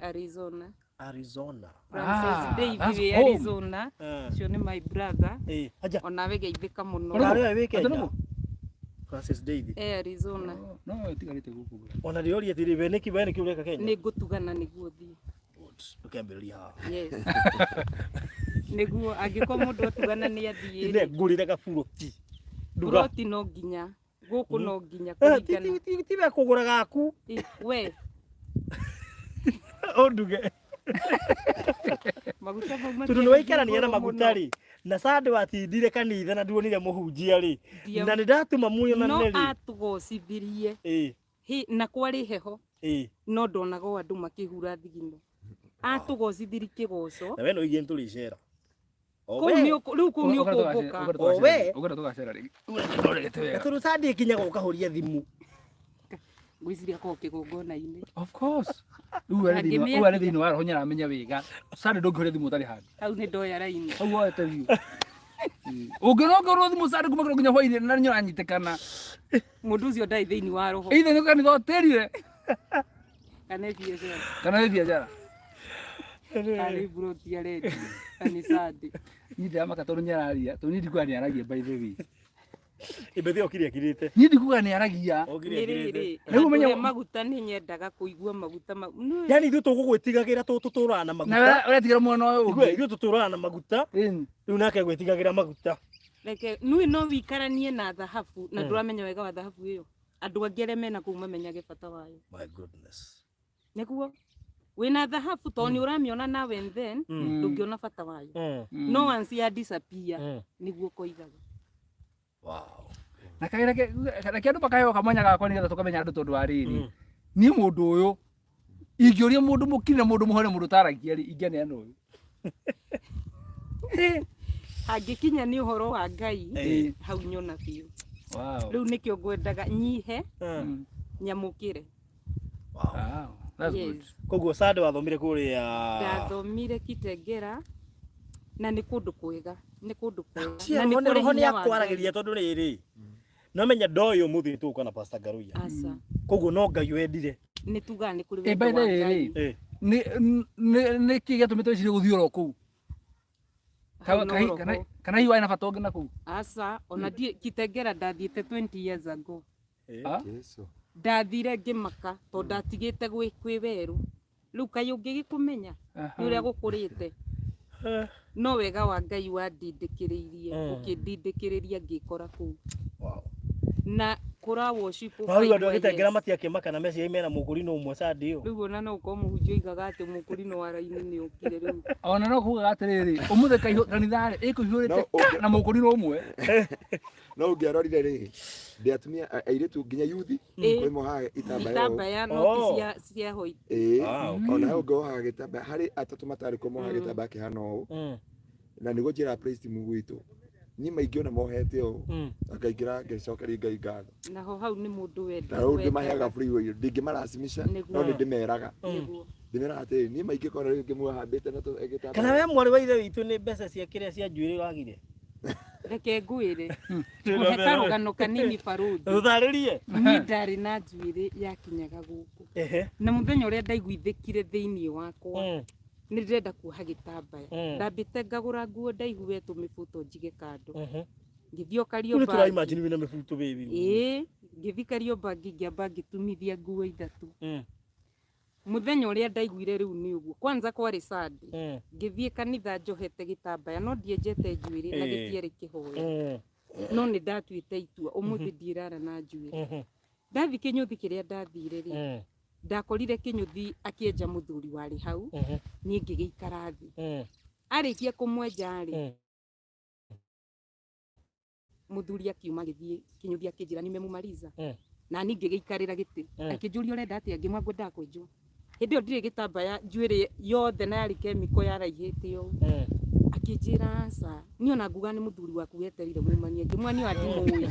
Arizona. Arizona. Francis David wĩ Arizona. Ũcio nĩ my brother. Aja. Onawe geithĩka mũno. Ũrarĩ wĩ Kenya? Francis David. Arizona. No ĩtigarĩte gũkũ. Ona rĩoria atĩrĩ we nĩkĩ ũreka Kenya? Nĩ ngũtugana nĩguo thiĩ. Ndũkambĩrĩria haha. Yes. Nĩguo angĩkorwo mũndũ atugana nĩ athiĩ. Nĩ ngũrĩre gaburoti. Buroti no nginya. Gũkũ no nginya kũringana. Tiwe kũgũra gaku. We. Onduge. Maguta mau tondũ nĩ waikarania na maguta rĩ, na Sunday watindire kanitha na nduonire mũhunjia rĩ, na nĩ ndatũma muoyo na nĩ rĩ. No atũgocithirie. Na kwarĩ heho. No ndonaga andũ makĩhura thigino. Atũgocithirie kĩgoco. Na we no igĩ tũrĩcera. Rĩu kũu nĩ ũkũmbũka. We. Ũgũra tũgacera rĩngĩ. Tondũ Sunday kinya gũkahũria thimũ. Gwĩciria ko kĩgongona-inĩ. Of course. Rĩu arĩ thĩinĩ wa roho nĩaramenya wega. Sunday ndũngĩhũria thimũ ũtarĩ handũ. Hau nĩ ndoya raini. Hau woete biũ. Ũngĩrongerwo thimũ Sunday kuma kĩroko nginya hwaĩ-inĩ na nĩ ũranyitĩkana. Mũndũ ũcio ndarĩ thĩinĩ wa roho. Ithe nĩ kanitha ũtĩrire. Kana biacara. Kana biacara. Arĩ buroti aredi. Ni Sunday. Niĩ ndĩramaka tondũ nĩararia. Tondũ niĩ ndikuga nĩaragia by the way. Ibethi okire akirite. Niĩ ndikuga nĩaragia. Rĩu ũmenye maguta nĩ nyendaga kũigua maguta. Yaani ithuĩ tũgũgwĩtigagĩra tũtũtũraga na maguta. Na ũretigĩra mwena ũyũ ũngĩ. Ithuĩ tũtũraga na maguta. Rĩu nake gwĩtigagĩra maguta. Reke nui no wikaranie na thahabu na ndũramenya wega wa thahabu ĩyo. Andũ angĩ arĩa mena kũu mamenyage bata wayo. My goodness. Nĩguo wĩna thahabu tondũ nĩ ũramĩona nawe and then ndũngĩona bata wayo. No once ya disappear nĩguo koigaga. Wow. Na reke andũ makaheo kamwanya gakwa nĩgetha tũkamenya andũ tondũ wa rĩrĩ. Niĩ mũndũ ũyũ ingĩũria mũndũ mũkire mũndũ mũhone mũndũ taragia rĩ ingĩneana ũyũ. Angĩkinya nĩ ũhoro wa Ngai hau nyona biũ. Wow. Rĩu nĩkĩo ngwendaga nyihe nyamũkĩre. Wow. That's good. Koguo Sunday wathomire kũrĩa. Ndathomire Kitengera na nĩ kũndũ kwega. Nĩ kũndũ kwega. Na nĩ kũrĩ hinya kwaragĩria tondũ rĩrĩ. No menya ndoyo mũthĩ tũka na Pastor Ngaruiya. Aca. Koguo no Ngai wendire. Nĩ tuga nĩ kũrĩ wendo wa Ngai. Nĩ kĩĩ gĩatũmĩte wĩcirie gũthiĩ oro kũu? kana hiyo aina bata ngina ku asa ona die Kitengera ndathiĩte 20 years ago Yesu ndathire ngimaka to ndatigite gwĩ werũ rĩu kaĩ ũngĩgĩkũmenya nĩ ũrĩa gũkũrĩte no wega wa Ngai wandindĩkĩrĩirie ũkĩndindĩkĩrĩria ngĩkora kũu na kura worship Rĩu andũ agĩtengera matiakĩmaka na meci mena mũkũrino ũmwe Sunday ĩyo. Rĩu ona no ũkorwo mũhunjia oigaga atĩ mũkũrino wa raini nĩ ũkire rĩu. Ona no kuugaga atĩrĩrĩ ũmũthĩ kanitha ĩkũihũrĩte na mũkũrino ũmwe. No ũngĩarorire rĩ ndĩ atumia airĩtu nginya yuthi kwĩ mohaga itambaya no cia hoi. Ona hau ngohaga gĩtambaya harĩ atatũ matarĩ ko mohaga gĩtambaya kĩhana ũũ na nĩguo njĩra praise team gwitũ ni maingĩ ona mohete ũũ akaingĩra ngĩcokeria Ngai ngatho naho hau nĩ mũndũ wenda na rĩu ndĩmaheaga free will ndingĩmaracimisha no nĩ ndĩmeraga ndĩmeraga atĩ ni maingĩ kona rĩu ngĩmũhambĩte na tũgĩtambaya kana we mwarĩ wa ithe witũ nĩ mbeca cia kĩrĩa cia njuĩrĩ wagire reke ngwĩre kũhe karũgano kanini barũthi ũtharĩrie niĩ ndarĩ na njuĩrĩ yakinyaga gũkũ na mũthenya ũrĩa ndaiguithĩkire thĩinĩ wakwa nĩ ndĩrenda kuoha gĩtambaya ndambĩte ngagũra nguo ndaihu we tũmĩbuto njige kando ngĩthiĩ Kariombangi tũra imagine wĩna mĩbuto baby ngĩthiĩ Kariombangi ngĩamba ngĩtumithia nguo ithatũ mũthenya ũrĩa ndaiguire rĩu nĩ ũguo kwanza kwarĩ Sunday ngĩthiĩ kanitha njohete gĩtambaya no ndienjete njuĩrĩ na gĩtiarĩ kĩhoya no nĩ ndatuĩte itua ũmũthĩ ndirara na njuĩrĩ ndathi kĩnyũthi kĩrĩa ndathire rĩ ndakorire kĩnyũthi akĩenja mũthuri warĩ hau niĩ ngĩgĩikara thĩ arĩkia kũmwenja rĩ mũthuri akiuma gĩthiĩ kĩnyũthi akĩnjĩra nimemumaliza na niĩ ngĩgĩikarĩra gĩtĩ akĩnjũria ũrenda atĩa ngĩmwa ngwendaga kwenjwo hĩndĩ ĩyo ndirĩ gĩtambaya njuĩrĩ yothe na yarĩ kemiko yaraihĩte ũũ akĩnjĩra aca niĩ ona nguga nĩ mũthuri waku weterire mumanie ngĩmwa niĩ andimũĩ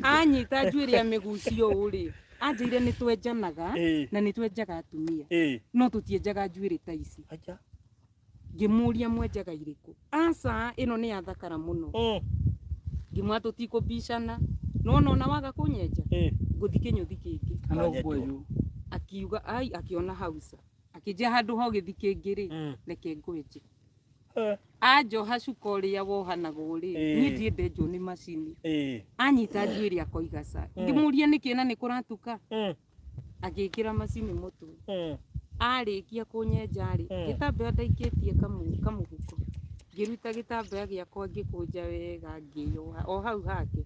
anyita njuĩrĩ amĩgucio ũũ rĩ anjĩire nĩ twenjanaga na nĩ twenjaga atumia no tũtienjaga njuĩrĩ ta ici ngĩmũria mwenjaga irĩkũ aca ĩno nĩ ya thakara mũno ngĩmwa tũtikũbicana no ona waga kũnyenja ngũthi kĩnyũthi kĩngĩ akiuga ai akiona hausa akĩnjia handũ ho gĩthi kĩngĩ rĩ reke ngwenje anjoha cuka ũrĩa wohanagwo rĩ niĩ ndiendenjwo nĩ macini anyita njuĩrĩ akoiga ca ngĩmũria nĩkĩ na nĩ kũratuka agĩkĩra macini mũtwe arĩkia kũnyenja rĩ gĩtambaya ndaikĩtie kamũhuko ngĩruta gĩtambaya gĩakwa ngĩkũnja wega ngĩyoha o hau hake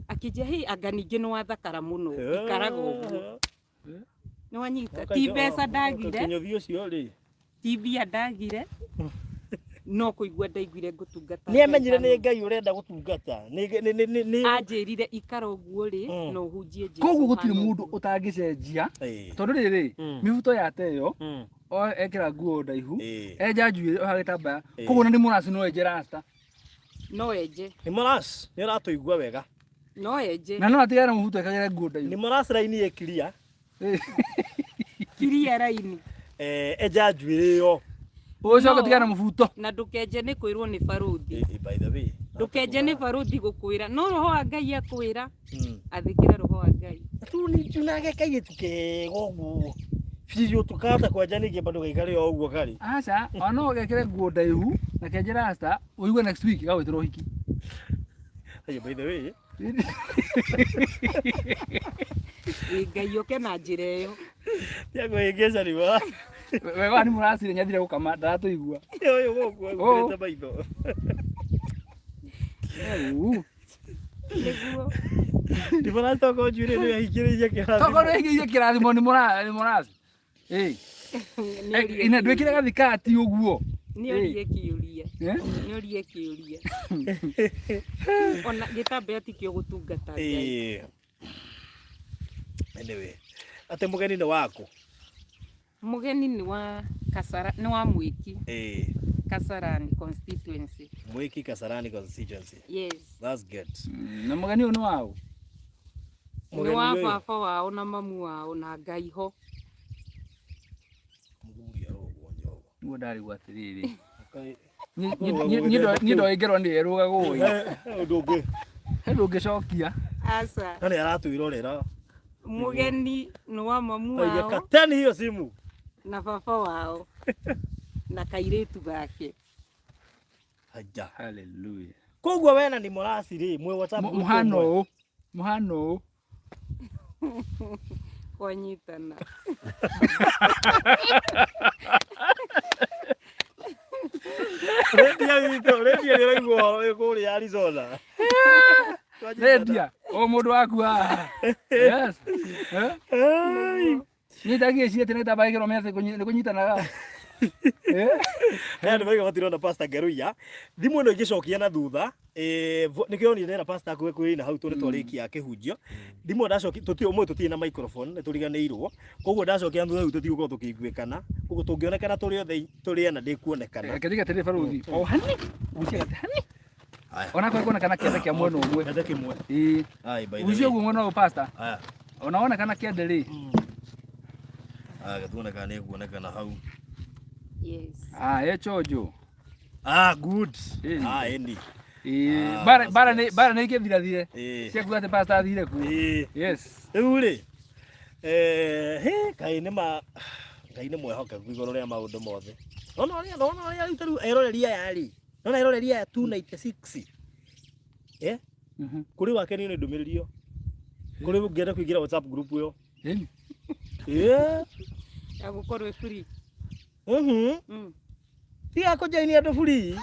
akĩnjia hĩ anga ningĩ nĩ wathakara mũno ikaraga ũguo nĩ wanyita ti mbeca ndagire kĩnyũthi ũcio rĩ ti mbia ndagire no kũigua ndaiguire ngũtungata nĩ amenyire nĩ Ngai ũrenda gũtungata anjĩrire ikara ũguo rĩ no hunjie Jesũ koguo gũtirĩ mũndũ ũtangĩcenjia tondũ rĩrĩ mĩbuto yate ĩyo ekĩra nguo ndaihu enja njuĩrĩ oha gĩtambaya koguo nĩ mũraci no enje rasta no enje nĩ mũraci nĩ ũratũigua wega no enje na no atigane mũbuto ekagĩre nguo ndaihu nĩ mũraci raini ĩ clear kiria raini enja njuĩrĩ ĩyo ũcoka tigana mũbuto na ndũkenje nĩ kwĩrwo nĩ barũthi by the way ndũkenje nĩ barũthi gũkwĩra no roho wa Ngai akwĩra athĩkĩra roho wa Ngai tu ni tunage kairĩtu kega ũguo biũ tũkahota kwenja ningĩ bado gaikare o ũguo kari aca ona ũgekĩre nguo ndaihu na kenje rasta ũigue next week gagwĩtĩrwo ũhiki by the way Ngai oke na njĩra ĩyo ndiagwĩngĩca nĩ wa wega nĩ mũracire nyathire gũkama ndaratũigua ũyũ gũkũ agũkĩrĩte maitho nĩguo ndĩmaratoka njuĩrĩ nĩ ahingĩrĩirie kĩrathimo toko nĩ ahingĩirie kĩrathimo nĩ mũraci ina ndwĩkire gathikati ũguo nĩũrie kĩũria nĩũrie kĩũria ona gĩtambaya tikĩo gũtungata Ngai anyway ate mũgeni nĩ waku mũgeni nĩ wa Kasara nĩ wa Mwiki Kasarani constituency Mwiki Kasarani constituency yes that's good na mũgeni ũyũ nĩ wao nĩ wa baba wao na mamu wao na Ngai ho nĩguo ndarigwo atĩrĩrĩ niĩ ndoĩngerwo nĩ erũgagwo ndũngĩ ndũngĩcokia aca nĩ aratwĩrorera mũgeni nĩ wa mamu wao kateni hiyo simu na baba wao na kairĩtu gake Haja. Hallelujah. Koguo wena ni morasi ri mwe WhatsApp muhano kwanyitana. Redia niraigua kuri Arizona. Redia o mundu waku haha. Yes. Ni tagie cie tene tabaigero mete kunyitanaga. Nĩ maiga matirona Pastor Ngaruiya thimũ ĩno ĩgĩcokia na thutha nĩkĩo ni ndĩra pastor kwĩ na hau tũrĩ twarĩkia kĩhunjio thimũ ndacokia tũtirĩ na microphone nĩ tũriganĩirwo koguo ndacokia thutha hau tũtigũkorwo tũkĩiguĩkana koguo tũngĩonekana tũrĩ othe tũrĩ na ndĩkuonekana katika tele faruthi o hani ucia hani ona kwa kuonekana kiende kia mwena ũmwe kiende kĩmwe ai by the way ucio mwena wa pastor unaona kana kiende ri gatuonekana nĩ kuonekana hau. Yes. Chojo. Good. Endi. Bara nĩ kĩthirathire. Cia kuga atĩ pastor athire ku. Yes. Rĩu rĩ Ngai nĩ mwĩhokeku igũrũ rĩa maũndũ mothe. Nona ũrĩa rĩu tarĩu eroreria aya rĩ. Nona eroreria aya 296. Kũrĩ wake nĩ ndũmĩrĩrio. Kũrĩ ũngĩenda kũingĩra WhatsApp group ĩyo. Ya gũkorwo free. Tiga kũjoini andũ free.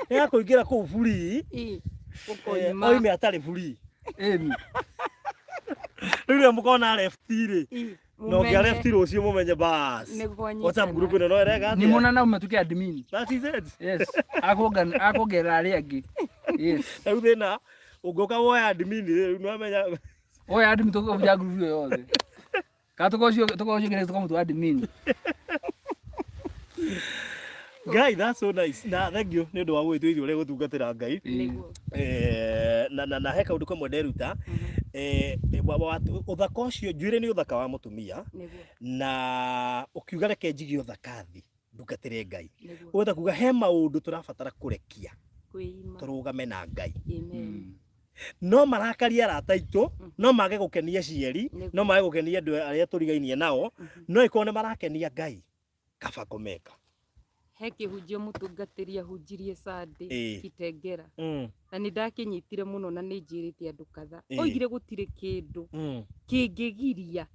Ya kũingĩra kũu free. Oime atarĩ free. Rĩu mũkona left rĩ. No ngĩa left rũcio mũmenye bas. WhatsApp group ĩno no ĩrega. Ni mona na umetukia admin. That is it. Yes. Akongera arĩa angĩ. Yes. Rĩu thĩna ũngĩũka woya admin rĩu no amenya. Oya admin tũkũbũja group ĩyo yothe. Katukocio kile tukamtu admin. Ngai, that's so nice. Na thank you nĩ ũndũ wa gwĩtũithia ũrĩa gũtungatĩra Ngai. Na he kaũndũ kamwe nderuta ũthaka ũcio njuĩrĩ nĩ ũthaka wa mũtumia na ũkiuga reke njigie ũthaka thĩ ndungatĩre Ngai. Ũgũta kuga he maũndũ tũrabatara kũrekia tũrũgame na Ngai. No marakaria arata aitũ, no mage gũkenia cieri, no mage gũkenia andũ arĩa tũrigainie nao, no ĩkorwo nĩ marakenia Ngai kaba kũmeka. He kĩhunjio mũtungatĩri ahunjirie Sunday Kitengera na nĩ ndakĩnyitire mũno na nĩ njĩrĩte andũ katha oigire gũtirĩ kĩndũ kĩngĩgiria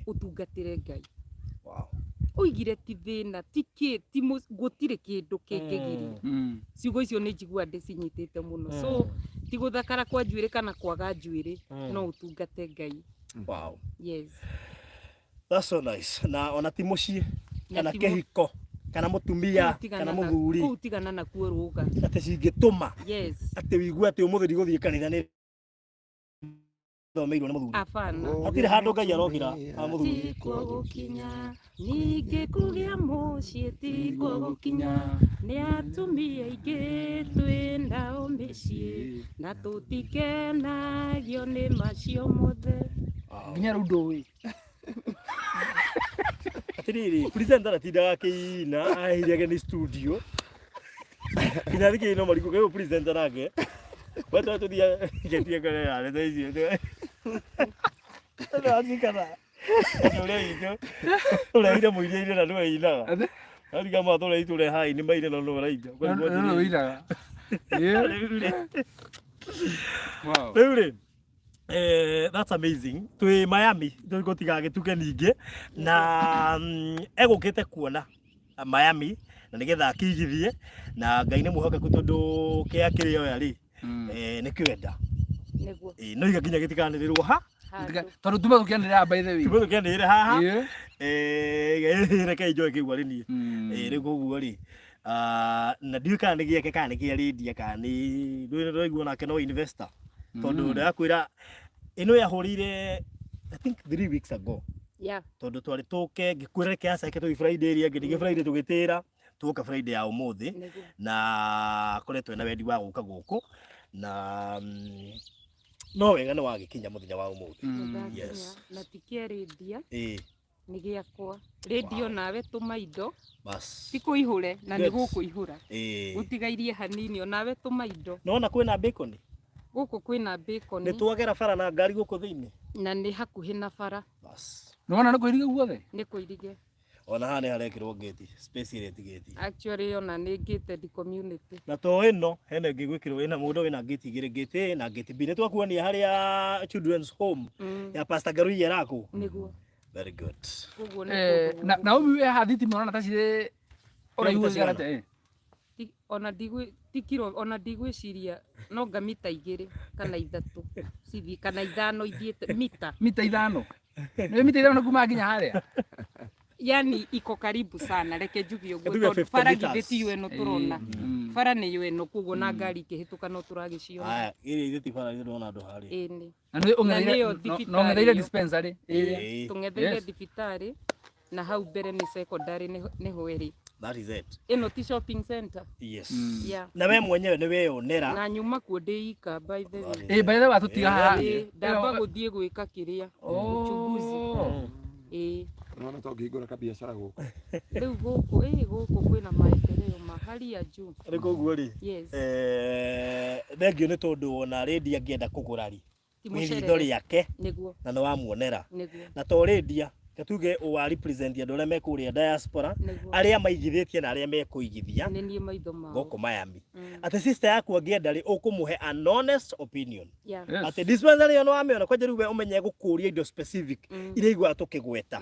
ũtungatĩre Ngai. Oigire ti thĩna ti gũtirĩ kĩndũ kĩngĩgiria. Ciugo icio nĩ njigua ndĩcinyitĩte mũno. So ti gũthakara kwa njuĩrĩ kana kwaga njuĩrĩ no ũtungate Ngai. Wow. Yes. That's so nice. Na ona ti mũciĩ kana kĩhiko kana mũtumia kana mũthuri kũu tigana na kuo rũga atĩ cingĩtũma atĩ wigue atĩ ũmũthĩ ndigũthiĩ kanitha nĩ thomeirwo nĩ mũthuri. Hapana. Hatirĩ handũ Ngai arokĩra mũthuri. Tikuo gũkinya ningĩ kũgĩa mũciĩ tikuo gũkinya nĩ atumia aingĩ twĩnao mĩciĩ na tũtikenagio nĩ macio mothe. Nginya rĩu ndũĩ. Atiriri presenter atindaga kĩina ahĩriage nĩ studio. Nginya thikĩ ĩno marigũ kĩu presenter nake. Watu tũthia getie kare ya ndeto icio. Ndio kana. Ũrĩa ire mũiria na nĩwe inaga. Ari kama tũrĩa itũre hai nĩ maire na no raija. No iraga. Wow. Rĩu that's amazing. Twĩ Miami tũgũtigagĩtuke ningĩ na egũkĩte kuona Miami na nĩgetha akĩigithie na Ngai nĩ mwĩhokeku tondũ kĩa kĩrĩa oya rĩ nĩ kwenda nĩguo no iga nginya gĩtikanĩrĩrwo ha tondũ tuma tũkĩanĩrĩra by the way tuma tũkĩanĩrĩra haha reke enjoy kĩgwa rĩ niĩ rĩu koguo rĩ na ndiũ kana nĩ gĩake kana nĩ kĩa rĩndia kana nĩ ndũiguo nake no investor tondũ ndakwĩra ĩno yahũrire I think 3 weeks ago. Tondũ twarĩ tũke ngĩkwĩra kĩa sake tũi Friday ĩrĩa ngĩtige Friday tũgĩtĩra tũka Friday ya ũmũthĩ na koretwo na wendi wa gũka gũkũ na no wega nĩ wagĩkinya mũthenya wa ũmũthĩ. Yes. Na tikia rĩndia nĩ gĩakwa radio nawe tũma indo bas ti kũihũre na nĩ gũkũihũra ũtigairie hanini onawe tũma indo nona kwĩna bacon gũkũ kwĩna bacon nĩ twagera bara na ngari gũkũ thĩinĩ na nĩ hakuhĩ na bara bas nĩ wona nĩ kũirige guothe nĩ kũirige ona hane harekirwo gate space rate gate actually ona nĩ gated community na to ino hene ngigwikirwo ina mundu wina gate igire gate na gate B nitwakuonia haria children's home ya Pastor Ngaruiya rako niguo very good na uwe hadithi mwana tacire uraihu zigarate ona tikiro ona ndigwiciria no ngamita 2 kana 3 cithi kana 5 ithiete mita 5 ni mita 5 kuma nginya haria yani iko karibu sana reke njugi uguo bara githiti eno turona bara ni eno kuguo na ngari ikihituka no turagicio aya iri ithiti bara ndona andu hari ini na ni ungetheire dispensary tungetheire thibitari na hau mbere ni secondary ni hweri. That is it. Ino ti shopping center. Yes. Yeah. Na wewe mwenyewe ni wewe onera. Na nyuma kuonde ika by the way. By the way atutiga haha. Ndamba guthie gwika kiria. Uchunguzi. Unaona to ngihingura ka biashara guku. Riu guku kwina maendeleo mahali ya juu. Riko guori. Yes. Thengio ni tondu ona redia ngienda kugurari. Ni thori yake. Niguo. Na no wamuonera. Niguo. Na to redia Katuge o represent ya dole mekuria diaspora aria maigithitie na aria mekuigithia ni maitho mao goko Miami ate sister yaku angienda ri ukumuhe an honest opinion ate dispensary ono amiona kwa jeru we umenye gukuria indo specific ire igwa tukigweta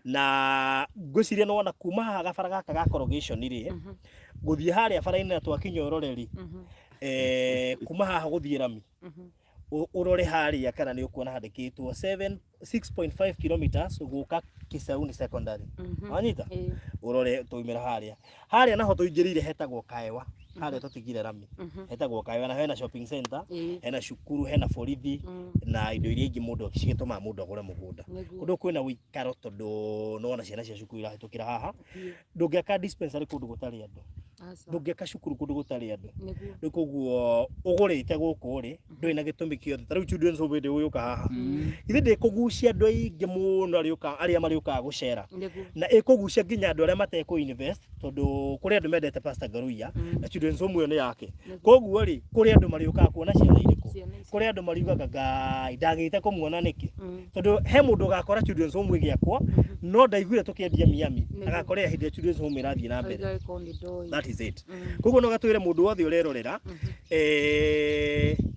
na ngwiciria no wana kuma haha gabara gaka ga corrugation iri guthie haria bara-ini na twakinya uroreri kuma haha guthie Rami urore haria kana ni ukuona handikitwo 6.5 kilometers guka Kisauni secondary wanyita urore toimera haria naho tuingirire hetagwo Kaewa haria tutigire Rami hetagwo Kaewa na hena shopping center hena cukuru hena borithi na indo iria ingi mundu cigituma mundu agure mugunda undu kwina wikaro tondu no ona ciana cia cukuru irahitukira haha ndungiaka dispensary kundu gutari andu ndungiaka cukuru kundu gutari andu nikuguo ugurite guku ri ndwina gitumi kiothe tariu children's home ndi uyuka haha ithe ndi kugucia andu aingi muno aria mariuka gucera na ikugucia nginya andu aria mateko invest tondu kuri andu mendete Pastor Ngaruiya na children's home yo ni yake koguo ri kuri andu mariuka kuona ciana iriku kuri andu mariugaga Ngai ndagite kumuona niki tondu he mundu gakora children's home igiakwa no ndaiguire tukiendia Miami agakorea hindi children's home irathie na mbere that is it koguo no gatwire mundu wothe urerorera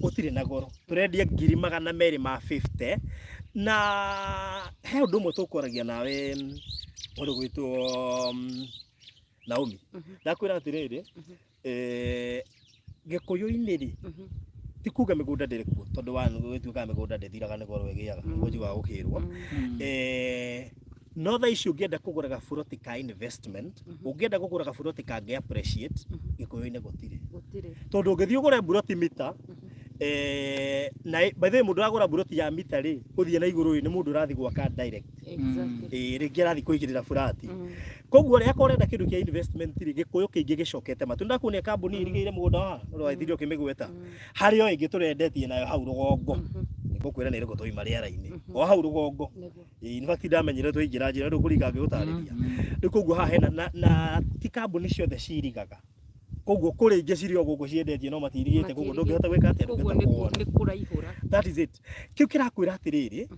utire na goro turendia 250 na he undu mwe tukwaragia nawe undu gwitwo Naomi ndakwira atiriri gikuyu-ini ri tikuga migunda ndiri kuo tondu wa gwituika migunda ndithiraga ni goro wegiaga ngoji wa gukirwo no tha icio ungienda kugura gaburoti ka investment ungienda kugura gaburoti ka nge appreciate gikuyu-ini gutire tondu ungithii ugure buroti mita na by the way mundu agura buroti ya mita ri uthie na iguru ni mundu urathi gwaka direct ringi arathi kuigirira furati koguo ri akorenda kindu kia investment ri gikuyu kingi gicokete matunda kunia kambuni irigire mugunda wa no waithirio kimigweta hario ingi turendetie nayo hau rugongo ngukwira ni riko toima riera-ini o hau rugongo in fact ndamenyire tuingira njira ndu kuringa ngigutariria ndikuguo haha hena na ti kambuni ciothe cirigaga koguo kuri ingi cirio guku ciendetie no matirigite koguo ndungihota gwika atia ni kuraihura that is it kiu kirakwira atiriri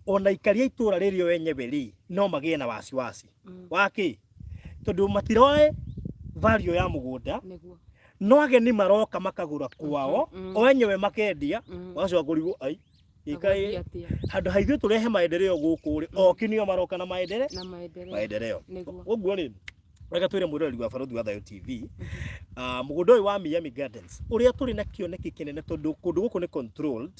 ona ikaria itura ririo wenyewe ri no magie na wasiwasi waki tondu matiroe value ya mugunda no ageni maroka makagura kwao o wenyewe makendia wacio kurigo ai ikai handu haithio turehe maendeleo guku ri okinio maroka na maendeleo uguo ri reka twire murori wa Barothi wa Thayo TV mugunda uyu wa Miami Gardens uria turi na kioneki kinene tondu kundu guku ni controlled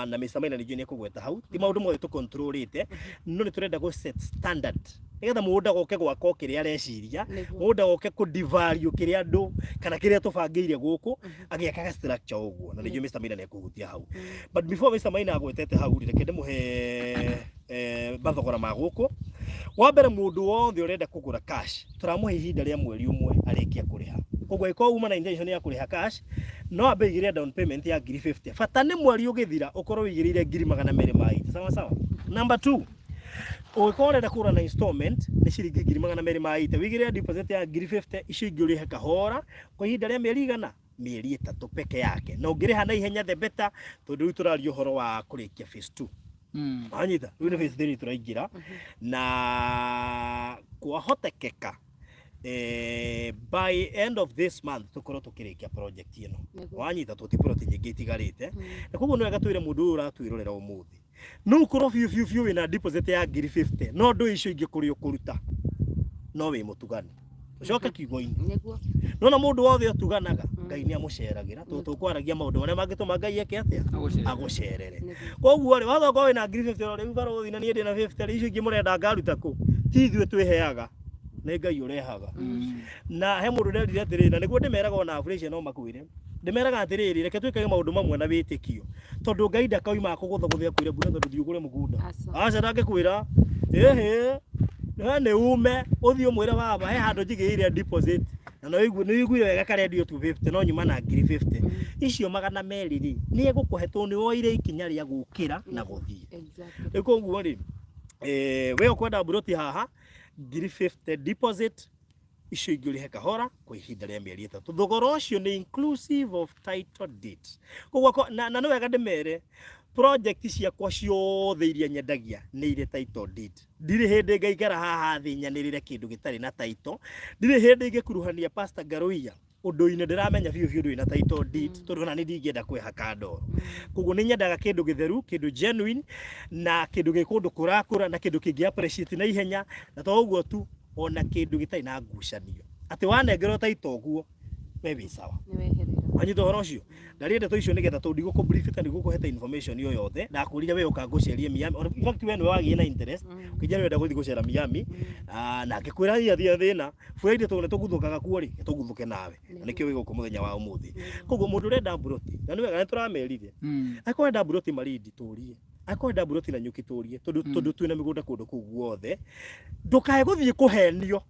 na misamaina ni jini kugweta hau ti maundu mothe tu controlite no ni turenda go set standard nigetha mugunda goke gwako kiria areciria mugunda goke ku devalue kiria andu kana kiria tubangiire guku agiaka structure uguo na ni Mr. Maina ni kuhutia hau but before Mr. Maina agwetete hau reke ndimuhe bathogora ma guku wa mbere mundu wothe urenda kugura cash turamuhe ihinda ria mweri umwe arikia kuriha koguo iko uma na intention ya kuriha cash no abe igire down payment ya 50 fata ni mweri ugithira ukorwo wigirire 200 sawa sawa. Number 2 ukorenda kugura na installment ni ciringi 200 wigire deposit ya 50 icio ingĩ urihe kahora kwa ihinda ria mieri igana mieri 3 peke yake na ungiriha na ihenya the better tondu turario horo wa kurikia phase 2 anyita rĩu nĩ phase 3 turaingira na kwahotekeka by end of this month tukorwo tukirikia project ino wanyita tuti project nyingi itigarite na koguo no wega twire mundu uratwirorera umuthi no ukorwo fiu wina deposit ya 50 no ndo icio ingi kuri ukuruta no wi mutugani ucoka kiugo-ini niguo nona mundu wothe utuganaga Ngai ni amuceragira tukwaragia maundu maria mangituma Ngai eke atia agucerere koguo ri wathoka wina 50 riu barothi na nie ndina 50 icio ingi murenda ngaruta ku ti ithuĩ twiheaga nĩ Ngai urehaga na he mundu nderire atiriri na niguo ndimeraga ona affiliation no makwire ndimeraga atiriri reke twikage maundu mamwe na witikio tondu Ngai ndakauma kuguthaguthia kwire mbura tondu thiugure mugunda aca ndangikwira nĩ ume uthi umwire baba he handu njigĩire deposit na no iguire wega karendio 250 no nyuma na 50 icio magana merĩ ri ni egũkũhetwo nĩ woire ikinya rĩa gũkĩra na gũthiĩ rĩu koguo ri we ukwenda buroti haha 50 deposit icio ingĩũrihe kahora kwa ihinda rĩa mĩeri 3 thogora ũcio nĩ inclusive of title deed koguo na nĩ wega ndĩmere project ciakwa ciothe iria nyendagia nĩ ire title deed ndirĩ hĩndĩ ngaikara haha thĩ nyanĩrĩre kĩndũ gĩtarĩ na title ndirĩ hĩndĩ ingĩkuruhania Pastor Ngaruiya undu-inĩ ndiramenya biũ ndwĩ na title deed tondu ona nĩ ndingĩenda kwĩhaka ndoro koguo nĩ nyendaga kĩndũ gĩtheru kĩndũ genuine na kĩndũ gĩkũndũ kũrakũra na kĩndũ kĩngĩ appreciate na ihenya na to ũguo tu ona kĩndũ gĩtarĩ na ngucanio atĩ wanengerwo title ũguo we wĩ sawa nĩ weherera anyito horo ũcio ndariende to icio nĩgetha to ndigũkũ brief kana ndigũkũhete information yo yothe ndakũrire we ũkangũcerie Miami in fact we nĩwe wagĩe na interest ukijana wenda gũthiĩ gũcera Miami na ngĩkwĩra thia thĩna Friday to nĩ tũguthũkaga kuo rĩ tũguthũke nawe nĩkĩo wĩ gũkũ mũthenya wa ũmũthĩ koguo mũndũ ũrenda buroti na nĩ wega nĩ tũramerire akwenda buroti marindi tũrie akwenda buroti na nyuki tũrie tondu twĩna mĩgũnda kũndũ kũu guothe ndũkae gũthiĩ kũhenio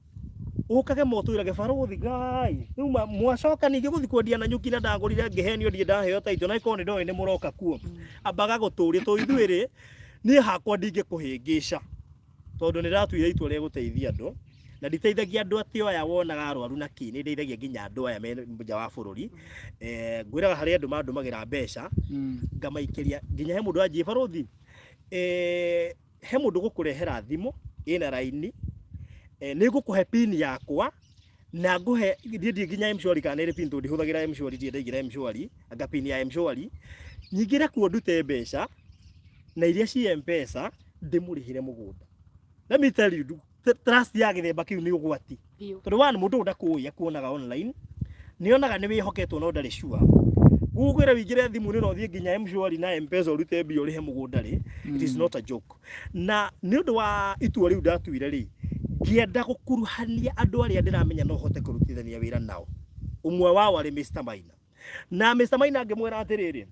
ukage motwirage barothi Ngai riu mwacoka ningi guthi kwendia na nyuki na ndagurire ngihenio ndie ndaheo taito na ikoni ndoe ni muroka kuo ambaga guturia to ithuiri ni hakwa ndingikuhingica tondu ni ratwire itua ria guteithia andu na nditeithagia andu ati oya wonaga arwaru na kini ndeithagia nginya andu aya me nja wa bururi ngwiraga hari andu mandumagira mbeca ngamaikeria nginya he mundu anjie barothi he mundu gukurehera thimu ina raini nĩ ngũkũhe pin yakwa na ngũhe ndie nginya M-Shwari kana ĩrĩ pin tondũ hũthagĩra M-Shwari ndie ndaigĩra M-Shwari anga pin ya M-Shwari nyingĩre kuo ndute mbeca na iria ci M-Pesa ndĩmũrĩhĩre mũgũnda let me tell you trust ya gĩthemba kĩu nĩ ũgwati tondũ wa mũndũ ndakuoya kuonaga online nĩonaga nĩ wĩhoketwo no ndarĩ sure gũgwĩra wĩingĩre thimũ-inĩ no thiĩ nginya M-Shwari na M-Pesa ũrute mbia ũrĩhe mũgũnda rĩ it is not a joke na nĩ ũndũ wa itua rĩu ndatuire rĩ ngienda gukuruhania andu aria ndiramenya no hote kurutithania wira nao umwe wao ari Mr. Maina na Mr. Maina ngimwira atiriri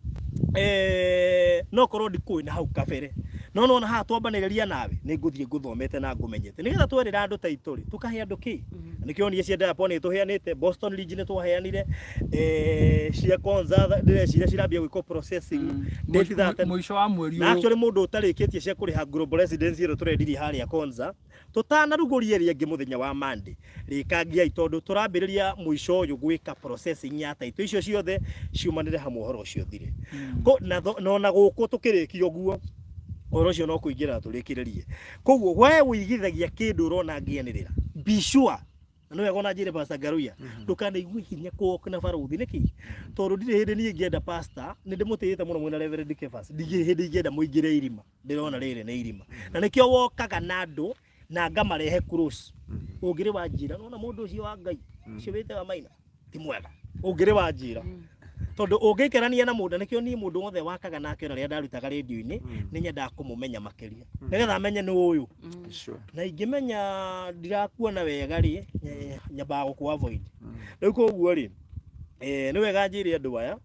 no korwo ndikui na hau kabere no no na ha twambanĩrĩria nawe nĩ ngũthiĩ ngũthomete na ngũmenyete nĩgetha twerĩra andũ title tukahe andũ ki nikio nie cia ndapo nĩ tuheanĩte Boston Region twaheanire cia Konza ndĩreciria cirambia gwĩko processing date that mũico wa mweri na actually mũndũ ũtarĩkĩtie cia kũrĩha global residency ĩrĩa tũrendirie harĩa Konza tutanarugũria rĩngĩ mũthenya wa Monday rĩkangia itondu turambĩrĩria mũico ũyũ gwĩka processing ya title icio ciothe ciumanĩre hamwe ũhoro ũcio thire no na gũkũ tukĩrĩkia ũguo oro cio no kuingira turikiririe koguo we wigithagia kindu urona ngianirira be sure no wega na njire Pastor Ngaruiya ndukana igwe hinya kuoka na barothi niki tondu ndire hindi ni ngienda pastor ni ndimutiyite muno mwena Reverend Kefas ndige hindi ngienda muingire irima ndirona riri ni irima na nikio wokaga na andu na ngamarehe cross ungire wa njira no na mundu ucio wa Ngai ucio wite wa Maina ti mwega ungire wa njira tondu ungikerania na mundu nikio ni mundu wothe wakaga nake ria ndarutaga radio-ini ni nyenda kumumenya makeria nigetha menye ni uyu na ingimenya ndirakuona wega ri nyamba guku avoid riu koguo ri ni wega njire andu aya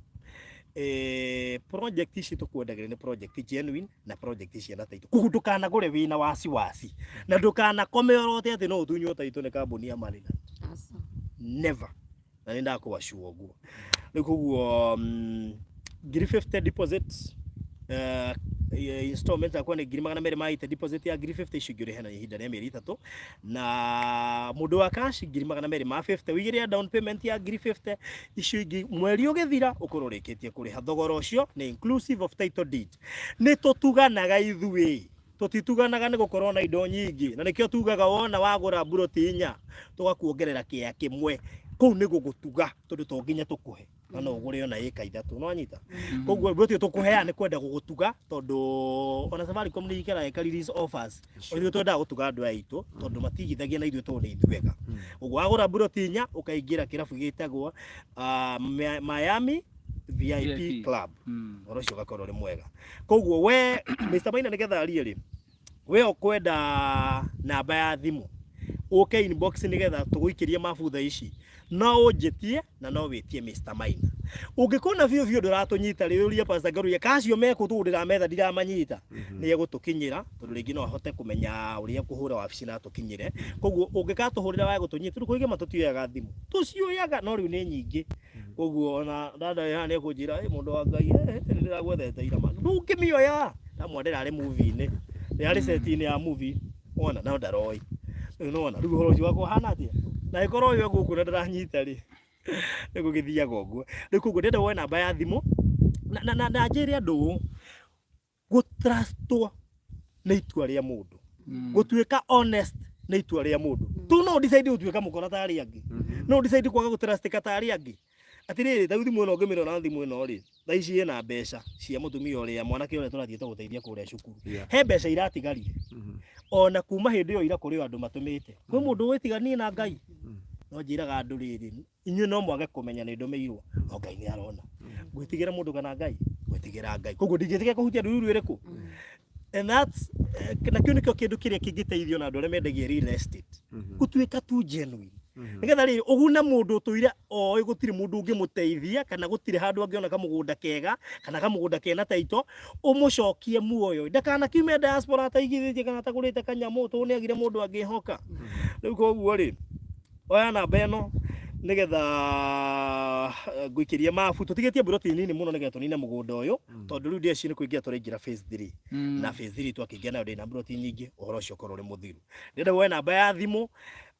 project ici tukwendagira ni project genuine na project ici na taito kugundukana gure wina wasi na ndukana komeorote ati no utunywo taito ni kambuni ya Maryland never na nenda kuwashua uguo nikuguo 50 deposit installment akwa ni 200 maite deposit ya 50 ishigire hena ihinda rĩa mĩeri 3 na mundu wa cash 200 ma 50 wigire down payment ya 50 ishigi mweri ũgĩthira ũkororĩkĩtie kũrĩha thogora ũcio ni inclusive of title deed ni tutuganaga ithuĩ tutituganaga ni gukorwo na indo nyingi na nikio tugaga wona wagura buroti inya tugakuongerera kia kimwe kuu ni gugutuga tondu to nginya tukuhe na no ugure ona ika ithatu no anyita koguo buroti tukuhea ni kwenda gugutuga tondu ona Safaricom ni ikara eka release offers oyo twenda gutuga andu aitu tondu matigithagia na ithuĩ tondu ithuega uguo wagura buroti inya ukaingira kirabu gitagwo Miami VIP Club orocio gakorwo ri mwega koguo we Mr Maina nigetha arie ri we okwenda namba ya thimu okay inbox nigetha tuguikirie mabutha ici no unjitie na no witie Mr Maina ungikona vio nduratunyita ri uria Pastor Ngaruiya kacio meko tudira metha ndiramanyita ni egutukinyira tondu ringi no ahote kumenya uria kuhura wabici na tukinyire koguo ungikatuhurira wa gutunyita tukuige matutioyaga thimu tucioyaga no riu ni nyingi koguo ona dada yani ekujira mundu wa Ngai ndiragwethete ira ma ndungimioya ndamwandira ari movie ni yari set-ini ya movie ona na ndaroi no na riu horo ucio wako hana atia na ikoro yo guku na ndaranyita ri nikugithiaga uguo riu koguo ndenda woe namba ya thimu na njiri andu gutrustwo na itua ria mundu gutuika honest na itua ria mundu tu no decide gutuika mukora tari angi no decide kwaga gutrustika tari angi atiri ta thimu ino ngimiro na thimu ino ri tha ici ina mbeca cia mutumia uria mwanake uria turathiete guteithia kuria cukuru he mbeca iratigarire ona kuma hindi yo ira kuri andu matumite kwi mundu witigania na Ngai no njiraga andu riri inyuĩ no mwage kumenya ni ndumirwo o Ngai ni arona gwitigira mundu kana Ngai gwitigira Ngai koguo ndingitiga kuhutia nduru iriku and that's na kĩu nĩkĩo kĩndũ kĩrĩa kĩngĩteithio na andũ arĩa mendagia real estate gũtuĩka tu genuine nigetha rĩrĩ ũgune mũndũ ũtũire oĩ gũtirĩ mũndũ ũngĩmũteithia kana gũtirĩ handũ angĩona kamũgũnda kega kana kamũgũnda kena taito ũmũcokie muoyo ndakanakiume diaspora ataigithĩtie kana atagũrĩte kanyamũ tondũ nĩagire mũndũ angĩhoka rĩu koguo rĩ oya namba ĩno nigetha nguikiria mabu tutigetie buroti nini muno nigetha tunine mugunda uyu tondu riu ndeci ni kuingia turaingira phase 3 na phase 3 twakingia nayo ndina buroti nyingi uhoro ucio korwo ri muthiru ndenda woe namba ya thimu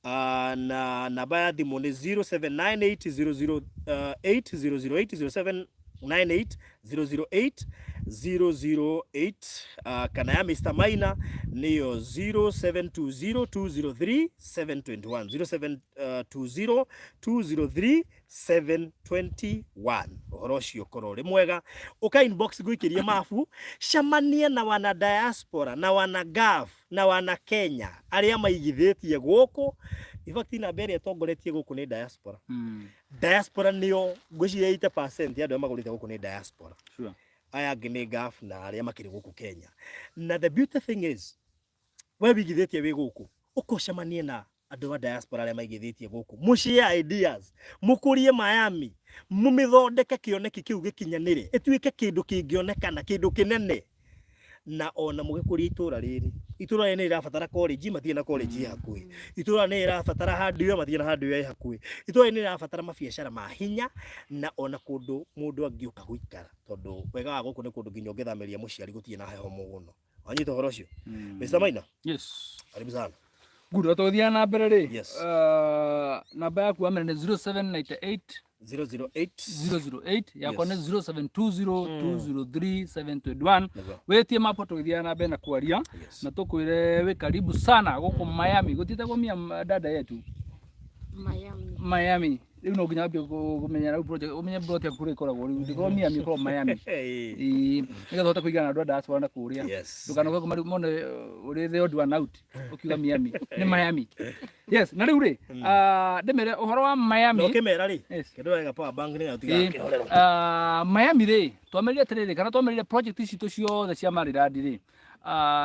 na namba ya thimu ni 0798008008 0798008008 kana ya Mr Maina niyo 0720203721 0720203721 uhoro ucio korwo ri mwega uka inbox guikirie mabu camania na wana diaspora na wana gov na wana Kenya aria maigithitie guku in fact na bere tongoretie guku ni diaspora diaspora niyo ngwiciria 80% ya andu magurite guku ni diaspora sure aya ngini gov na aria makiri guku Kenya na the beauty thing is we bigithitie wi guku ukocemanie na andu wa diaspora aria maigithitie guku mushare ideas mukurie Miami mumithondeke kioneki kiu gikinyanire ituike kindu kingionekana kindu kinene na ona mugikuria itura riri itura ni irabatara college mathie na college hakuhi itura ni irabatara handu yo mathie na handu yo hakuhi itura ni irabatara mabiacara ma hinya na ona kundu mundu angiuka guikara tondu wega wa guku ni kundu nginya ngithameria muciari gutie na heho muno anyita horo cio Mr Maina yes karibu sana good atothia na mbere ri yes namba yaku amene ni 0798 008 yakwa ni 0720203721 wetie mapo tuithia na mbere na kwaria na tukwire we karibu sana guku Miami gutitagwo mia dada yetu Miami riu no nginya ambie kumenya na project umenye project yaku kuri ikoragwo riu ndiko Miami ko Miami niga thota kuigana andu diaspora na kuria ndukanoka kuma mone uri the odd one out ukiuga Miami ni Miami yes na riu ri ndemere uhoro wa Miami ukimera ri kindu wega power bank ni utiga Miami ri twamerire tiriri kana twamerire project ici tu ciothe cia mariradi ri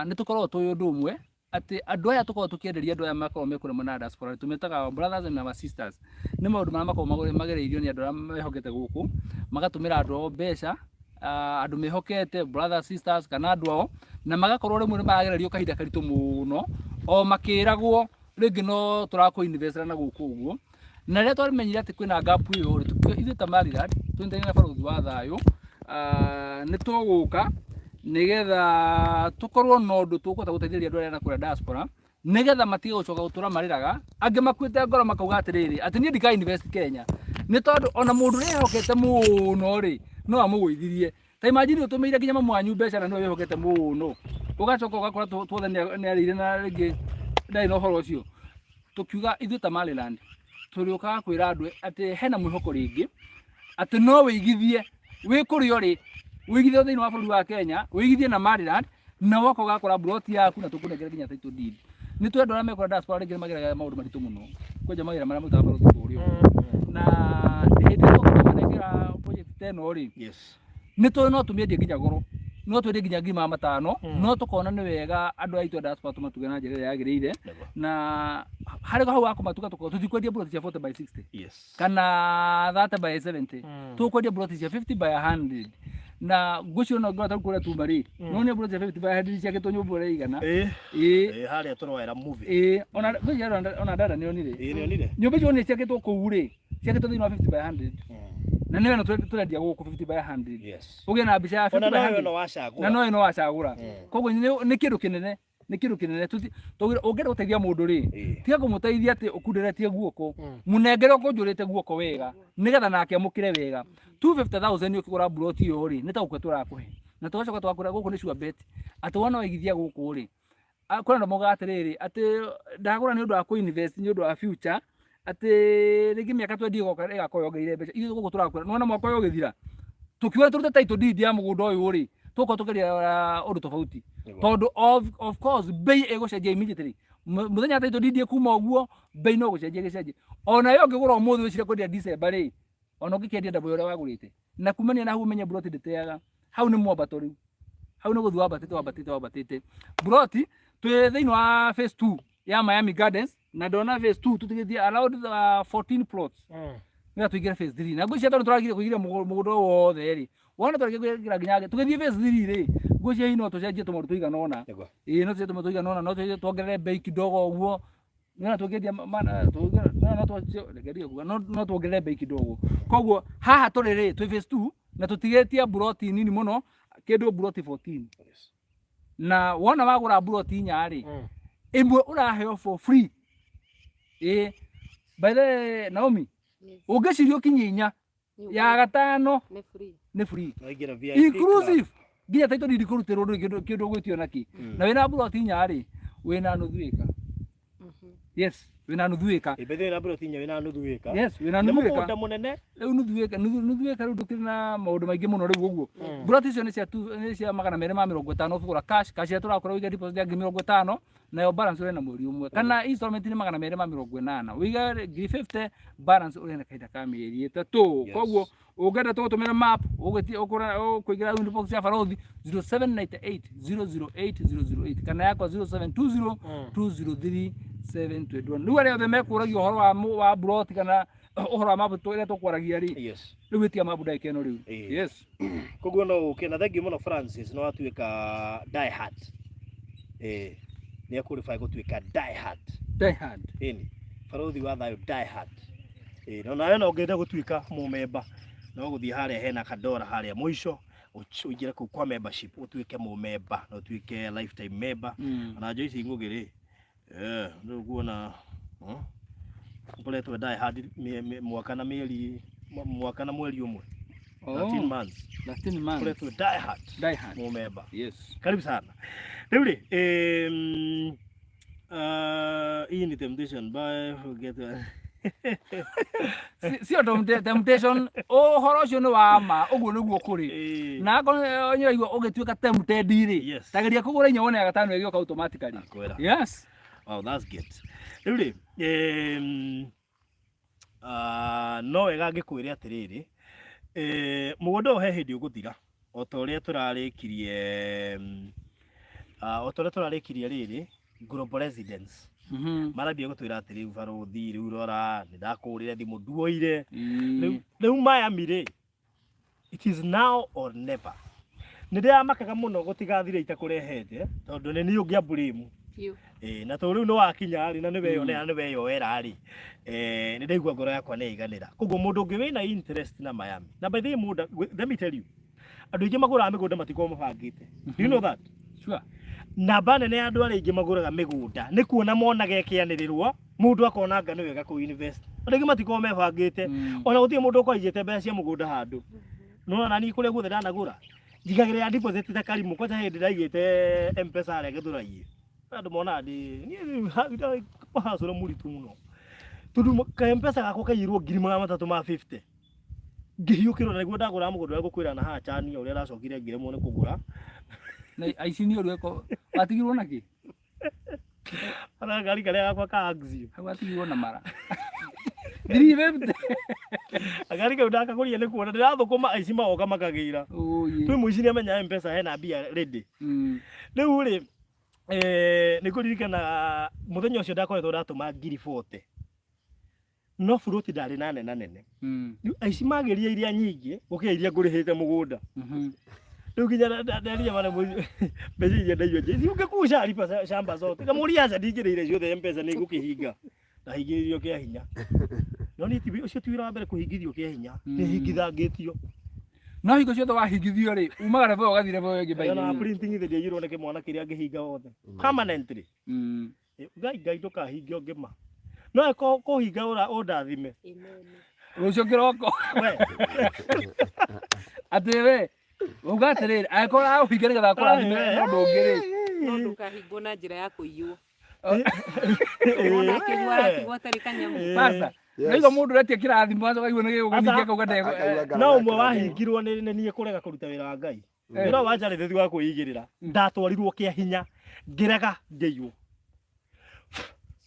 ni tukorwo tuyu ndu umwe ati andu aya tukorwo tukienderia andu aya makorwo mekure mona diaspora tumetaga brothers and sisters ni maundu mara makorwo magereirio ni andu aria mehokete guku magatumira andu ao mbeca andu mehokete brothers sisters kana andu ao na magakorwo rimwe maragererio kahinda karitu muno o makiragwo ringi no turako invest na guku uguo na ria twamenyire ati kwina gap iyo ithu ta Maryland twendeni na baruthi wa thayo ni tuguka nigetha tukorwo no ndu tukuhota guteithĩrĩria andu aria na kũrĩa diaspora nigetha matige gucoka gutura mariraga angi makuite ngoro makauga atiriri ati ni ndika invest Kenya ni tondu ona mundu ri hokete muno ri no amugũithirie ta imagine utumeire nginya mamu wanyu mbeca na no wehokete muno ugacoka ugakora tuothe ni arire na ringi ndai no horo ucio tukiuga ithu ta Maryland turiuka kwira andu ati hena mwihoko ringi ati no wigithie wi kurio ri wigithie thiini wa bũrũri wa Kenya wigithie na Maryland na wako gakora broti yaku na tukunengera kinya title deed ni twendo na mekora diaspora ringi mageraga maundu maritu muno kwenja magira maria mutaga baroti kurio na hindi tukunengera project teno ri yes ni to no tumiendie kinya goro no twendie kinya ngima matano no tukona ni wega andu aitu diaspora tumatuge na njira yagirire na hari hau wako matuka tutikwendia broti cia 40 by 60 yes kana 30 by 70 tukwendia broti cia 50 by 100 na gucio no ngota kuria tu mari no ni broti cia 50 by 100 cia kitu nyumbu ri igana hari atoroera movie ona dada ni onire ni onire nyumbu cio ni cia kitu ku ri cia kitu thini wa 50 by 100 na niwe no turendia guku 50 by 100 yes ugie na mbica ya 50 by 100 no wacagura na no ino wacagura koguo ni kindu kinene ni kindu kinene tugira ungera uteithia mundu ri tiga kumuteithia ati ukunderetie guoko munengere ukunjurite guoko wega nigetha nake amukire wega 250,000 ukigura broti yo ri nitaguke turakuhe na tugacoka twakura guku ni sure bet ati wona waigithia guku ri akora ndo moga atiriri ati ndagura ni undu wa ku invest ni undu wa future ati ringi miaka 20 goka igakoyongeire mbeca ithu guku turakura nona mwaka yo githira tukiwa turute title deed ya mugunda uyu ri tuko tukeria undu tofauti tondu of course bei egucenjia immediately muthenya title deed kuma uguo bei no gucenjia gicenjia ona yo ngigura umuthi wicire kwendia December ri ona ngikendia ndabo uria wagurite na kumania na hu menye broti nditeaga hau ni mwambato riu hau ni guthi wambatite broti twi thiini wa phase 2 ya Miami Gardens na ndona phase 2 tutigithia allowed 14 plots ngira tuigire phase 3 na ngwicia tondu turagire kuigira mugunda wothe ri wona turagire nginya tugithie phase 3 ri ngwicia ino tucenjie tumaru tuigana ona no tucenjie tumaru tuigana ona no tucenjie tuongerere bei kidogo uguo ngira tugedia mana tugira no tugedia kuga no tuongerere bei kidogo koguo haha turi ri twi phase 2 na tutigetia broti nini muno kindu broti 14 na wona wagura broti nya ri imwe uraheo for free by the Naomi ugecirio kinyinya ya gatano ni free inclusive nginya title deed kurutirwo kindu gwitio naki na wina broti nya ri wina nuthu eka yes wina nuthu eka ibethe na broti nya wina nuthu eka yes wina nuthu eka mugunda munene riu nuthu eka riu ndukiri na maundu maingi muno riu uguo broti cio ni cia 250 ukigura cash ya turakora wiga deposit ya 50 nayo balance uri na mweri umwe kana installment ni 280 wiga 50 balance uri na kaida ka mieri 3 koguo ugenda tugutumira map ugithi ukura kuigira window box ya Farothi 0798 008 kana yako 0720 203 riu aria othe mekuragia uhoro wa broti kana uhoro wa map turia tukwaragia ri riu witia map ndaike no riu yes koguo no ukena thank you muno Francis no atuika die hard ni akurifai gutuika die hard ini Farothi wa thayo die hard no nayo no ngenda gutuika mumemba no guthii haria hena kadora haria mwisho uingira ku kwa membership utuike mumemba no tuike lifetime member na joici ngugiri ndio kuona ngoletwe die hard mwaka na mweri umwe 13 months ngoletwe die hard mumemba yes karibu sana Deule hii ni temptation by forget sio temptation uhoro ucio ni wa ma uguo niguo kuri na onyo igua ugituika tempted ri tageria kugura inya wona ya gatano igioka automatically yes wow that's good Deule no wega ngikwire atiriri mugunda uhe hindi uguthira otoria turarikirie otoria turarikirie riri global residence marabia gutwira atiri Farothi riu rora nindakurire thimu nduoire riu Miami ri it is now or never ndia makaga muno gutigathire itakurehete tondu ni ungia blame na to riu no wakinya ri na ni weyoera ri ni ndaigua ngoro yakwa ni iganira koguo mundu ungi wina interest na Miami na by the way mundu let me tell you andu ingi magura migunda matiko mabangite do you know that sure na bana ne andu ari ingi maguraga migunda ni kuona monaga kianirirwo mundu akona ngano wega ku invest andu ingi matiko mebangite ona gutie mundu kwaijete mbeca cia mugunda handu no na ni kule guthe ndanagura Jigagire ya deposit ta karimu kwa hende ndaigite M-Pesa arege thuragie. Andu mona ni hasura muritu muno. Tundu ka M-Pesa gako kairwo 350. Ngihiyukirwo na niguo ndagura mugondo gukwira na ha chani uria racokire ngire muone kugura. Na aici ni urueko watigirwo naki? Ana gari kale gakwa ka Axio. Watigirwo na mara. Ndirive. Agari kau ndakaguria ni kuona ndirathukuma aici magoka makagira. Twi muici ni amenya M-Pesa hena bia ready. Riu ri nikuririkana muthenya ucio ndakoretwo ndatuma 40. No fruit ndari na nene. Aici mageria iria nyingi gukira iria ngurihite mugunda. Riu kinya ndaria mara mbeca iria ndaigua jesi ungekuca alipa shamba zote kamuria aca ndingirire ciothe M-Pesa ni ngukihinga na hingiririo kia hinya. No ni tibi ucio twira mbere kuhingithio kia hinya ni hingithangitio. No hingo ciothe wahingithio ri umaga revo ugathire revo ingi baigi. Na printing ithe ndigirwo neke mwana kiria ngihinga wothe permanently. Ngai ndukahingio ngima. No ko hinga undathime. Rucio kiroko. Ati we ugatirira akora uhinga nigetha kurathime no ndungiri. No ndukahingwo na njira ya kuiywo. Ona kigwara kigwatari kanyamu. Basta. Naigo mundu retia kirathimo aco kaigua ni gugathike kugande. No umwe wahingirwo ni nie kurega kuruta wira wa Ngai. Wira wa njarithi wa kuigirira. Ndatwarirwo kia hinya ngirega ngeiywo.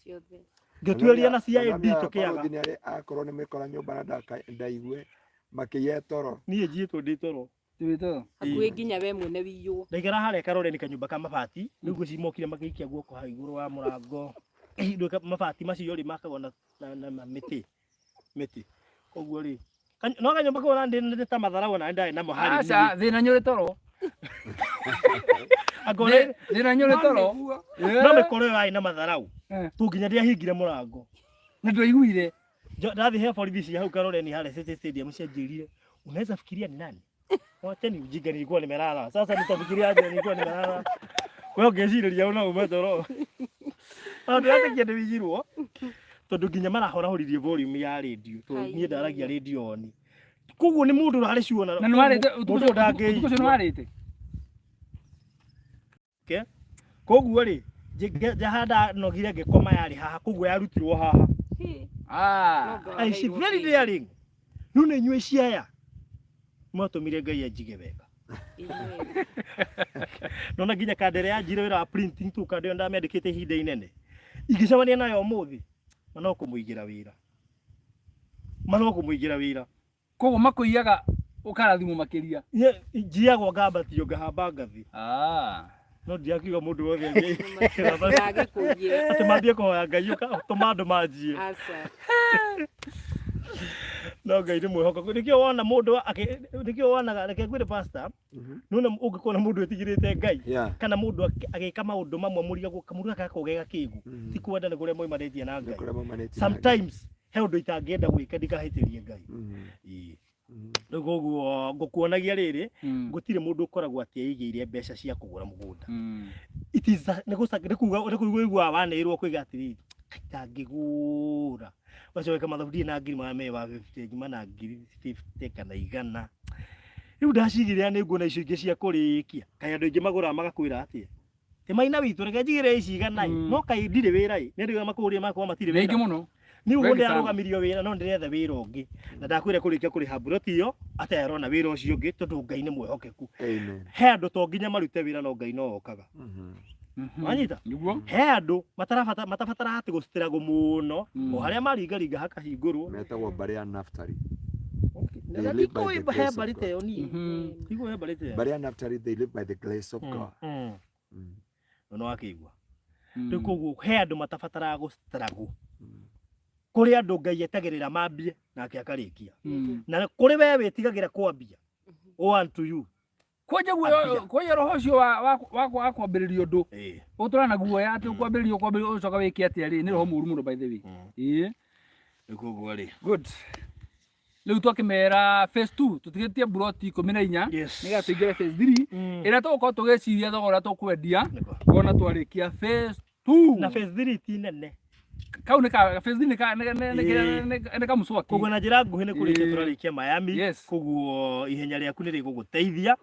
Ciothe. Ngetueria na CID tukiaga. Ni akorwo ni mikora nyumba na ndaigue makiye toro. Nie njitwo ndi toro. Twito. Hakuhi nginya we mwene wiywo. Ndaigara haria karore ni kanyumba ka mabati. Niguo cimokire magiikia guoko ha iguru wa murango. Ndio mabati macio ri makagwo na miti. Koguo ri. No kanyumba ko ndi ta matharagu na ndai na mohari. Aca thina nyuri toro. Agore thina nyuri toro. No mikore ai na matharau. Tu nginya ndia hingire murango. Na ndwaiguire. Ndathi he borithi cia hau karore ni hale City Stadium cianjirire. Unaweza fikiria ni nani? Wacha ni ujinga nilikuwa nimelala. Sasa nitafikiria aje nilikuwa nimelala. Wewe ungeciriria una umetoro. Ndio hata kile bijirwo. Tondu nginya marahora horirie volume ya radio. To nie ndaragia radio oni. Koguo ni mundu rari ciona. Na nwarite utuko nwarite. Ke? Koguo ri jahada nogire ngikoma yari haha koguo yarutirwo haha. I she very daring. Nune nywe ciaya. Mwatumire Ngai ajige wega. Nona nginya kandere yanjire wira wa printing tu kandere ndamendikite ihinda inene. Igicemania nayo muthi mana kumuigira wira. Koguo makuiyaga ukarathimo makiria. Njiagwo ngambatio ngahamba ngathi. No ndiakiuga mundu wothe ngage kuiye. Ati mambie kuhoya Ngai ukatomando manjie. Aca. No Ngai ni mwihoko. Nikio wona mundu nikio wonaga reke ngwire pastor. Nuna ungikona mundu etigirite Ngai kana mundu agika maundu mamwe muria gukamurua kakogega kigu. Ti kwenda ni kuria moimaretie na Ngai. Sometimes he undu itangienda gwika ndikahitirie Ngai. Guguo ngukuonagia riri gutire mundu ukoragwo atiigire mbeca cia kugura mugunda. It is nikuigua wanirwo kwiga atiri itangigura wacoka mathaburi na ngiri mame wa 50 ngima na ngiri 50 kana igana. Riu ndacigire ni nguona icio ingi cia kurikia kai andu ingi magura magakwira atia ti maina witu reke njigire ici igana no kai ndire wira ni ndio makuria makwa matire wira wengi muno. Ni ugonde arugamirio wira no ndiretha wira ungi na ndakwira kurikia kuri haburoti yo aterona wira ucio ungi tondu Ngai ni mwehokeku. Amen. He andu to nginya marute wira no Ngai no okaga. Wanyita he andu matabatara ati gustira muno o haria maringaringa hakahingurwo metagwo baria naftari. They live by the grace of God. No akigwa. Riu koguo he andu matabatara gustirago kuri andu Ngai etagirira mambie nake akarikia na kuri we witigagira kwambia unto you Kwa roho cio wa kwambiririo ndu utura na guoya ati kwambiririo ucoka wiki atia ri ni roho muru muno by the way. Nikuguo ri good. Riu twakimera phase 2 tutigetie broti 14 niga tuingire phase 3 ira tuko tugeciria thogora tukwendia wona twarikia phase 2 na phase 3 ti nene kau ni ka phase 3 ni ka muswaki koguo na njira nguhi ni kurikia turarikia Miami koguo ihenya riaku ni riguguteithia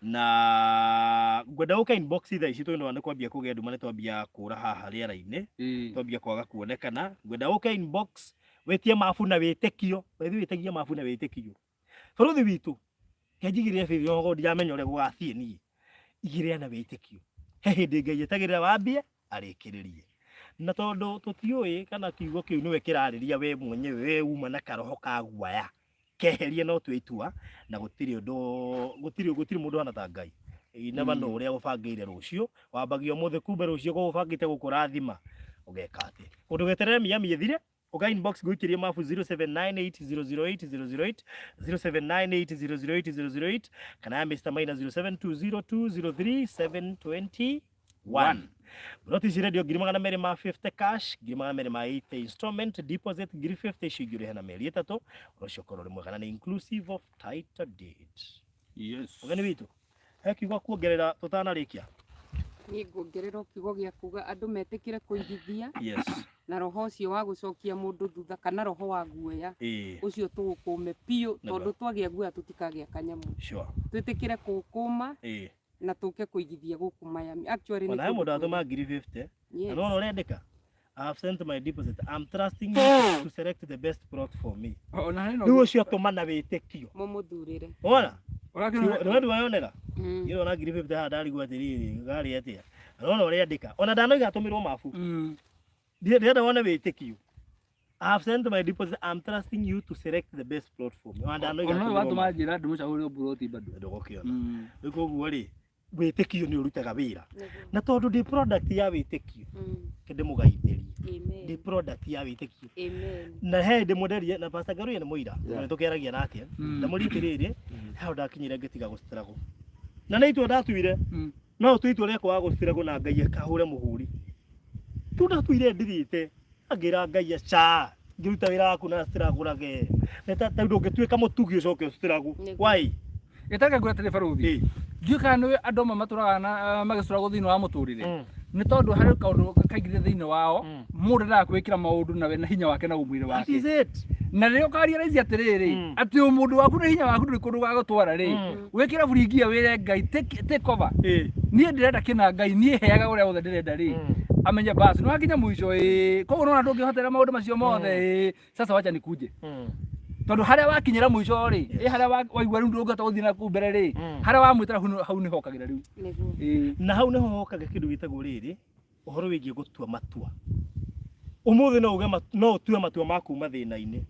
na ngwenda uka inbox itha ici twino nĩ kwambia kũgĩa nduma nĩ twambia kũra haha rĩera-inĩ twambia kwaga kuonekana ngwenda uka inbox wetie mabu na wĩtĩkio wĩtĩkie mabu na wĩtĩkio bũrũri witũ kenjigire bĩrĩ ngo ndiamenya ũrĩa gũgathiĩ niĩ igire na wĩtĩkio he hĩndĩ Ngai etagĩrĩra wambie arĩkĩrĩrie na tondũ tũtiũĩ kana kiugo kĩu nĩwe kĩrarĩria we mwenyewe we uma na karoho ka guaya keherie no twĩtua na gũtirĩ mũndũ hana ta Ngai never know ũrĩa gũbangĩire rũciũ wambagio mũthĩ kumbe rũciũ gũbangĩte gũkũrathima ũgeka atĩ ũndũ weterere miami ĩthire uka inbox gũikĩria mabu 0798008008 0798008008 kana Mr. Maina 0720203721 Broti radio 250 cash 280 installment deposit 50 shigure hena meri 3 rocio korore mwega na inclusive of title deed. Yes. Ugani witu hekiugo kuongerera tutanarikia ni ngongerera kiugo gĩa kuga andũ metĩkĩre kũigithia. Yes. Na roho ũcio wa gũcokia mũndũ thutha kana roho wa guoya ũcio tũgũkũme piũ tondũ twagĩa guoya tũtikagĩa kanyamu. Sure. Twĩtĩkĩre kũkũma na tũke kũigithia gũkũ Miami. Actually ni mũndũ atũma 50 na no ũrendeka I have sent my deposit. I'm trusting you to select the best plot for me. Nĩ ũcio atũma na wĩtĩkio. Mũmũthurĩre. Ona? Nĩ wayonera? Yeye ona 50 haha ndarigwa atĩrĩrĩ ngari atĩa. No ũrendeka. Ona ndanoiga atũmirwo mabu. Ndĩrenda wone wĩtĩkio. I have sent my deposit. I'm trusting you to select the best plot for me. Ona ndanoiga atũmirwo. Ona watu majira ndumucagũrĩrwo plot bado. Ndũgũkĩona. Nĩkoguo rĩ wĩtĩkio nĩ ũrutaga wĩra na tondũ ndĩ product ya wĩtĩkio kĩndĩ mũgaithĩrie ndĩ product ya wĩtĩkio na he ndĩ mwenderie na Pastor Ngaruiya nĩ mũira nĩ tũkĩaragia nake na mũriti rĩrĩ he ndakinyire ngĩtiga gũstruggle na nĩ itua ndatuire no tuitua rĩa kwaga gũstruggle na Ngai akahũre mũhũri tu ndatuire ndirite agĩra Ngai acha ngĩruta wĩra waku na struggle na tondũ ũngĩtuĩka mũtugi ũcoke struggle why Etaka ngura tele baruthi. Ngiuka nĩ andũ amwe matũraga na magĩcũragwo thĩinĩ wa mũtũrĩre. Nĩ tondũ harĩ kaũndũ kaingire thĩinĩ wao, mũndũ ndakwĩkĩra maũndũ na we na hinya wake na ũmwĩrĩ wake. Na rĩo karia raizi atĩrĩrĩ, atĩ mũndũ waku na hinya waku ndũrĩ kũndũ gwa gũtwara rĩ. Wĩkĩra buringia wĩre Ngai take over. Niĩ ndĩrenda kĩna Ngai, niĩ heaga ũrĩa wothe ndĩrenda rĩ. Amenye basi no hakinya mũico koguo no ndũngĩhotera maũndũ macio mothe sasa wacha nikuje. Tondu haria wakinyira muico ri haria waigua riu ndungata guthii na ku mbere ri haria wamwitara hau ni hokagira riu na hau ni hokaga kindu gitagwo riri uhoro wigie gutua matua umuthi no utue matua maku mathina-ini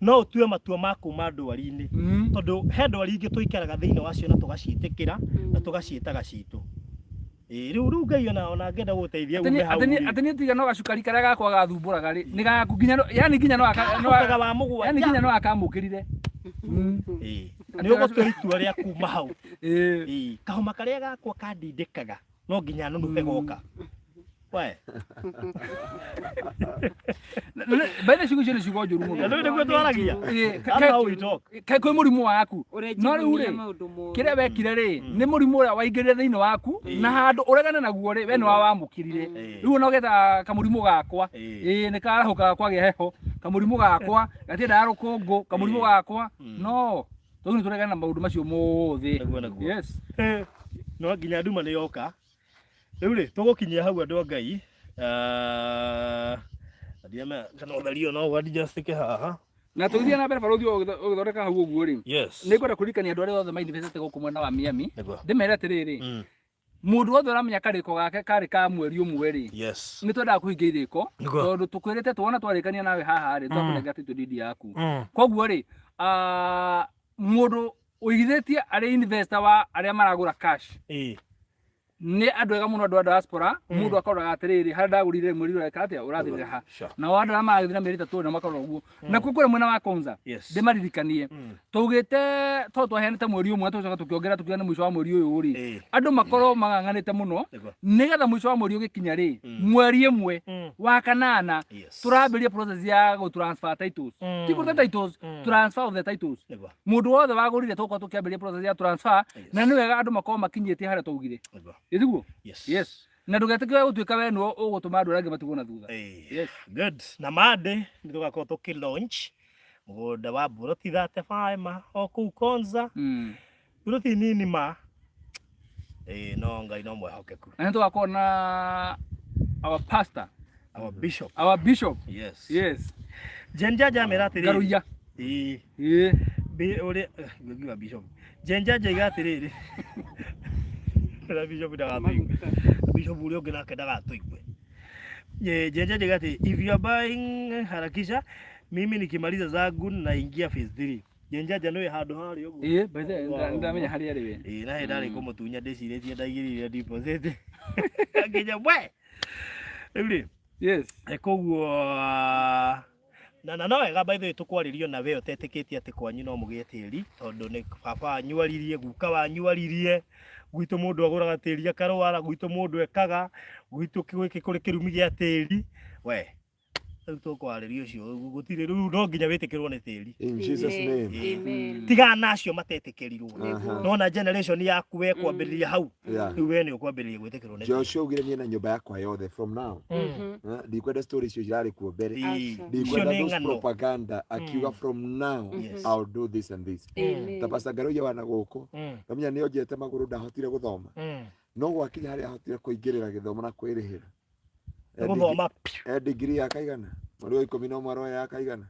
no utue matua maku ndwari-ini tondu he ndwari ingi tuikaraga thiini wacio na tugaciitikira na tugaciitaga citu riu Ngai ona ngenda guteithia ume hau ateni tiga no gacukari karia gakwa gathumburaga ri ni gaku nginya yani nginya no akaga wa mugwa yani nginya no akamukirire ni ugotua itua ria kuma hau kahoma karia gakwa kandindikaga no nginya nunuhe goka we bene ciugo cio nĩ ciugo njũru mũno ndio nĩguo twaragia kai kwĩ mũrimũ waku no rĩu rĩ kĩrĩa wekire rĩ nĩ mũrimũ ũrĩa waingĩrire thĩinĩ waku na handũ ũregane naguo rĩ we nĩ wamũkirire rĩu no getha kamũrimũ gakwa nĩ karahũkaga kwagĩa heho kamũrimũ gakwa gatiendaga rũkũngũ kamũrimũ gakwa no tũu nĩ tũregane na maũndũ macio mothe yes no nginya nduma nĩ yoka rĩu rĩ tũgũkinyia hau andũ a Ngai ndiame kana ũtherio no adjustike haha na tũgithia na mbere baruthi ũgĩthondeka hau ũguo rĩ nĩ ngwenda kũririkania andũ arĩa othe mainvestete gũkũ mwena wa Miami ndĩmere atĩrĩrĩ mũndũ wothe ũramenya karĩko gake karĩ ka mweri ũmwe rĩ nĩ twendaga kũhingia irĩko tondũ tũkwĩrĩte tuona twarĩkania nawe haha rĩ twakũnenga title deed yaku koguo rĩ mũndũ ũigithĩtie arĩ investor wa arĩa maragũra cash ni andu ega muno andu a diaspora mundu akoraga atiriri hari ndagurire mweri ureka atia urathirira ha na wandu na magithira meri 3 na makora uguo na kukure mwena wa konza ndimaririkanie tugite to twahenete mweri umwe tucoka tukiongera tukiona mwisho wa mweri uyu uri andu makoro maganganite muno nigetha mwisho wa mweri ugikinya ri mweri imwe wa kanana turambirie process ya go transfer titles tikuruta titles transfer of the titles mundu wothe wagurire tukwa tukiambirie process ya transfer na ni wega andu makoro makinyite haria tugire Ithiguo? Yes. Na ndugetikire gutuika we no ugutuma andu arĩa matigwo na thutha. Yes. Good. Na mande nĩ tugakorwo tuki launch mũgũnda wa buroti 35 o kũu Konza. Buroti nini ma no Ngai no mwehokeku. Na nitũgakorwo na our pastor, our bishop. Yes. Jenjaja amera atiriri. Ngaruiya. Ore ngiuga bishop. Jenjaja iga atiriri. Kala bishop ndagatuigwe. Bishop uri onge nake ndagatuigwe. Jenjaja iga ati if you are buying harakisha mimi nikimaliza zangu naingia phase 3. Jenjaja nowe handu hari uguo. By the way ndamenya hari ari we. Na ndari kumutunya ndiciretie ndaigirire deposit. Nginya bwe. Riu yes. Koguo na no wega by the way tukwaririo na we uteteketie ati kwanyu no mugie tiri tondu ni baba anyuaririe guka wanyuaririe gwitu mundu aguraga tiri akarwara gwitu mundu ekaga gwitu gwiki kuri kirumi gia tiri we tukwaririo cio gutire riu no nginya witikirwo ni tiri in Jesus name. Amen. Tiga nacio matetekerirwo no na generation yaku we kwambiriria hau riu we ni ukwambiriria gwitikirwo ni Joshua ugire na nyumba yakwa yothe from now ndikwenda stories cio irari kuo mbere ndikwenda those propaganda akiuga from now I'll do this and this ta Pastor Ngaruiya wana guku kamenya ni onjete maguru ndahotire guthoma no gwakinya hari ahotire kuingirira githomo na kwirihira guthoma degree akaigana mweri wa 11 roho yakaigana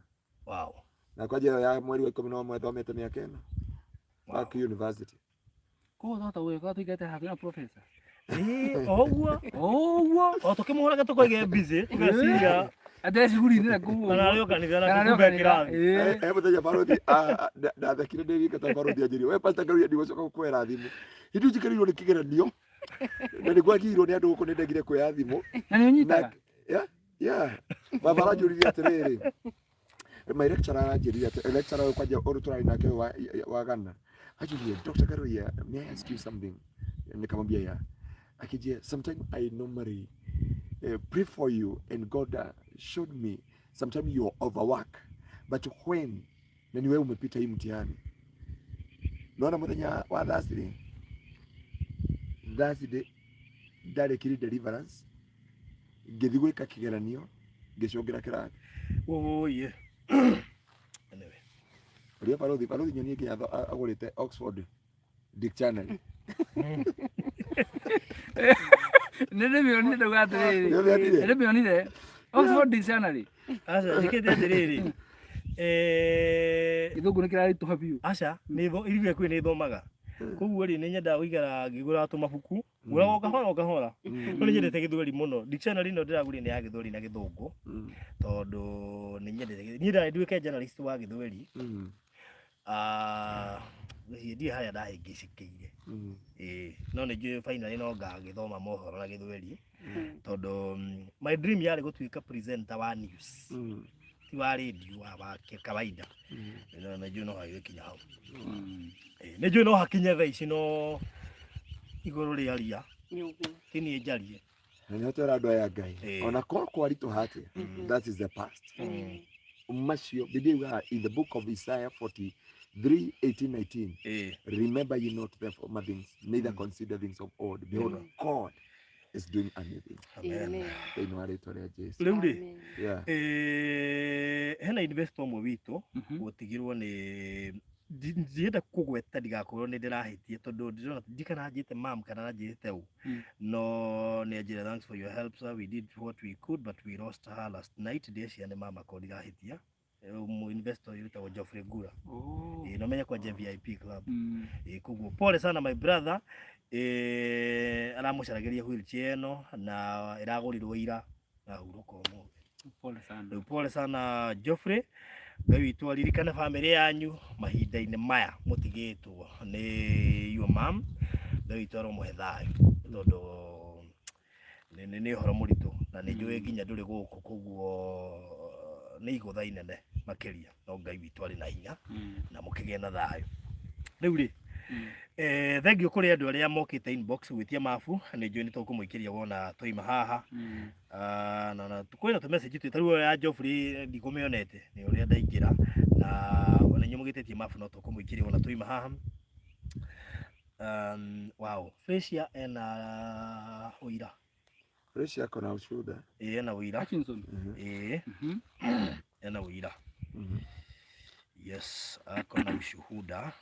wow na kwa njira ya mweri wa 11 thomete miaka ĩno back university ko thota we ka tuigete hakuna professor oguo o tukimuhoraga tukoige busy tugeciria atesi guri ni ku kana rĩo kanitha na kumbe kirathi muthenya barodi ndathekire ndĩwika ta barodi anjĩri we Pastor Ngaruiya ndigũcoka gũkwĩra thimũ hĩndĩ njĩkĩrĩirwo nĩ kĩgeranio na nĩgwagĩirwo nĩ andũ gũkũ nĩndegire kuoya thimũ na nĩ ũnyitaga baba aranjũririe atĩrĩrĩ my lecturer aranjĩrire atĩ lecturer ũyũ kwanja ũrũ tũrarĩ nake wa Ghana anjũririe Dr. Ngaruiya may I ask you something nikamwambia akijia sometimes I normally pray for you and God showed me sometimes you overwork but when na ni wewe umepita hii mtihani naona muthenya wa Thursday ndarĩkire deliverance ngĩthi gwĩka kĩgeranio ngĩcũngĩra kĩrathi oye anyway ũrĩa barothi nyonie nginya agũrĩte Oxford dictionary nene mioni ndo gatiriri nene mioni de Oxford dictionary asa dikete atiriri ithugu nikirari to have you asa nitho irigwe kwi nithomaga koguo ri ninyenda guigara ngigura tu mabuku gura okahora no ninyendete githweri muno dictionary no ndiraguri ni ya githweri na githungu tondu ninyendete nyira nduike journalist wa githweri hindi haya ndahingicikiire no nĩ njũĩ finally no ngagĩthoma mohoro na gĩthweri tondu my dream yari gutuika presenter wa news ti wa radio wa kawaida na njũĩ no hagĩkinya hau nĩ njũĩ no hakinye thaa ici no igũrũ rĩa ria tini njarie na nĩ hotera andũ aya Ngai ona korwo kwaritũha atĩa that is the past macio Biblia in the book of Isaiah 43:18-19 remember ye not the former things neither consider things of old behold God is doing a new thing. Amen. Ĩno arĩtwa rĩa Jesũ. Rĩu rĩ hena investor ũmwe witũ gũtigirwo nĩ ndienda kugweta ndigakorwo nĩ ndĩrahĩtie tondu ndĩrona ndikana njĩte mam kana njĩte u no nĩ njĩra thanks for your help sir we did what we could but we lost her last night ndĩcia nĩ mama ko ndigahĩtia investor yutagwo Geoffrey Ngura no menya kwa VIP club koguo pole sana my brother aramucarageria wheelchair ĩno na ĩragũrirwo ira na huruka ũmũthĩ pole sana Geoffrey Ngai witũ aririkane family yanyu mahinda-inĩ maya mũtigĩtwo nĩ your mom Ngai witũ aromũhe thayũ tondũ nĩ ũhoro mũritũ na nĩ njũĩ nginya ndũrĩ gũkũ koguo nĩ igũtha inene makĩria no Ngai witũ arĩ na hinya na mũkĩgĩe na thayũ rĩu rĩ thengiũ kũrĩ andũ arĩa mokĩte inbox gwĩtia mabu nĩ njũĩ nĩ tũkũmũikĩria wona twaima haha na kwĩna tũ message twĩtarũo ya Geoffrey ndikũmĩonete nĩ ũrĩa ndaingĩra na ona inyuĩ mũgĩtĩtie mabu no tũkũmũikĩria wona twaima haha wow Frecia ena ũira Frecia kona ushuhuda ena ũira Hutchinson ena ũira yes akona ushuhuda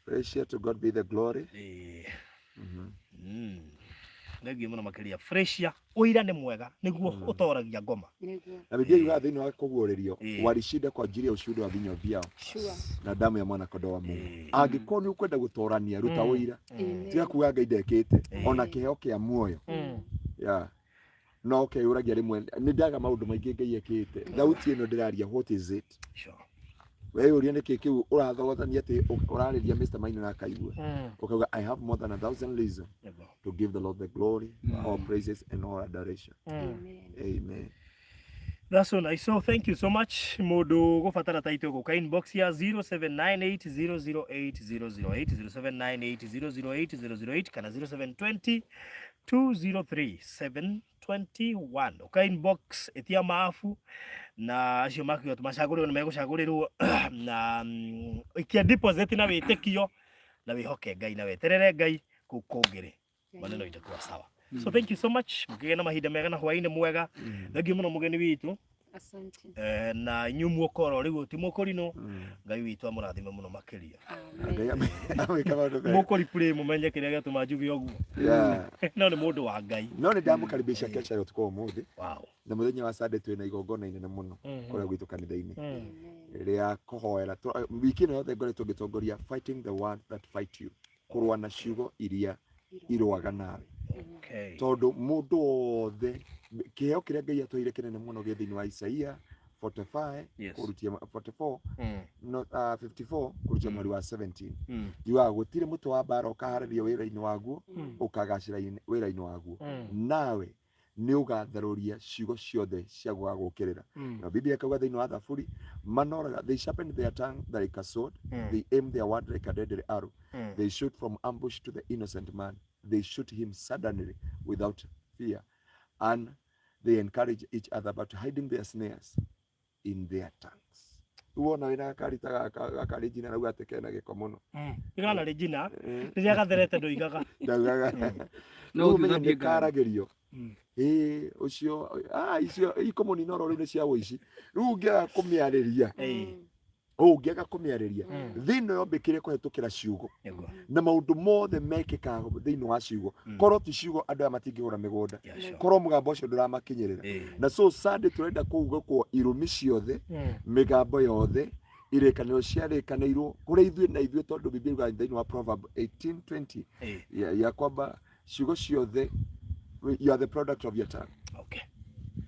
Frecia to God be the glory Thengio muno makiria Freshia uira ni mwega niguo utoragia ngoma. Na Biblia yuga thini wa kuguurerio walishinda kwa ajili ya ushuhuda wa vinywa vyao na damu ya mwana kondoo wa Mungu. Angĩkorwo nĩ ukwenda gutorania ruta uira tiga kuga Ngai ndekĩte ona kĩheo kĩa muoyo. No keuragia rimwe nĩ ndaga maũndũ maingĩ Ngai ekĩte. Thauti ĩno ndĩraria what is it? Wewe uria niki kiu urathogotania ati urariria Mr. Maina na kaigua ukauga I have more than 1,000 reasons to give the Lord the glory, all praises and all adoration. Amen. That's so nice. So thank you so much. Mundu gubatara taito go ka inbox ya 0798008008 0798008008 kana 0720203721 uka inbox etia maafu na acio makio tumacagũrĩrwo nĩmegũcagũrĩrwo na ikia deposit na wĩtĩkio na wĩhoke Ngai na weterere Ngai kũngĩrĩ maneno itakuwa sawa. So thank you so much. Mukigena mahinda mega na hwainĩ mwega. Thank you muno mugeni witu. Asante. Na nyumu okoro riu ti mukorino Ngai witu amurathime muno makiria. Mukori play mumenye kiria gatuma njuge oguo. No ni mundu wa Ngai. No ni ndamukaribisha kesha leo tuko umuthi. Wow. Na muthenya wa Sunday twina igongona inene muno kuria gwitu kanitha-ini. Ria kuhoera wiki ino yothe ngoretwo ngitongoria fighting the word that fight you. Kurwa na ciugo iria irwaga nawe. Okay. Tondu mundu wothe kiheo kiria Ngai atwire kinene muno gĩ thĩinĩ wa Isaia 45 kurutia 44 no 54 kurutia mweri wa 17 yuaga gutire mutu wa mbara ukaharĩrio wĩra-inĩ waguo ukagacĩra wĩra-inĩ waguo nawe ni ugatharuria ciugo ciothe cia gũgũkĩrĩra. Na Biblia ikauga thĩinĩ wa Thaburi manoraga they sharpen their tongue like a sword, they aim their word like a deadly arrow, they shoot from ambush to the innocent man, they shoot him suddenly without fear, and they encourage each other but hiding their snares in their tongues. Uona wina karita gakarijina na ugatekena giko muno. Igana Regina riria gatherete ndoigaga. Ndaugaga. No umenye karagerio. Ucio icio ikomoni noro riu ni cia wici. Riu ungiaga kumiariria. Ungiaga kumiariria. Thino yombekire kuhetukira ciugo. Na maundu mothe mekikaga thino wa ciugo. Korwo ti ciugo andu aya matingigura migunda. Korwo mugambo ucio nduramakinyirira. Na so Sunday turenda kuuga kwa irumi ciothe, migambo yothe irekaniro ciarekanirwo kuri ithuĩ na ithuĩ tondu Biblia yuga thĩinĩ wa Proverb 18:20 ya kwamba ciugo ciothe you are the product of your tongue. Okay.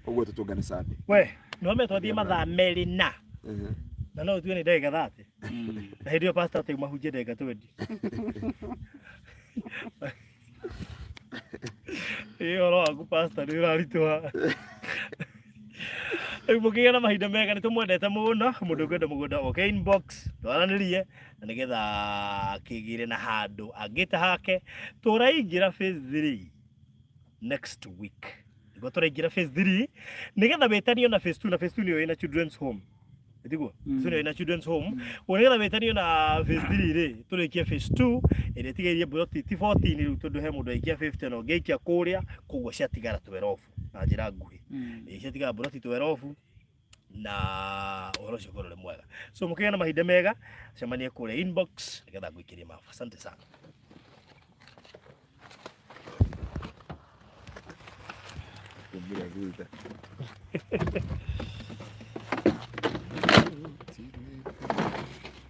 Oguo tutungane Sunday. We, no me twathie mathaa meri na. Na no tuone ndagĩka 30. Na hĩndĩ ĩyo pastor te mahunjie ndagĩka 20. Oro waku pastor nĩ ũraritũha. Mukigĩa na mahinda mega nĩ tũmwendete mũno mũndũ ũngĩenda mũgũnda oke inbox twaranĩrie na nĩgetha kĩgĩre na handũ angĩta hake tũraingĩra phase 3 next week. Nĩguo tũraingĩra phase 3 nĩgetha wĩtanio na phase 2 na phase 2 nĩyo ĩna children's home. Ndiguo phase ĩna children's home nĩgetha wĩtanio na phase 3 rĩ tũrĩkie phase 2 ĩrĩa ĩtigairie buloti 14 rĩu tondũ he mũndũ aikia 50 na ũngĩikia kũrĩa koguo ciatigara 12 na njĩra nguhĩ ciatigara buloti 12 na ũhoro ũcio ũkorwo ũrĩ mwega. So mũkĩgĩa na mahinda mega cemanie kũrĩa inbox nĩgetha ngũikĩrie mabu. Asante sana. Kumbira guda.